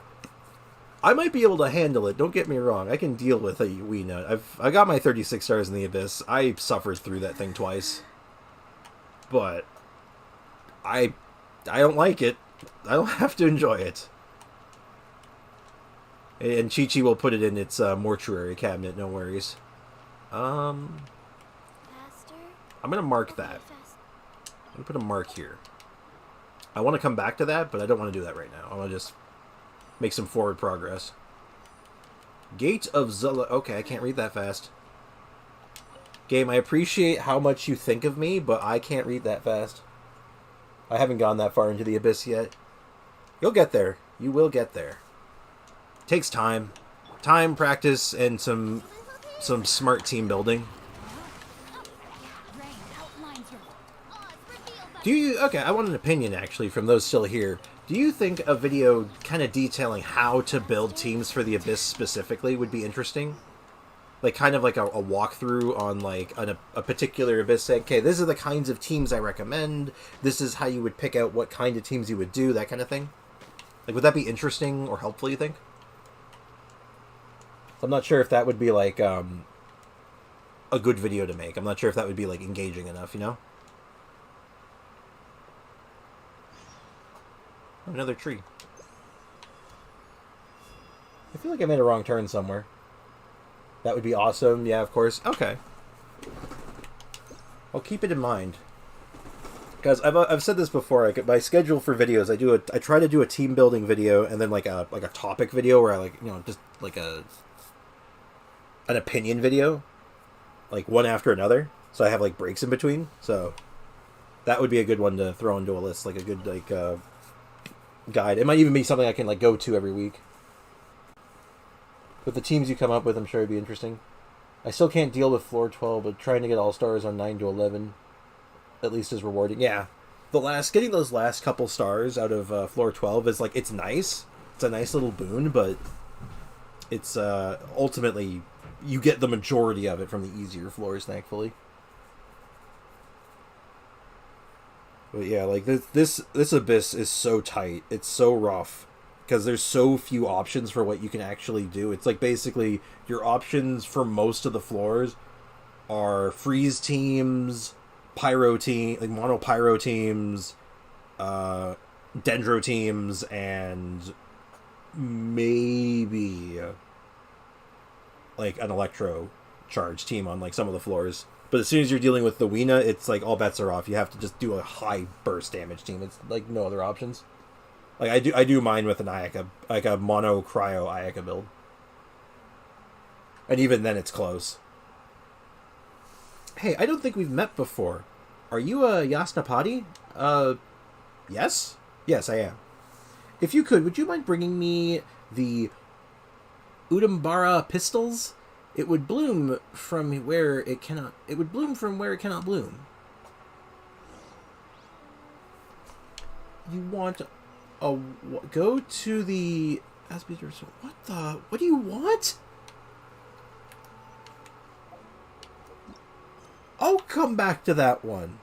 I might be able to handle it, don't get me wrong. I can deal with a Weena. I got my 36 stars in the Abyss. I suffered through that thing twice. But I don't like it. I don't have to enjoy it. And Chi-Chi will put it in its mortuary cabinet, no worries. Faster? I'm going to mark Okay, that. fast. I'm going to put a mark here. I want to come back to that, but I don't want to do that right now. I want to just make some forward progress. Gate of Zula... Okay, I can't read that fast. Game, I appreciate how much you think of me, but I can't read that fast. I haven't gone that far into the Abyss yet. You'll get there. You will get there. Takes time. Time, practice, and some smart team building. Do you... Okay, I want an opinion, actually, from those still here. Do you think a video kind of detailing how to build teams for the Abyss specifically would be interesting? Like, kind of like a walkthrough on, like, a particular Abyss, saying, okay, these are the kinds of teams I recommend, this is how you would pick out what kind of teams you would do, that kind of thing? Like, would that be interesting or helpful, you think? I'm not sure if that would be, like, a good video to make. I'm not sure if that would be, like, engaging enough, you know? Another tree. I feel like I made a wrong turn somewhere. That would be awesome. Yeah, of course. Okay. I'll keep it in mind. Guys, I've said this before. My schedule for videos, I try to do a team building video and then like a topic video where I just like an opinion video, like one after another. So I have like breaks in between. So that would be a good one to throw into a list, like a good guide. It might even be something I can like go to every week. With the teams you come up with, I'm sure it'd be interesting. I still can't deal with floor 12, but trying to get all stars on 9 to 11 at least is rewarding. Yeah, getting those last couple stars out of floor 12 is like, it's nice. It's a nice little boon, but it's ultimately you get the majority of it from the easier floors, thankfully. But yeah, like this abyss is so tight. It's so rough because there's so few options for what you can actually do. It's like basically your options for most of the floors are freeze teams, pyro team, like mono pyro teams, dendro teams, and maybe like an electro charge team on like some of the floors. But as soon as you're dealing with the Weena, it's like all bets are off. You have to just do a high burst damage team. It's like no other options. Like I do mine with an Ayaka, like a mono cryo Ayaka build, and even then it's close. Hey, I don't think we've met before. Are you a Yasnapati? Yes? Yes, I am. If you could, would you mind bringing me the Udambara pistols? It would bloom from where it cannot. It would bloom from where it cannot bloom. You want a go to the what do you want? I'll come back to that one.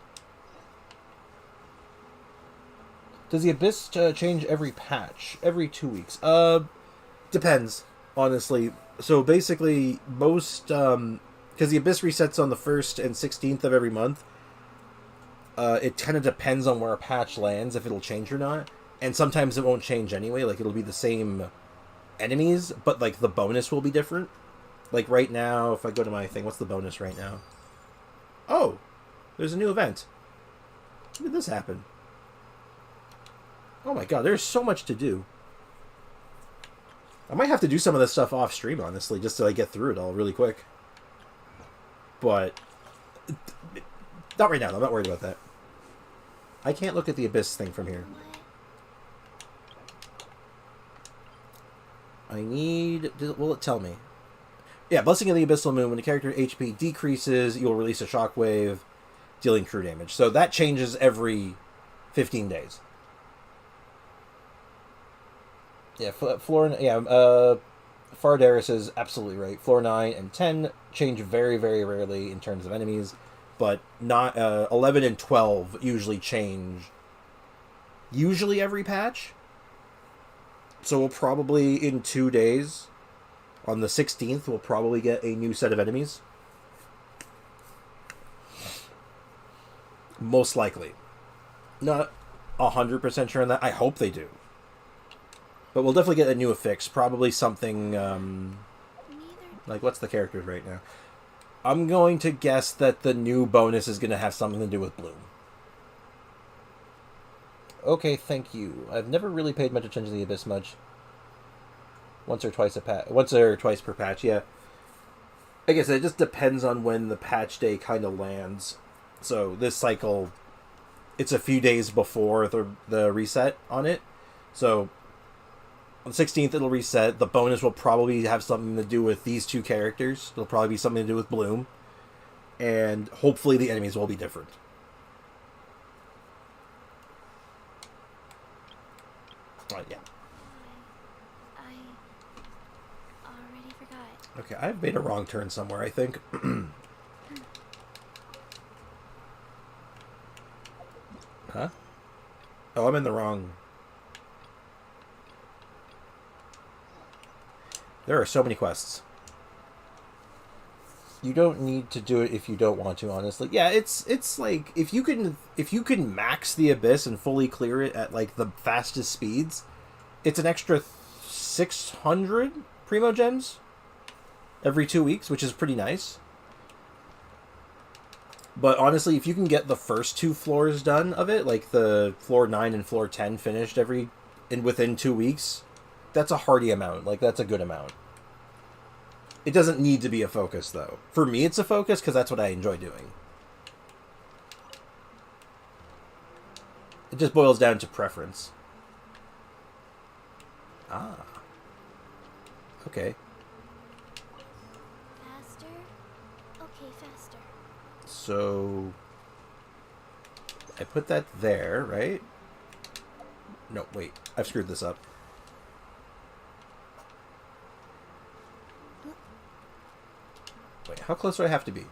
Does the Abyss change every patch? Every 2 weeks? Depends, honestly. So basically, most... because the Abyss resets on the 1st and 16th of every month. It kind of depends on where a patch lands, if it'll change or not. And sometimes it won't change anyway. Like, it'll be the same enemies, but, like, the bonus will be different. Like, right now, if I go to my thing, what's the bonus right now? Oh! There's a new event. When did this happen? Oh my god, there's so much to do. I might have to do some of this stuff off stream, honestly, just to like, get through it all really quick. But not right now. I'm not worried about that. I can't look at the Abyss thing from here. I need... Will it tell me? Yeah, Blessing of the Abyssal Moon. When the character HP decreases, you'll release a shockwave, dealing true damage. So that changes every 15 days. Yeah, Fardaris is absolutely right. Floor 9 and 10 change very, very rarely in terms of enemies, but not 11 and 12 usually change usually every patch. So we'll probably, in 2 days, on the 16th, we'll probably get a new set of enemies. Most likely. Not 100% sure on that. I hope they do. But we'll definitely get a new affix. Probably something, like, what's the characters right now? I'm going to guess that the new bonus is going to have something to do with Bloom. Okay, thank you. I've never really paid much attention to the Abyss much. Once or twice per patch, yeah. I guess it just depends on when the patch day kind of lands. So this cycle, it's a few days before the reset on it. So on the 16th, it'll reset. The bonus will probably have something to do with these two characters. It'll probably be something to do with Bloom. And hopefully the enemies will be different. Yeah. I already forgot. Okay, I've made a wrong turn somewhere, I think. Huh? Oh, I'm in the wrong... There are so many quests. You don't need to do it if you don't want to, honestly. Yeah, it's like if you can max the Abyss and fully clear it at like the fastest speeds, it's an extra 600 Primo Gems every 2 weeks, which is pretty nice. But honestly, if you can get the first 2 floors done of it, like the floor 9 and floor 10 finished within 2 weeks, that's a hearty amount. Like, that's a good amount. It doesn't need to be a focus, though. For me, it's a focus because that's what I enjoy doing. It just boils down to preference. Ah. Okay. Faster? Okay, faster. So... I put that there, right? No, wait. I've screwed this up. Wait, how close do I have to be?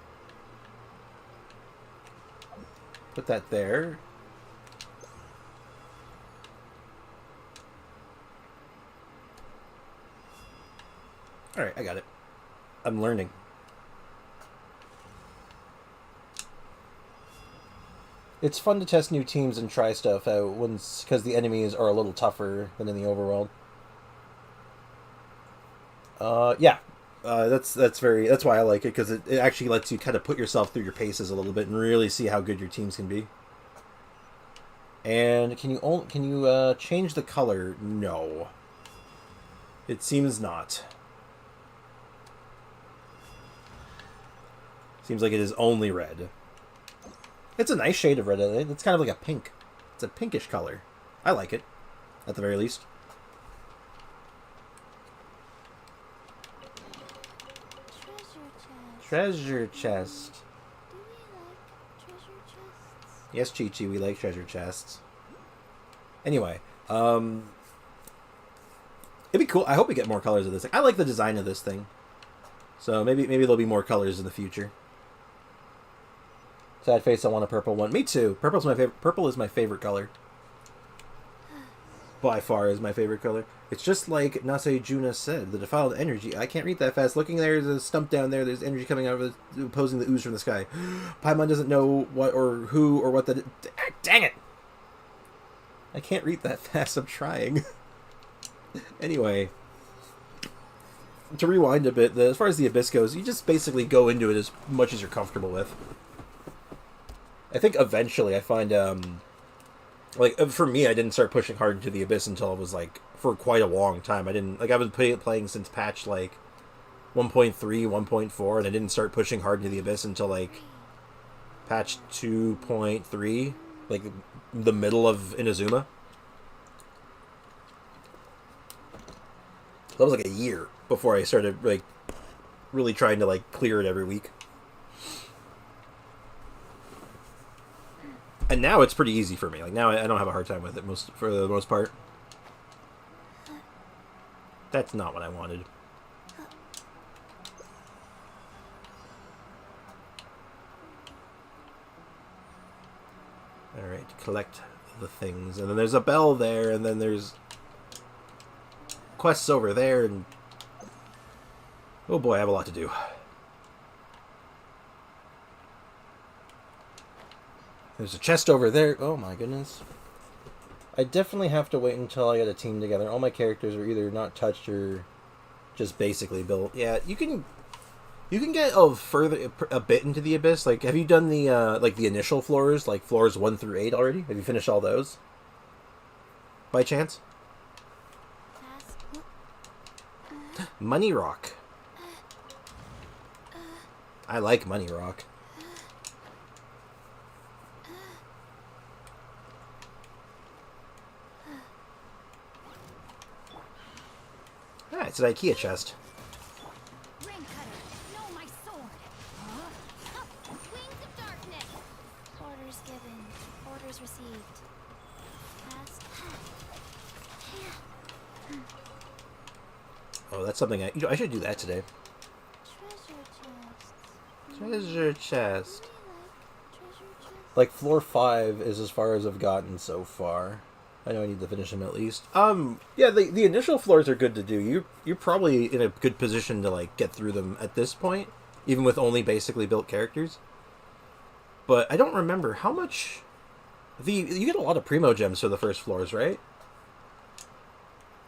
Put that there. Alright, I got it. I'm learning. It's fun to test new teams and try stuff out because the enemies are a little tougher than in the overworld. Yeah. That's why I like it, because it actually lets you kind of put yourself through your paces a little bit and really see how good your teams can be. And can you change the color? No. It seems not. Seems like it is only red. It's a nice shade of red. It's kind of like a pink. It's a pinkish color. I like it, at the very least. Treasure chest. Do we like treasure chests? Yes, Chi-Chi, we like treasure chests. Anyway, it'd be cool. I hope we get more colors of this thing. I like the design of this thing. So maybe there'll be more colors in the future. Sad face, I want a purple one. Me too. Purple's my favorite. Purple is my favorite color. By far is my favorite color. It's just like Nase Juna said, the defiled energy. I can't read that fast. Looking there's a stump down there. There's energy coming out of it, opposing the ooze from the sky. Paimon doesn't know what or who or what that. Dang it! I can't read that fast. I'm trying. Anyway, to rewind a bit, as far as the Abyss goes, you just basically go into it as much as you're comfortable with. I think eventually I find, like, for me, I didn't start pushing hard into the Abyss until I was, like, for quite a long time. I was playing since patch, like, 1.3, 1.4, and I didn't start pushing hard into the Abyss until, like, patch 2.3, like, the middle of Inazuma. That was, like, a year before I started, like, really trying to, like, clear it every week. And now it's pretty easy for me. Like, now I don't have a hard time with it for the most part. That's not what I wanted. Alright, collect the things. And then there's a bell there, and then there's quests over there, and... oh boy, I have a lot to do. There's a chest over there. Oh my goodness. I definitely have to wait until I get a team together. All my characters are either not touched or just basically built. Yeah, you can get a bit into the Abyss. Like, have you done the like the initial floors, like floors 1 through 8 already? Have you finished all those? By chance? Money Rock. I like Money Rock. Ah, it's an IKEA chest. Ring cutter, know my sword. Wings of darkness. Orders given. Orders received. Cast. Oh, that's something I should do that today. Treasure chest. Treasure chest. Treasure chest. Like, floor 5 is as far as I've gotten so far. I know I need to finish them at least. Yeah, the initial floors are good to do. You're probably in a good position to, like, get through them at this point, even with only basically built characters. But I don't remember how much... you get a lot of Primo Gems for the first floors, right?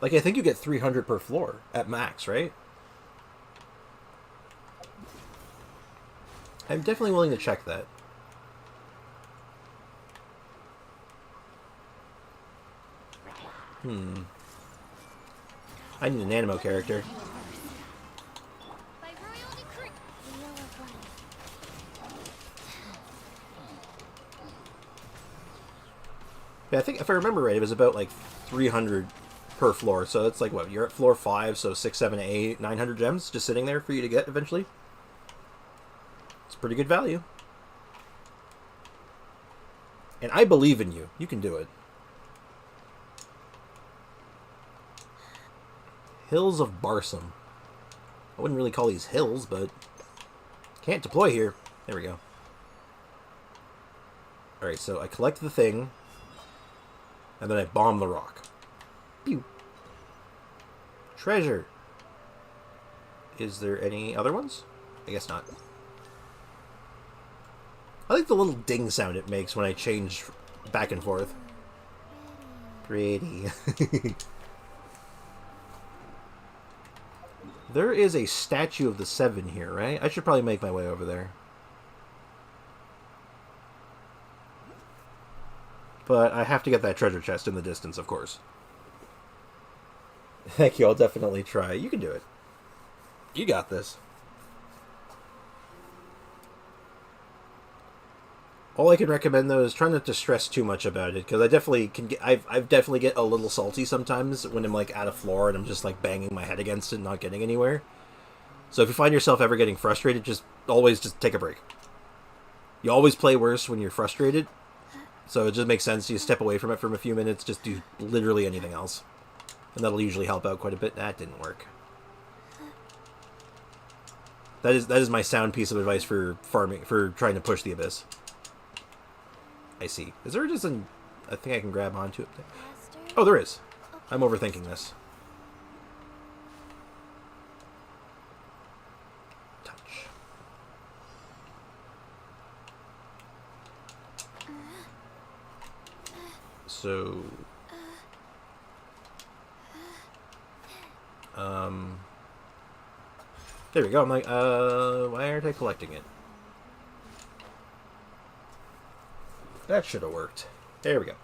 Like, I think you get 300 per floor at max, right? I'm definitely willing to check that. I need an animo character. By royal decree. Leo of life. Yeah, I think if I remember right, it was about like 300 per floor. So it's like what, you're at floor 5, so 6, 7, 8, 900 gems just sitting there for you to get eventually. It's pretty good value. And I believe in you. You can do it. Hills of Barsum. I wouldn't really call these hills, but can't deploy here. There we go. Alright, so I collect the thing, and then I bomb the rock. Pew. Treasure. Is there any other ones? I guess not. I like the little ding sound it makes when I change back and forth. Pretty. There is a statue of the 7 here, right? I should probably make my way over there. But I have to get that treasure chest in the distance, of course. Thank you, I'll definitely try. You can do it. You got this. All I can recommend, though, is try not to stress too much about it, because I definitely can get, I've definitely get a little salty sometimes when I'm, like, at a floor and I'm just, like, banging my head against it and not getting anywhere. So if you find yourself ever getting frustrated, always just take a break. You always play worse when you're frustrated, so it just makes sense you step away from it for a few minutes, just do literally anything else. And that'll usually help out quite a bit. That didn't work. That is my sound piece of advice for farming, for trying to push the abyss. I see. Is there just a thing I can grab onto it? Oh, there is. I'm overthinking this. Touch. So... There we go. I'm like, why aren't I collecting it? That should have worked. There we go.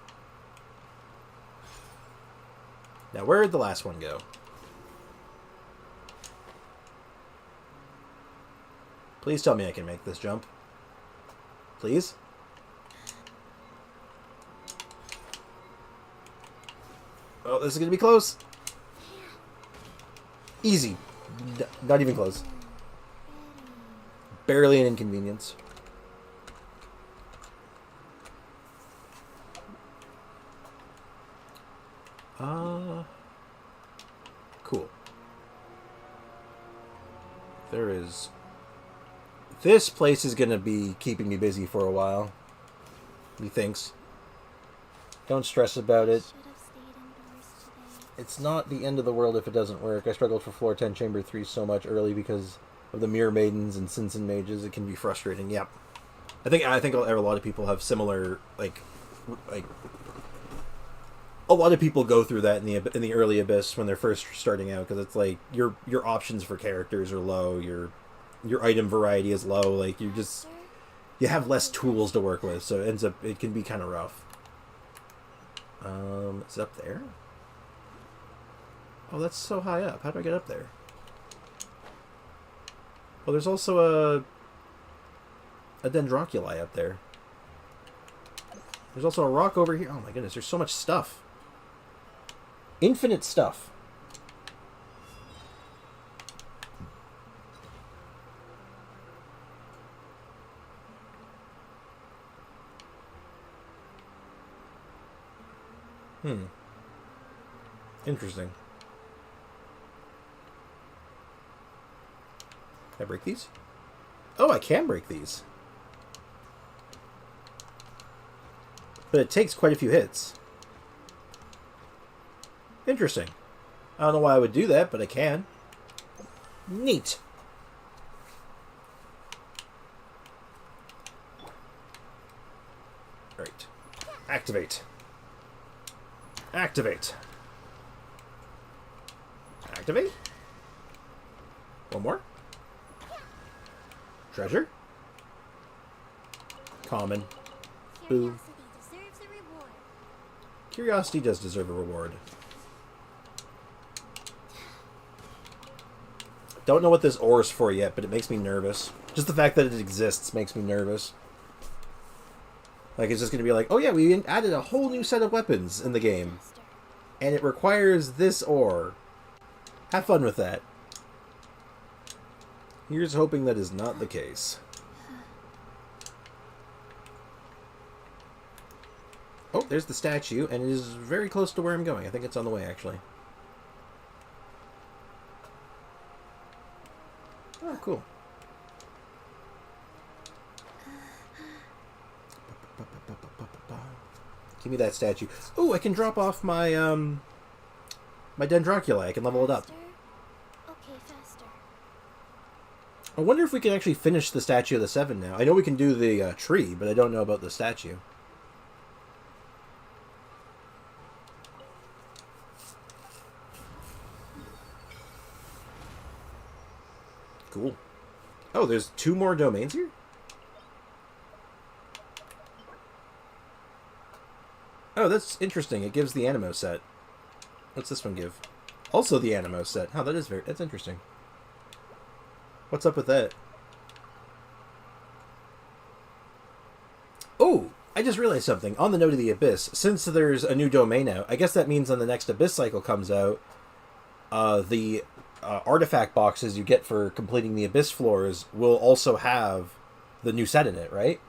Now, where did the last one go? Please tell me I can make this jump. Please? Oh, this is going to be close. Easy. Not even close. Barely an inconvenience. Cool. There is... This place is going to be keeping me busy for a while. Methinks. Don't stress about it. It's not the end of the world if it doesn't work. I struggled for floor 10, chamber 3 so much early because of the Mirror Maidens and Sinsen Mages. It can be frustrating. Yep. I think a lot of people have similar, like a lot of people go through that in the early Abyss when they're first starting out, because it's like your options for characters are low, your item variety is low, like you have less tools to work with, so it can be kind of rough. Is it up there? Oh, that's so high up. How do I get up there? Well, there's also a Dendroculi up there. There's also a rock over here. Oh my goodness, there's so much stuff. Infinite stuff. Interesting. Can I break these? Oh, I can break these. But it takes quite a few hits. Interesting. I don't know why I would do that, but I can. Neat. Alright. Activate. Activate. Activate. One more. Treasure. Common. Boo. Curiosity deserves a reward. Curiosity does deserve a reward. Don't know what this ore is for yet, but it makes me nervous. Just the fact that it exists makes me nervous. Like, it's just going to be like, oh yeah, we added a whole new set of weapons in the game. Faster. And it requires this ore. Have fun with that. Here's hoping that is not the case. Oh, there's the statue, and it is very close to where I'm going. I think it's on the way, actually. Oh, cool. Give me that statue. Oh, I can drop off my, my Dendroculi. I can level it up. Faster? Okay, faster. I wonder if we can actually finish the Statue of the Seven now. I know we can do the tree, but I don't know about the statue. Cool. Oh, there's 2 more domains here? Oh, that's interesting. It gives the Animo set. What's this one give? Also the Animo set. Oh, that's interesting. What's up with that? Oh, I just realized something. On the Note of the Abyss, since there's a new domain out, I guess that means when the next Abyss cycle comes out, the artifact boxes you get for completing the Abyss floors will also have the new set in it, right?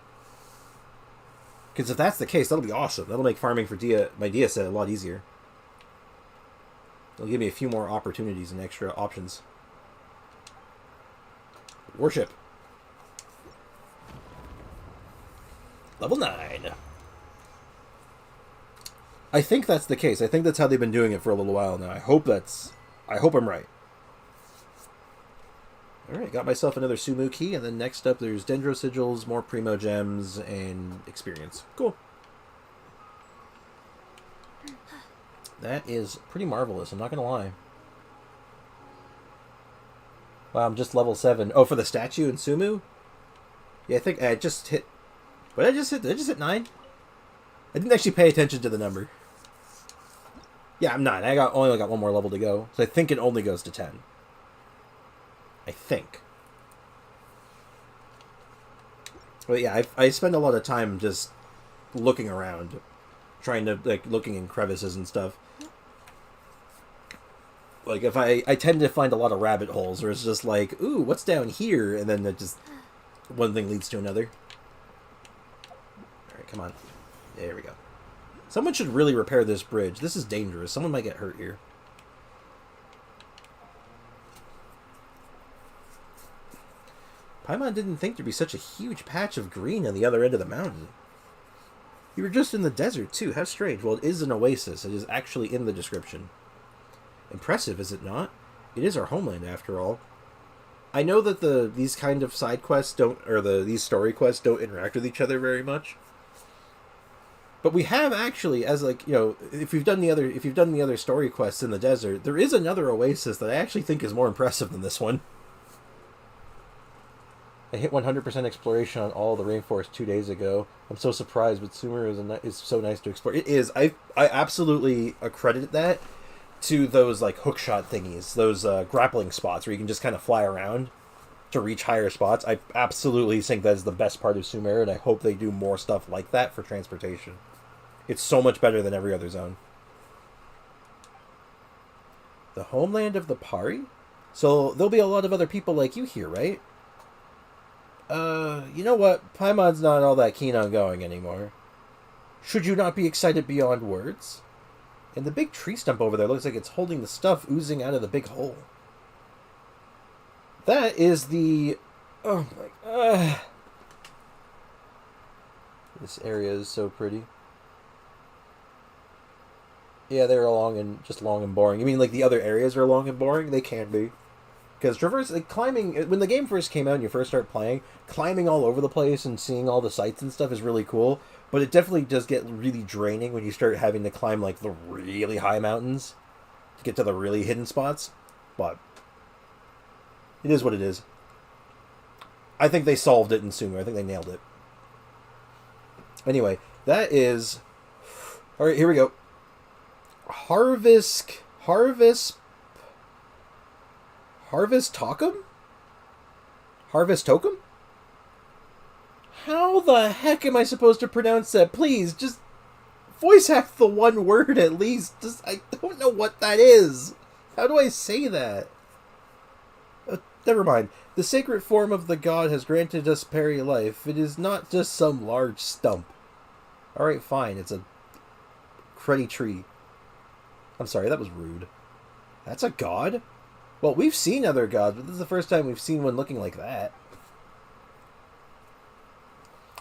Because if that's the case, that'll be awesome. That'll make farming for my Dehya set a lot easier. It'll give me a few more opportunities and extra options. Worship. Level 9. I think that's the case. I think that's how they've been doing it for a little while now. I hope I'm right. Alright, got myself another Sumu key, and then next up there's Dendro Sigils, more Primo Gems, and experience. Cool. That is pretty marvelous, I'm not gonna lie. Wow, I'm just level 7. Oh, for the statue and Sumu? Yeah, I think I just hit... What did I just hit? Did I just hit 9? I didn't actually pay attention to the number. Yeah, I'm 9. Only got 1 more level to go. So I think it only goes to 10. I think. But yeah, I spend a lot of time just looking around. Trying to, like, looking in crevices and stuff. Like, if I tend to find a lot of rabbit holes where it's just like, ooh, what's down here? And then it just, one thing leads to another. Alright, come on. There we go. Someone should really repair this bridge. This is dangerous. Someone might get hurt here. Paimon didn't think there'd be such a huge patch of green on the other end of the mountain. You were just in the desert, too. How strange. Well, it is an oasis. It is actually in the description. Impressive, is it not? It is our homeland, after all. I know that these kind of side quests these story quests don't interact with each other very much. But we have actually, as like, you know, if you've done the other story quests in the desert, there is another oasis that I actually think is more impressive than this one. I hit 100% exploration on all the rainforest 2 days ago. I'm so surprised, but Sumer is so nice to explore. It is. I absolutely accredit that to those like hookshot thingies, those grappling spots where you can just kind of fly around to reach higher spots. I absolutely think that is the best part of Sumer, and I hope they do more stuff like that for transportation. It's so much better than every other zone. The homeland of the Pari? So there'll be a lot of other people like you here, right? You know what? Paimon's not all that keen on going anymore. Should you not be excited beyond words? And the big tree stump over there looks like it's holding the stuff oozing out of the big hole. That is the... Oh my... This area is so pretty. Yeah, they're long and boring. You mean like the other areas are long and boring? They can be. Because climbing, when the game first came out and you first start playing, climbing all over the place and seeing all the sights and stuff is really cool. But it definitely does get really draining when you start having to climb like the really high mountains to get to the really hidden spots. But it is what it is. I think they solved it in Sumer. I think they nailed it. Anyway, that is... Alright, here we go. Harvest Harvest Tokum? Harvest Tokum? How the heck am I supposed to pronounce that? Please, just voice act the one word at least. I don't know what that is. How do I say that? Never mind. The sacred form of the god has granted us Perry life. It is not just some large stump. Alright, fine. It's a cruddy tree. I'm sorry, that was rude. That's a god? Well, we've seen other gods, but this is the first time we've seen one looking like that.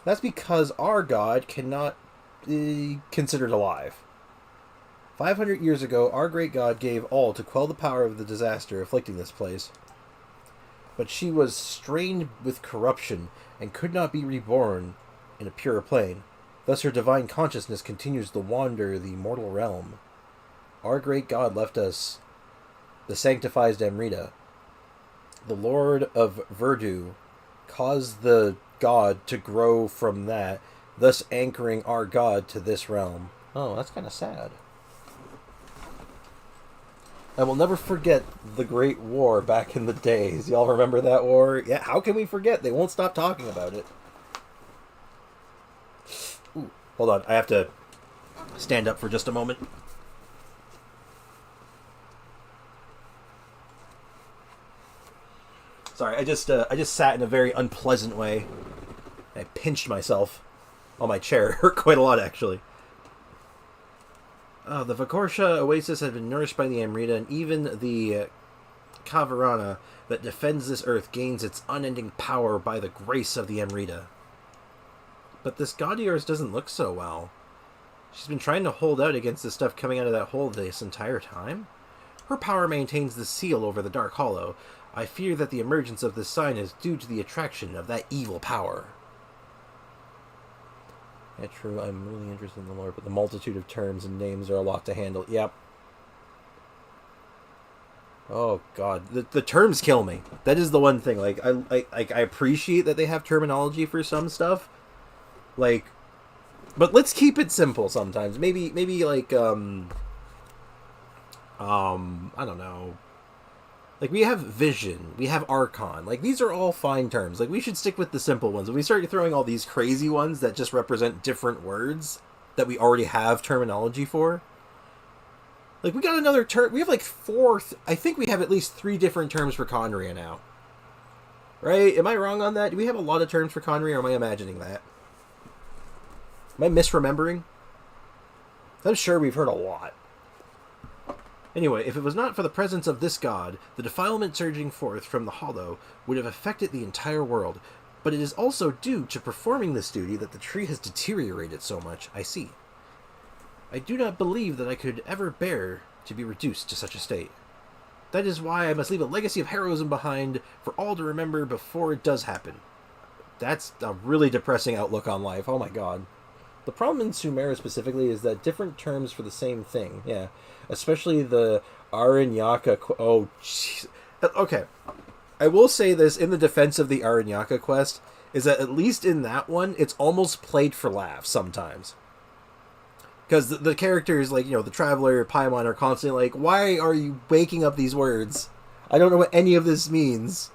That's because our god cannot be considered alive. 500 years ago, our great god gave all to quell the power of the disaster afflicting this place. But she was strained with corruption and could not be reborn in a pure plane. Thus her divine consciousness continues to wander the mortal realm. Our great god left us the sanctified Amrita. The Lord of Verdu caused the god to grow from that, thus anchoring our god to this realm. Oh, that's kind of sad. I will never forget the Great War back in the days. Y'all remember that war? Yeah, how can we forget? They won't stop talking about it. Ooh, hold on, I have to stand up for just a moment. Sorry, I just sat in a very unpleasant way. I pinched myself on my chair. It hurt quite a lot, actually. The Vakorsha oasis has been nourished by the Amrita, and even the Kavarana that defends this earth gains its unending power by the grace of the Amrita. But this god of yours doesn't look so well. She's been trying to hold out against the stuff coming out of that hole this entire time. Her power maintains the seal over the Dark Hollow. I fear that the emergence of this sign is due to the attraction of that evil power. Yeah, true, I'm really interested in the lore, but the multitude of terms and names are a lot to handle. Yep. Oh, God. The terms kill me. That is the one thing. Like, I appreciate that they have terminology for some stuff. Like, but let's keep it simple sometimes. Maybe like, I don't know. Like, we have vision, we have archon. Like, these are all fine terms. Like, we should stick with the simple ones. When we start throwing all these crazy ones that just represent different words that we already have terminology for. Like, we got another term. We have, like, I think we have at least 3 different terms for Conria now. Right? Am I wrong on that? Do we have a lot of terms for Conria, or am I imagining that? Am I misremembering? I'm sure we've heard a lot. Anyway, if it was not for the presence of this god, the defilement surging forth from the hollow would have affected the entire world. But it is also due to performing this duty that the tree has deteriorated so much, I see. I do not believe that I could ever bear to be reduced to such a state. That is why I must leave a legacy of heroism behind for all to remember before it does happen. That's a really depressing outlook on life, oh my god. The problem in Sumeru specifically is that different terms for the same thing, yeah. Especially the Aranyaka... Oh, jeez. Okay. I will say this in the defense of the Aranyaka quest, is that at least in that one, it's almost played for laughs sometimes. Because the characters, like, you know, the Traveler, Paimon are constantly like, why are you making up these words? I don't know what any of this means.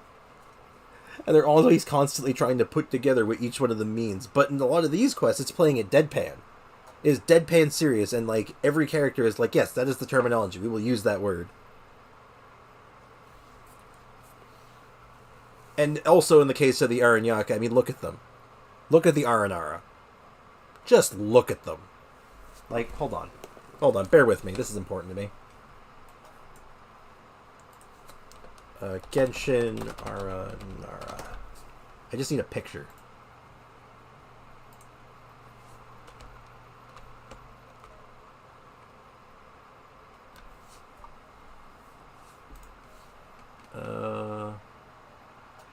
And they're always constantly trying to put together what each one of them means. But in a lot of these quests, it's playing it deadpan. Is deadpan serious, and like every character is like, yes, that is the terminology. We will use that word. And also in the case of the Aranyaka, I mean, look at them. Look at the Aranara. Just look at them. Like, hold on. Hold on, bear with me. This is important to me. Genshin, Aranara. I just need a picture.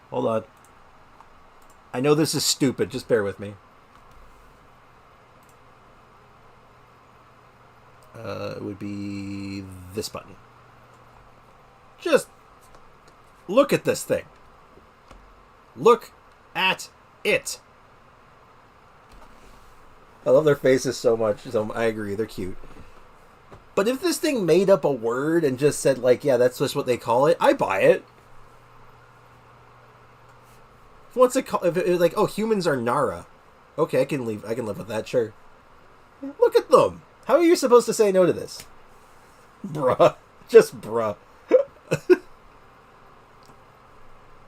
Hold on. I know this is stupid, just bear with me. It would be this button. Just look at this thing. Look at it. I love their faces so much, so I agree, they're cute. But if this thing made up a word and just said, like, yeah, that's just what they call it, I buy it. What's it called? If it was like, oh, humans are Nara. Okay, I can live with that. Sure. Look at them. How are you supposed to say no to this? Bruh. Just bruh.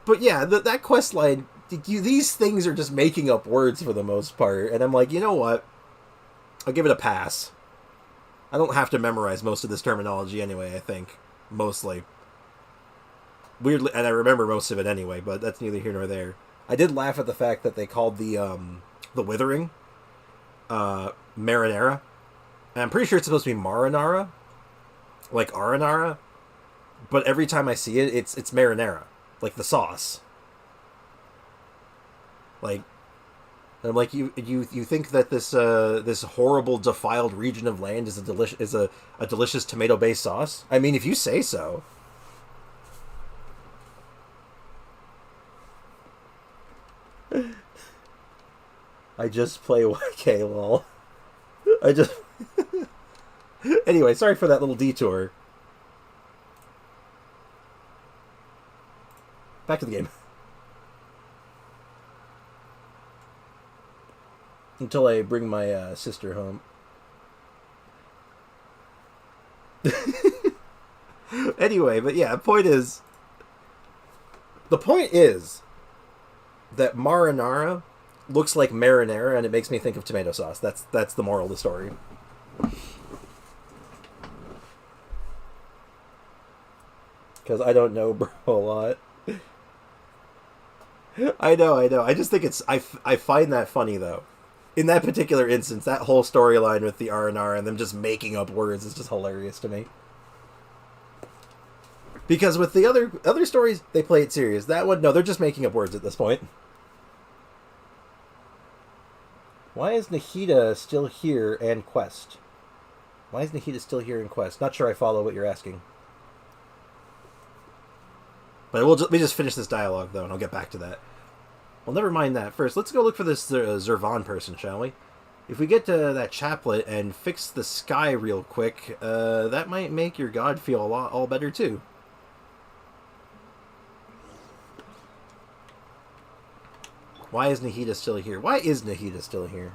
But yeah, that quest line, these things are just making up words for the most part. And I'm like, you know what? I'll give it a pass. I don't have to memorize most of this terminology anyway, I think. Mostly. Weirdly, and I remember most of it anyway, but that's neither here nor there. I did laugh at the fact that they called the Withering Marinara. And I'm pretty sure it's supposed to be Marinara. Like Aranara. But every time I see it, it's Marinara. Like the sauce. Like, and I'm like, you think that this horrible defiled region of land is a delicious tomato based sauce? I mean, if you say so. I just play YK, lol. I just. Anyway, sorry for that little detour. Back to the game. Until I bring my sister home. Anyway, but yeah, the point is that marinara looks like marinara, and it makes me think of tomato sauce. That's the moral of the story. Because I don't know, bro, a lot. I know. I just think I find that funny, though. In that particular instance, that whole storyline with the R&R and them just making up words is just hilarious to me. Because with the other stories, they play it serious. That one, no, they're just making up words at this point. Why is Nahida still here and Quest? Why is Nahida still here in Quest? Not sure I follow what you're asking. But let me just finish this dialogue, though, and I'll get back to that. Well, never mind that. First, let's go look for this Zervan person, shall we? If we get to that chaplet and fix the sky real quick, that might make your god feel all better, too. Why is Nahida still here? Why is Nahida still here?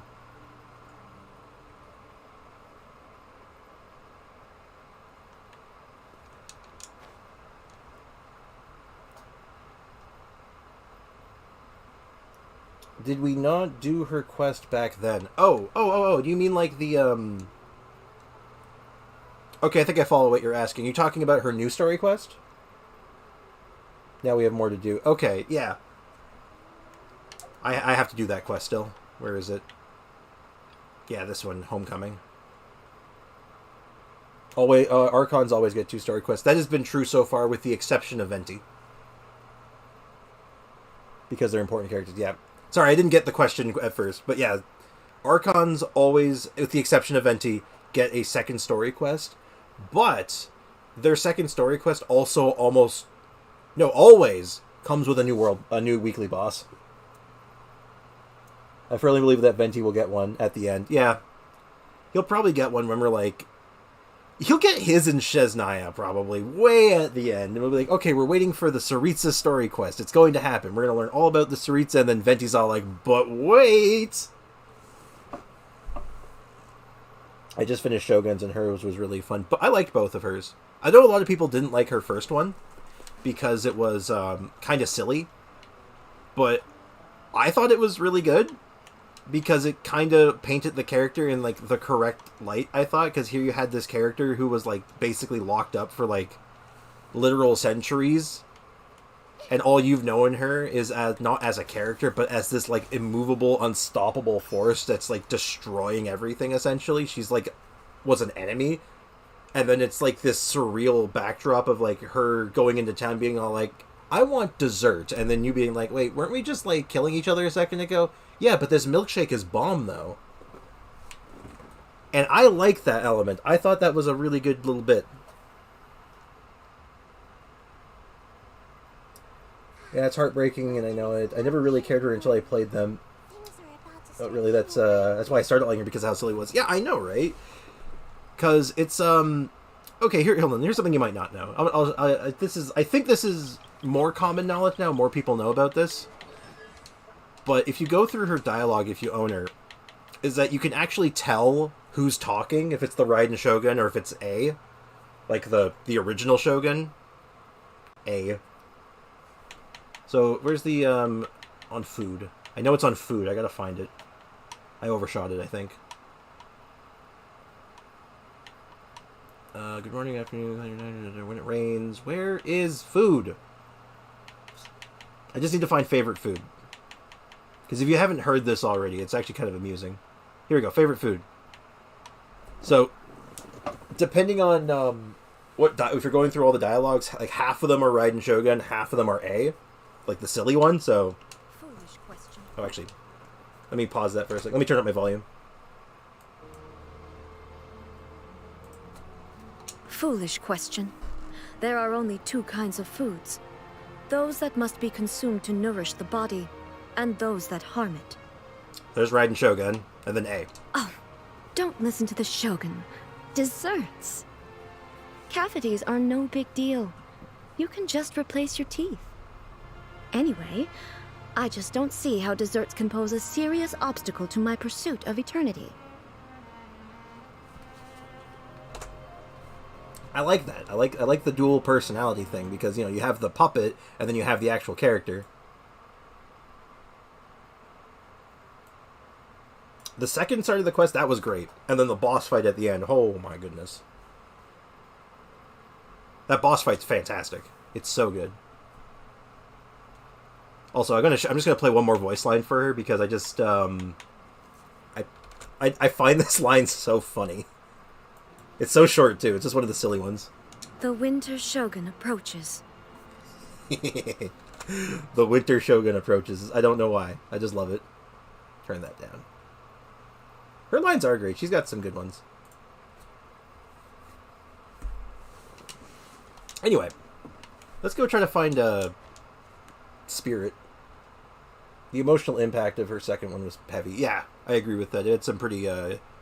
Did we not do her quest back then? Oh, do you mean like the, Okay, I think I follow what you're asking. You talking about her new story quest? Now we have more to do. Okay, yeah. I have to do that quest still. Where is it? Yeah, this one, Homecoming. Archons always get 2 story quests. That has been true so far with the exception of Venti. Because they're important characters, yeah. Sorry, I didn't get the question at first, but yeah, Archons always, with the exception of Venti, get a second story quest, but their second story quest also always comes with a new weekly boss. I firmly believe that Venti will get one at the end. Yeah, he'll probably get one when we're like, he'll get his in Shesnaya probably way at the end. And we'll be like, okay, we're waiting for the Saritsa story quest. It's going to happen. We're going to learn all about the Saritsa, and then Venti's all like, but wait! I just finished Shoguns, and hers was really fun. But I liked both of hers. I know a lot of people didn't like her first one because it was kind of silly. But I thought it was really good. Because it kind of painted the character in, like, the correct light, I thought. Because here you had this character who was, like, basically locked up for, like, literal centuries. And all you've known her is as not as a character, but as this, like, immovable, unstoppable force that's, like, destroying everything, essentially. She's, like, was an enemy. And then it's, like, this surreal backdrop of, like, her going into town being all, like, I want dessert. And then you being like, wait, weren't we just, like, killing each other a second ago? Yeah, but this milkshake is bomb, though. And I like that element. I thought that was a really good little bit. Yeah, it's heartbreaking, and I know it. I never really cared her until I played them. Oh, really? That's why I started liking her, because of how silly it was. Yeah, I know, right? Because it's, Okay, hold on. Here's something you might not know. I think this is more common knowledge now. More people know about this. but if you go through her dialogue, if you own her, is that you can actually tell who's talking, if it's the Raiden Shogun or if it's A. Like the original Shogun. A. So, where's the, on food? I know it's on food. I gotta find it. I overshot it, I think. Good morning, afternoon, when it rains. Where is food? I just need to find favorite food. Because if you haven't heard this already, it's actually kind of amusing. Here we go, favorite food. So, depending on if you're going through all the dialogues, like half of them are Raiden Shogun, half of them are A. Like the silly one, so... Foolish question. Oh, actually, let me pause that for a second. Let me turn up my volume. Foolish question. There are only two kinds of foods. Those that must be consumed to nourish the body, and those that harm it. There's Raiden Shogun, and then A. Oh, don't listen to the Shogun. Desserts. Cavities are no big deal. You can just replace your teeth. Anyway, I just don't see how desserts can pose a serious obstacle to my pursuit of eternity. I like that. I like the dual personality thing because, you know, you have the puppet and then you have the actual character. The second side of the quest, that was great. And then the boss fight at the end, oh my goodness. That boss fight's fantastic. It's so good. Also, I'm just gonna play one more voice line for her because I just I find this line so funny. It's so short too. It's just one of the silly ones. The Winter Shogun approaches. The Winter Shogun approaches. I don't know why. I just love it. Turn that down. Her lines are great. She's got some good ones. Anyway, let's go try to find Spirit. The emotional impact of her second one was heavy. Yeah, I agree with that. It had some pretty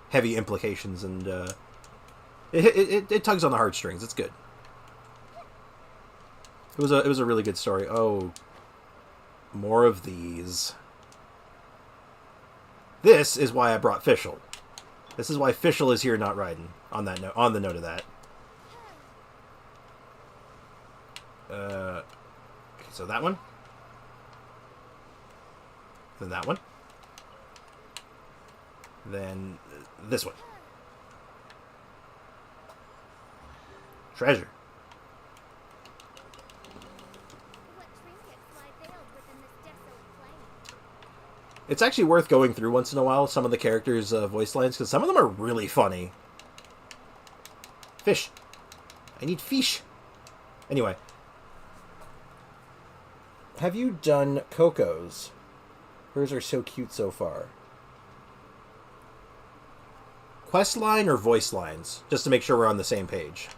heavy implications, and it tugs on the heartstrings. It's good. It was a really good story. Oh, more of these. This is why I brought Fischl. This is why Fischl is here, not Raiden. On that note, on the note of that. Okay, so that one. Then that one. Then this one. Treasure. What trinkets lie veiled within this desolate plain? It's actually worth going through once in a while some of the characters' voice lines because some of them are really funny. Fish. I need fish. Anyway. Have you done Coco's? Hers are so cute so far. Quest line or voice lines? Just to make sure we're on the same page.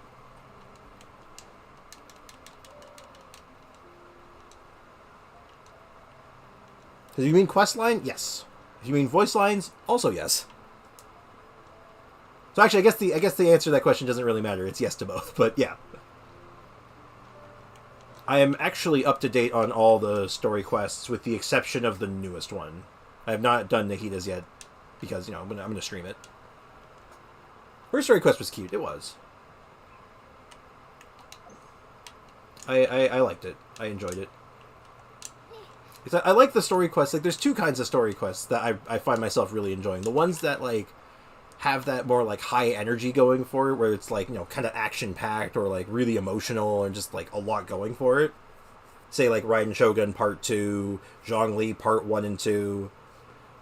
If you mean quest line, yes. If you mean voice lines, also yes. So actually, I guess the answer to that question doesn't really matter. It's yes to both, but yeah. I am actually up to date on all the story quests, with the exception of the newest one. I have not done Nahida's yet, because, you know, I'm gonna stream it. Her story quest was cute. It was. I liked it. I enjoyed it. I like the story quests. Like, there's two kinds of story quests that I find myself really enjoying. The ones that, like, have that more, like, high energy going for it, where it's, like, you know, kind of action-packed or, like, really emotional and just, like, a lot going for it. Say, like, Raiden Shogun Part 2, Zhongli Part 1 and 2.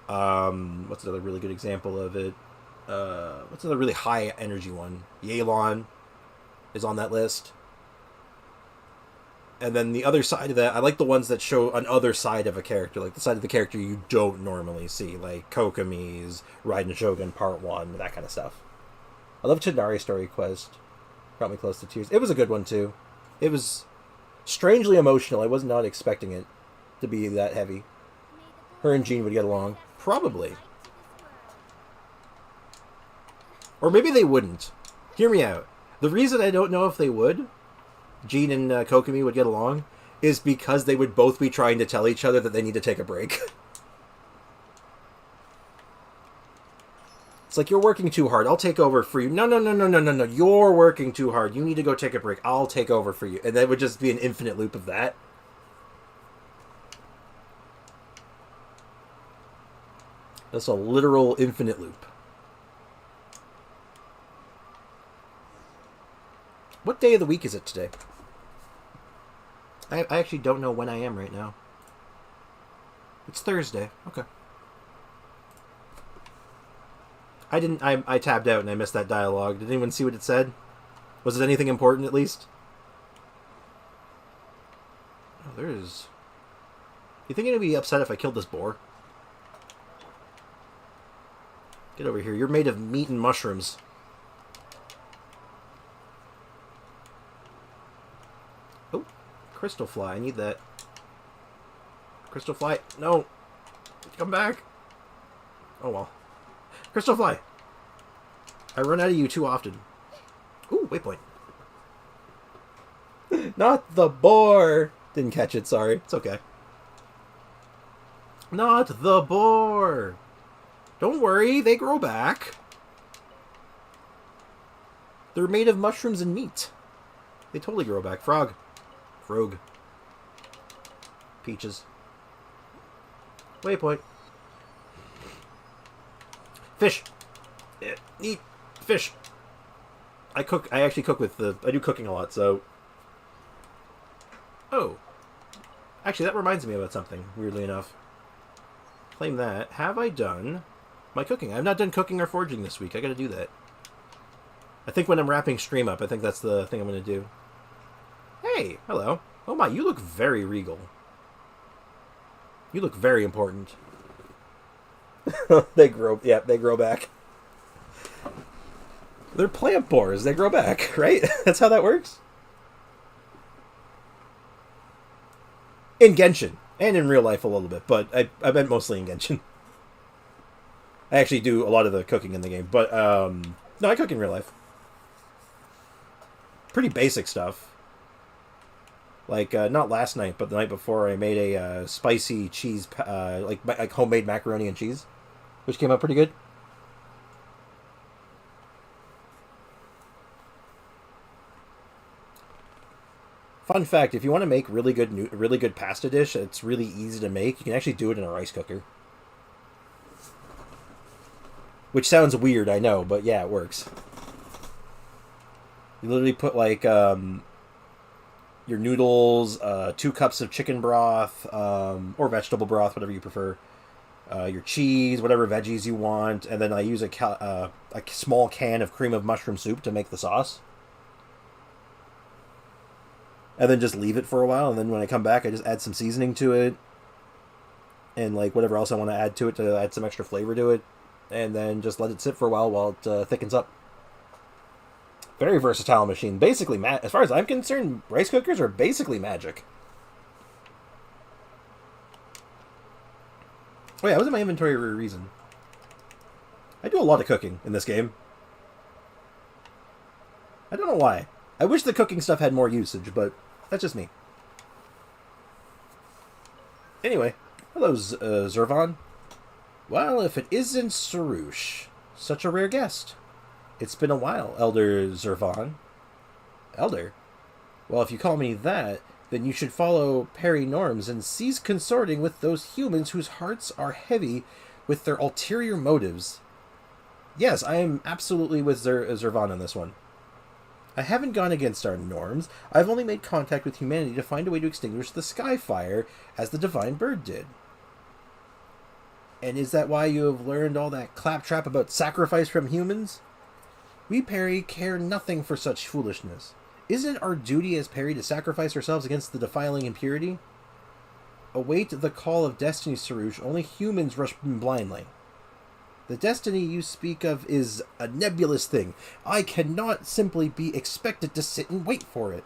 What's another really good example of it? What's another really high energy one? Yelan is on that list. And then the other side of that, I like the ones that show an other side of a character, like the side of the character you don't normally see, like Kokomi's Raiden Shogun Part 1, that kind of stuff. I love Chidari's story quest. Brought me close to tears. It was a good one, too. It was strangely emotional. I was not expecting it to be that heavy. Her and Jean would get along. Probably. Or maybe they wouldn't. Hear me out. The reason I don't know if they would... Jean and Kokomi would get along, is because they would both be trying to tell each other that they need to take a break. It's like, you're working too hard. I'll take over for you. No, no, no, no, no, no, no. You're working too hard. You need to go take a break. I'll take over for you. And that would just be an infinite loop of that. That's a literal infinite loop. What day of the week is it today? I actually don't know when I am right now. It's Thursday. Okay. I tabbed out and I missed that dialogue. Did anyone see what it said? Was it anything important at least? Oh, there is... You think I'd be upset if I killed this boar? Get over here. You're made of meat and mushrooms. Oh, crystal fly. I need that. Crystal fly. No. Come back. Oh, well. Crystal fly. I run out of you too often. Ooh, waypoint. Not the boar. Didn't catch it, sorry. It's okay. Not the boar. Don't worry, they grow back. They're made of mushrooms and meat. They totally grow back. Frog. Frog. Peaches. Waypoint. Fish. Eat fish. I actually cook with I do cooking a lot, so... Oh. Actually, that reminds me about something, weirdly enough. Claim that. Have I done my cooking? I've not done cooking or foraging this week. I gotta do that. I think when I'm wrapping stream up, I think that's the thing I'm gonna do. Hey, hello. Oh my, you look very regal. You look very important. They grow back. They're plant boars. They grow back, right? That's how that works? In Genshin. And in real life a little bit, but I meant mostly in Genshin. I actually do a lot of the cooking in the game, but, no, I cook in real life. Pretty basic stuff. Like, not last night, but the night before, I made a spicy cheese, like homemade macaroni and cheese, which came out pretty good. Fun fact, if you want to make really good pasta dish, it's really easy to make. You can actually do it in a rice cooker. Which sounds weird, I know, but yeah, it works. You literally put, like, your noodles, 2 cups of chicken broth, or vegetable broth, whatever you prefer, your cheese, whatever veggies you want, and then I use a small can of cream of mushroom soup to make the sauce. And then just leave it for a while, and then when I come back, I just add some seasoning to it, and, like, whatever else I want to add to it to add some extra flavor to it, and then just let it sit for a while it thickens up. Very versatile machine. Basically, as far as I'm concerned, rice cookers are basically magic. Oh yeah, I was in my inventory for a reason. I do a lot of cooking in this game. I don't know why. I wish the cooking stuff had more usage, but that's just me. Anyway, hello, Zervan. Well, if it isn't Sarush, such a rare guest. It's been a while, Elder Zervan. Elder? Well, if you call me that, then you should follow Perry norms and cease consorting with those humans whose hearts are heavy with their ulterior motives. Yes, I am absolutely with Zervan on this one. I haven't gone against our norms. I've only made contact with humanity to find a way to extinguish the sky fire, as the divine bird did. And is that why you have learned all that claptrap about sacrifice from humans? We, Perry, care nothing for such foolishness. Isn't it our duty as Perry to sacrifice ourselves against the defiling impurity? Await the call of destiny, Sarush. Only humans rush blindly. The destiny you speak of is a nebulous thing. I cannot simply be expected to sit and wait for it.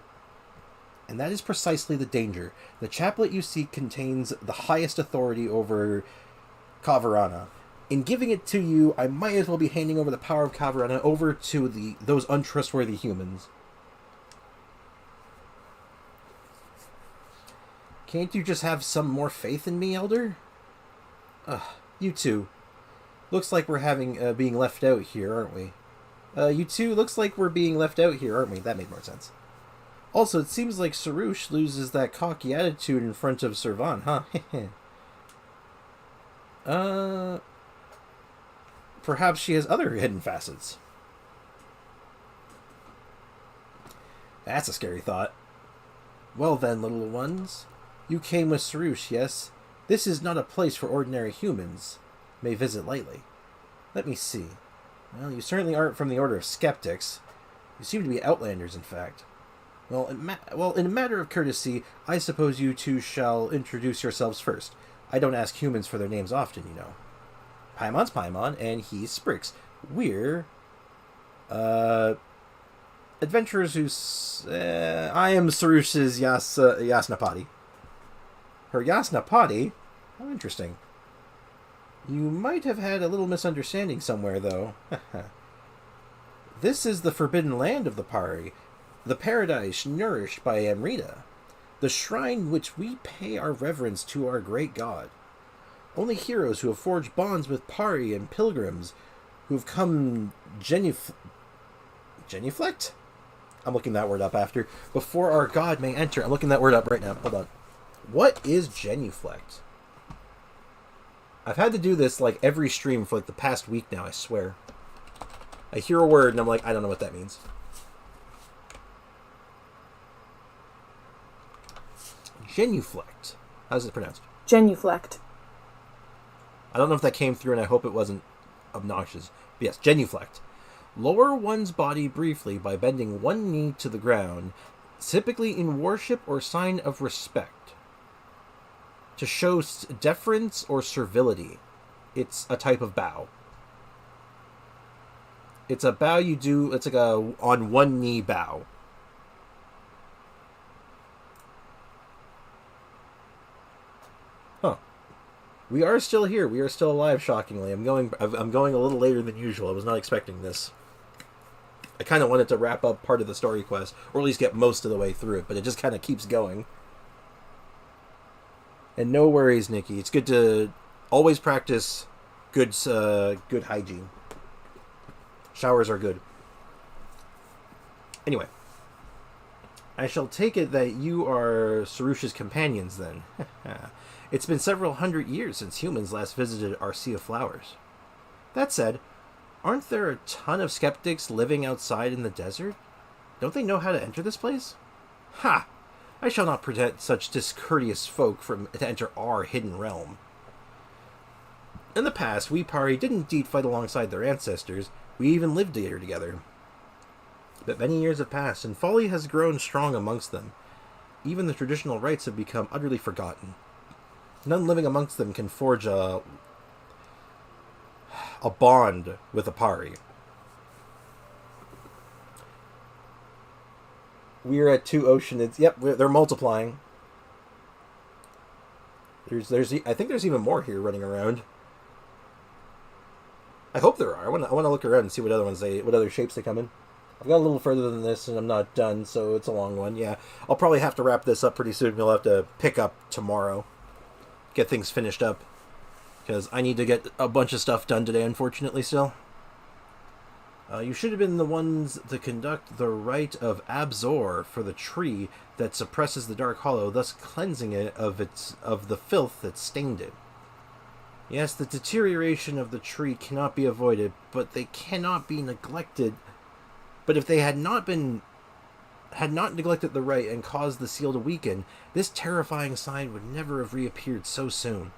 And that is precisely the danger. The chaplet you seek contains the highest authority over Kavarana. In giving it to you, I might as well be handing over the power of Kavarana over to those untrustworthy humans. Can't you just have some more faith in me, Elder? Ugh, you two. Looks like we're being left out here, aren't we? You two, looks like we're being left out here, aren't we? That made more sense. Also, it seems like Sarush loses that cocky attitude in front of Servan, huh? Perhaps she has other hidden facets. That's a scary thought. Well then, little ones. You came with Sarush, yes? This is not a place for ordinary humans. May visit lightly. Let me see. Well, you certainly aren't from the order of skeptics. You seem to be outlanders, in fact. Well, in a matter of courtesy, I suppose you two shall introduce yourselves first. I don't ask humans for their names often, you know. Paimon's Paimon, and he's Sprix. We're, adventurers who... I am Sarush's Yasnapati. Her Yasnapati? How interesting. You might have had a little misunderstanding somewhere, though. This is the forbidden land of the Pari, the paradise nourished by Amrita, the shrine which we pay our reverence to our great god. Only heroes who have forged bonds with Pari and pilgrims who have come genuflect? I'm looking that word up after. Before our god may enter. I'm looking that word up right now. Hold on. What is genuflect? I've had to do this like every stream for like the past week now, I swear. I hear a word and I'm like, I don't know what that means. Genuflect. How's it pronounced? Genuflect. I don't know if that came through and I hope it wasn't obnoxious. But yes, genuflect. Lower one's body briefly by bending one knee to the ground, typically in worship or sign of respect. To show deference or servility. It's a type of bow. It's a bow you do, it's like a on one knee bow. Huh. We are still here. We are still alive, shockingly. I'm going a little later than usual. I was not expecting this. I kind of wanted to wrap up part of the story quest, or at least get most of the way through it, but it just kind of keeps going. And no worries, Nikki. It's good to always practice good hygiene. Showers are good. Anyway. I shall take it that you are Sarush's companions, then. It's been several hundred years since humans last visited our Sea of Flowers. That said, aren't there a ton of skeptics living outside in the desert? Don't they know how to enter this place? Ha! I shall not permit such discourteous folk to enter our hidden realm. In the past, we Pari did indeed fight alongside their ancestors. We even lived here together. But many years have passed, and folly has grown strong amongst them. Even the traditional rites have become utterly forgotten. None living amongst them can forge a bond with a Pari. We are at 2 ocean. Yep, they're multiplying. I think there's even more here running around. I hope there are. I want to look around and see what other shapes they come in. I've got a little further than this, and I'm not done, so it's a long one. Yeah, I'll probably have to wrap this up pretty soon. We'll have to pick up tomorrow, get things finished up, because I need to get a bunch of stuff done today. Unfortunately, still. You should have been the ones to conduct the rite of Abzor for the tree that suppresses the Dark Hollow, thus cleansing it of the filth that stained it. Yes, the deterioration of the tree cannot be avoided, but they cannot be neglected. But if they had not neglected the rite and caused the seal to weaken, this terrifying sign would never have reappeared so soon.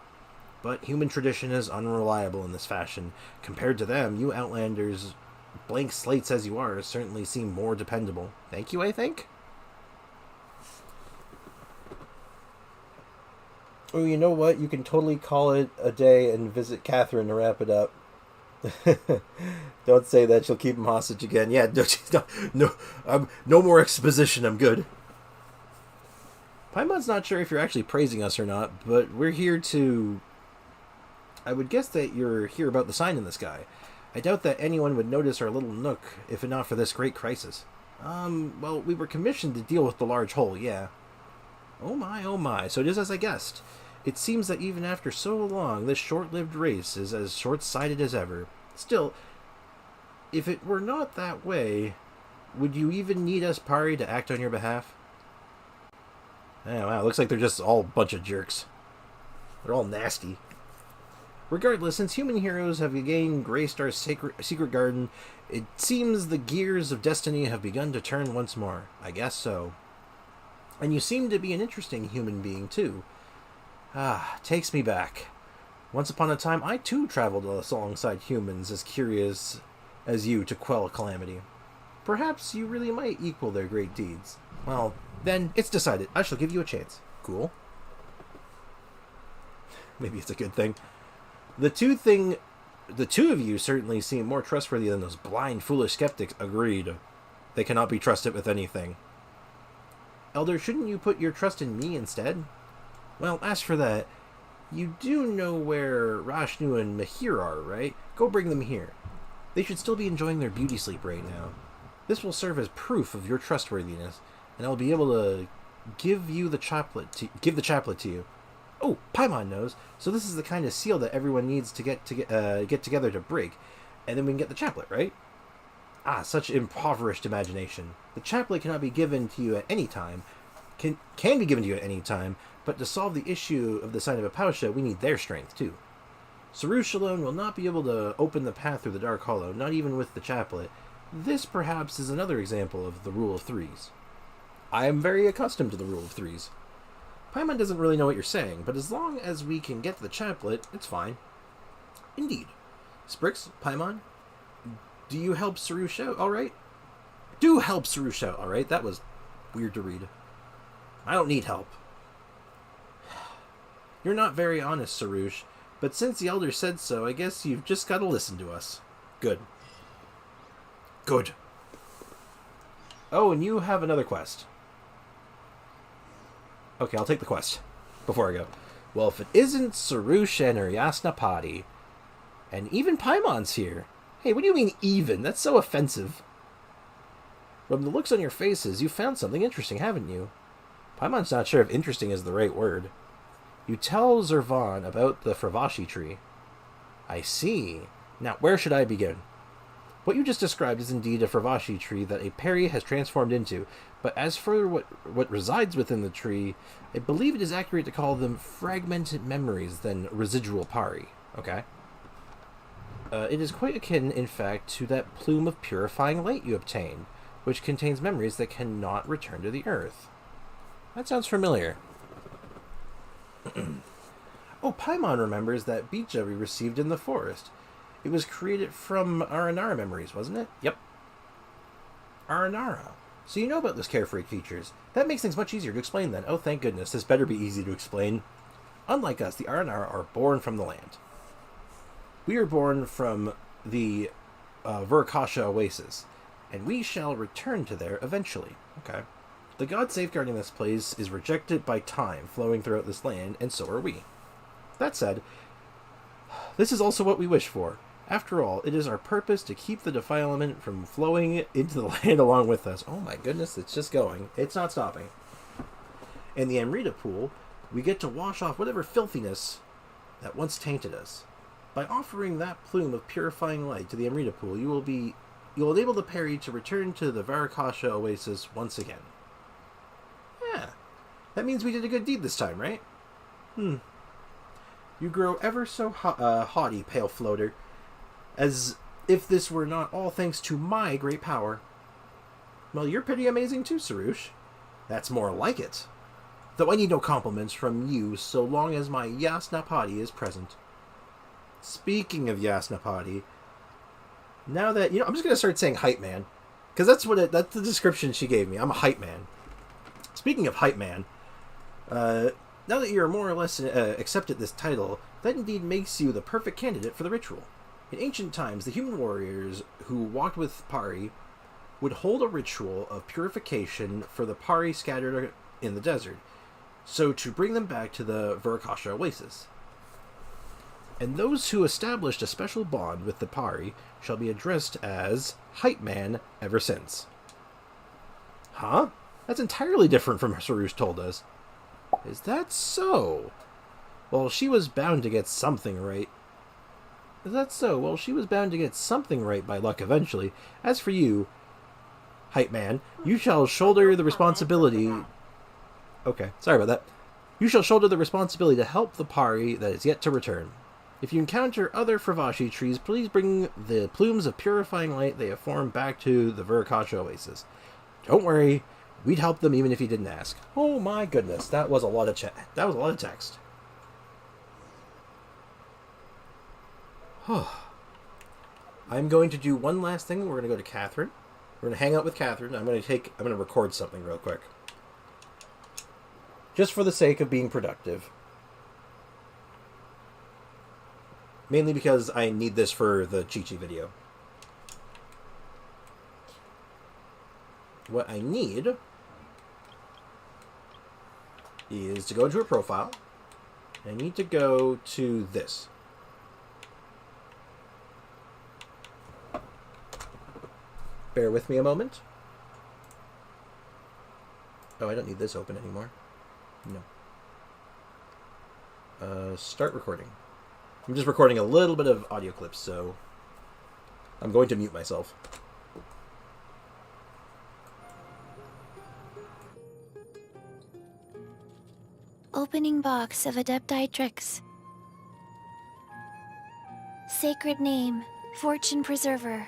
But human tradition is unreliable in this fashion. Compared to them, you Outlanders, blank slates as you are, certainly seem more dependable. Thank you, I think? Oh, you know what? You can totally call it a day and visit Catherine to wrap it up. Don't say that. She'll keep him hostage again. Yeah, no more exposition. I'm good. Paimon's not sure if you're actually praising us or not, but we're here to... I would guess that you're here about the sign in the sky. I doubt that anyone would notice our little nook if not for this great crisis. Well, we were commissioned to deal with the large hole, yeah. Oh my, so it is as I guessed. It seems that even after so long, this short-lived race is as short-sighted as ever. Still, if it were not that way, would you even need us, Pari, to act on your behalf? Oh, wow, looks like they're just all a bunch of jerks. They're all nasty. Regardless, since human heroes have again graced our secret garden, it seems the gears of destiny have begun to turn once more. I guess so. And you seem to be an interesting human being, too. Ah, takes me back. Once upon a time, I too traveled alongside humans as curious as you to quell calamity. Perhaps you really might equal their great deeds. Well, then, it's decided. I shall give you a chance. Cool. Maybe it's a good thing. The two of you certainly seem more trustworthy than those blind, foolish skeptics. Agreed. They cannot be trusted with anything. Elder, shouldn't you put your trust in me instead? Well, as for that, you do know where Rashnu and Mahir are, right? Go bring them here. They should still be enjoying their beauty sleep right now. This will serve as proof of your trustworthiness, and I'll be able to give the chaplet to you. Oh, Paimon knows. So this is the kind of seal that everyone needs to get together to break, and then we can get the chaplet, right? Ah, such impoverished imagination. The chaplet cannot be given to you at any time. Can be given to you at any time, but to solve the issue of the sign of Apausha, we need their strength too. Sarush alone will not be able to open the path through the Dark Hollow, not even with the chaplet. This, perhaps, is another example of the rule of threes. I am very accustomed to the rule of threes. Paimon doesn't really know what you're saying, but as long as we can get to the chaplet, it's fine. Indeed. Sprix, Paimon, do you help Sarush out, alright? Do help Sarush out, alright? That was weird to read. I don't need help. You're not very honest, Sarush, but since the Elder said so, I guess you've just got to listen to us. Good. Good. Oh, and you have another quest. Okay, I'll take the quest before I go. Well, if it isn't Sarush and her Yasnapati, and even Paimon's here. Hey, what do you mean even? That's so offensive. From the looks on your faces, you found something interesting, haven't you? Paimon's not sure if interesting is the right word. You tell Zervan about the Fravashi tree. I see. Now, where should I begin? What you just described is indeed a Fravashi tree that a Peri has transformed into, but as for what resides within the tree, I believe it is accurate to call them fragmented memories than residual Pari. Okay? It is quite akin, in fact, to that plume of purifying light you obtained, which contains memories that cannot return to the earth. That sounds familiar. Oh, Paimon remembers that Bija we received in the forest. It was created from Aranara memories, wasn't it? Yep. Aranara. So you know about those carefree features. That makes things much easier to explain then. Oh, thank goodness. This better be easy to explain. Unlike us, the Aranara are born from the land. We are born from the Vurakasha Oasis, and we shall return to there eventually. Okay. The god safeguarding this place is rejected by time flowing throughout this land, and so are we. That said, this is also what we wish for. After all, it is our purpose to keep the defilement from flowing into the land along with us. Oh my goodness, it's just going. It's not stopping. In the Amrita pool, we get to wash off whatever filthiness that once tainted us. By offering that plume of purifying light to the Amrita pool, you will enable the Peri to return to the Vurakasha Oasis once again. Yeah, that means we did a good deed this time, right? You grow ever so haughty, pale floater, as if this were not all thanks to my great power. Well, you're pretty amazing too, Sarush. That's more like it. Though I need no compliments from you so long as my Yasnapati is present. Speaking of Yasnapati, now that, I'm just going to start saying hype man, because that's the description she gave me. I'm a hype man. Speaking of hype man, now that you're more or less accepted this title, that indeed makes you the perfect candidate for the ritual. In ancient times, the human warriors who walked with Pari would hold a ritual of purification for the Pari scattered in the desert, so to bring them back to the Vurakasha Oasis. And those who established a special bond with the Pari shall be addressed as Hype Man ever since. Huh? That's entirely different from what Sarush told us. Is that so? Well, she was bound to get something right. Is that so? Well, she was bound to get something right by luck eventually. As for you, Hype Man, you shall shoulder the responsibility... Okay, sorry about that. You shall shoulder the responsibility to help the party that is yet to return. If you encounter other Fravashi trees, please bring the plumes of purifying light they have formed back to the Viracocha Oasis. Don't worry, we'd help them even if you didn't ask. Oh my goodness, that was a lot of that was a lot of text. I'm going to do one last thing. We're going to go to Catherine. We're going to hang out with Catherine. I'm going to record something real quick. Just for the sake of being productive. Mainly because I need this for the Chi-Chi video. What I need is to go into her profile. I need to go to this. Bear with me a moment. Oh, I don't need this open anymore. No. Start recording. I'm just recording a little bit of audio clips, so I'm going to mute myself. Opening box of Adepti Tricks. Sacred name, Fortune Preserver.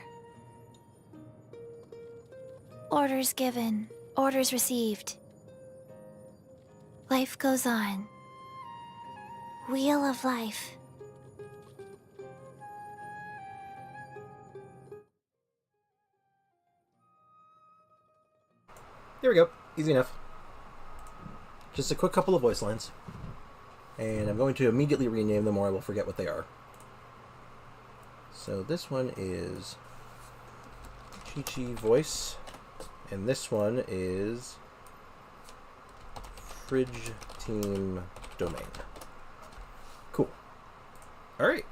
Orders given, orders received. Life goes on. Wheel of Life. There we go. Easy enough. Just a quick couple of voice lines. And I'm going to immediately rename them or I will forget what they are. So this one is Chi-Chi Voice. And this one is Fridge Team Domain. Cool. Alright.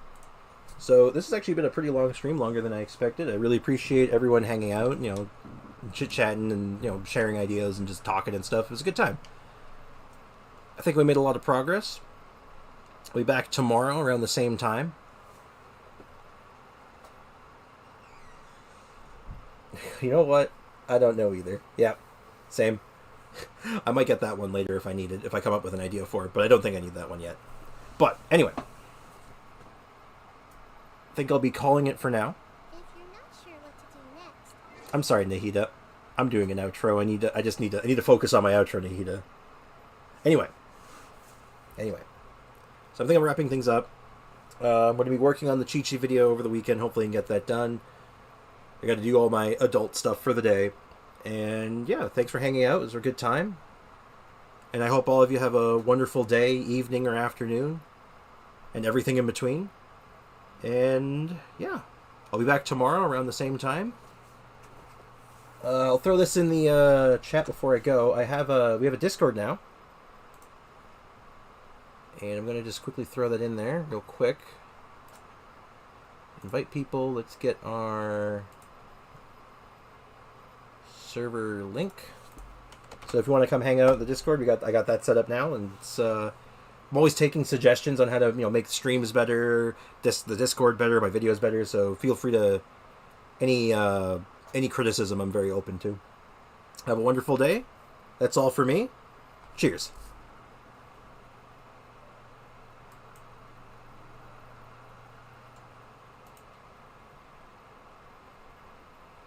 So this has actually been a pretty long stream, longer than I expected. I really appreciate everyone hanging out, chit-chatting and, sharing ideas and just talking and stuff. It was a good time. I think we made a lot of progress. We'll be back tomorrow around the same time. You know what? I don't know either. Yeah, same. I might get that one later if I need it, if I come up with an idea for it, but I don't think I need that one yet. But, anyway. I think I'll be calling it for now. If you're not sure what to do next. I'm sorry, Nahida. I'm doing an outro. I need to focus on my outro, Nahida. Anyway. So I think I'm wrapping things up. I'm going to be working on the Chi-Chi video over the weekend. Hopefully I can get that done. I got to do all my adult stuff for the day. And yeah, thanks for hanging out. It was a good time. And I hope all of you have a wonderful day, evening, or afternoon. And everything in between. And yeah, I'll be back tomorrow around the same time. I'll throw this in the chat before I go. We have a Discord now. And I'm going to just quickly throw that in there real quick. Invite people. Let's get our server link. So if you want to come hang out at the Discord, I got that set up now, and it's I'm always taking suggestions on how to make the streams better, the Discord better, my videos better. So feel free to any criticism. I'm very open to. Have a wonderful day. That's all for me. Cheers.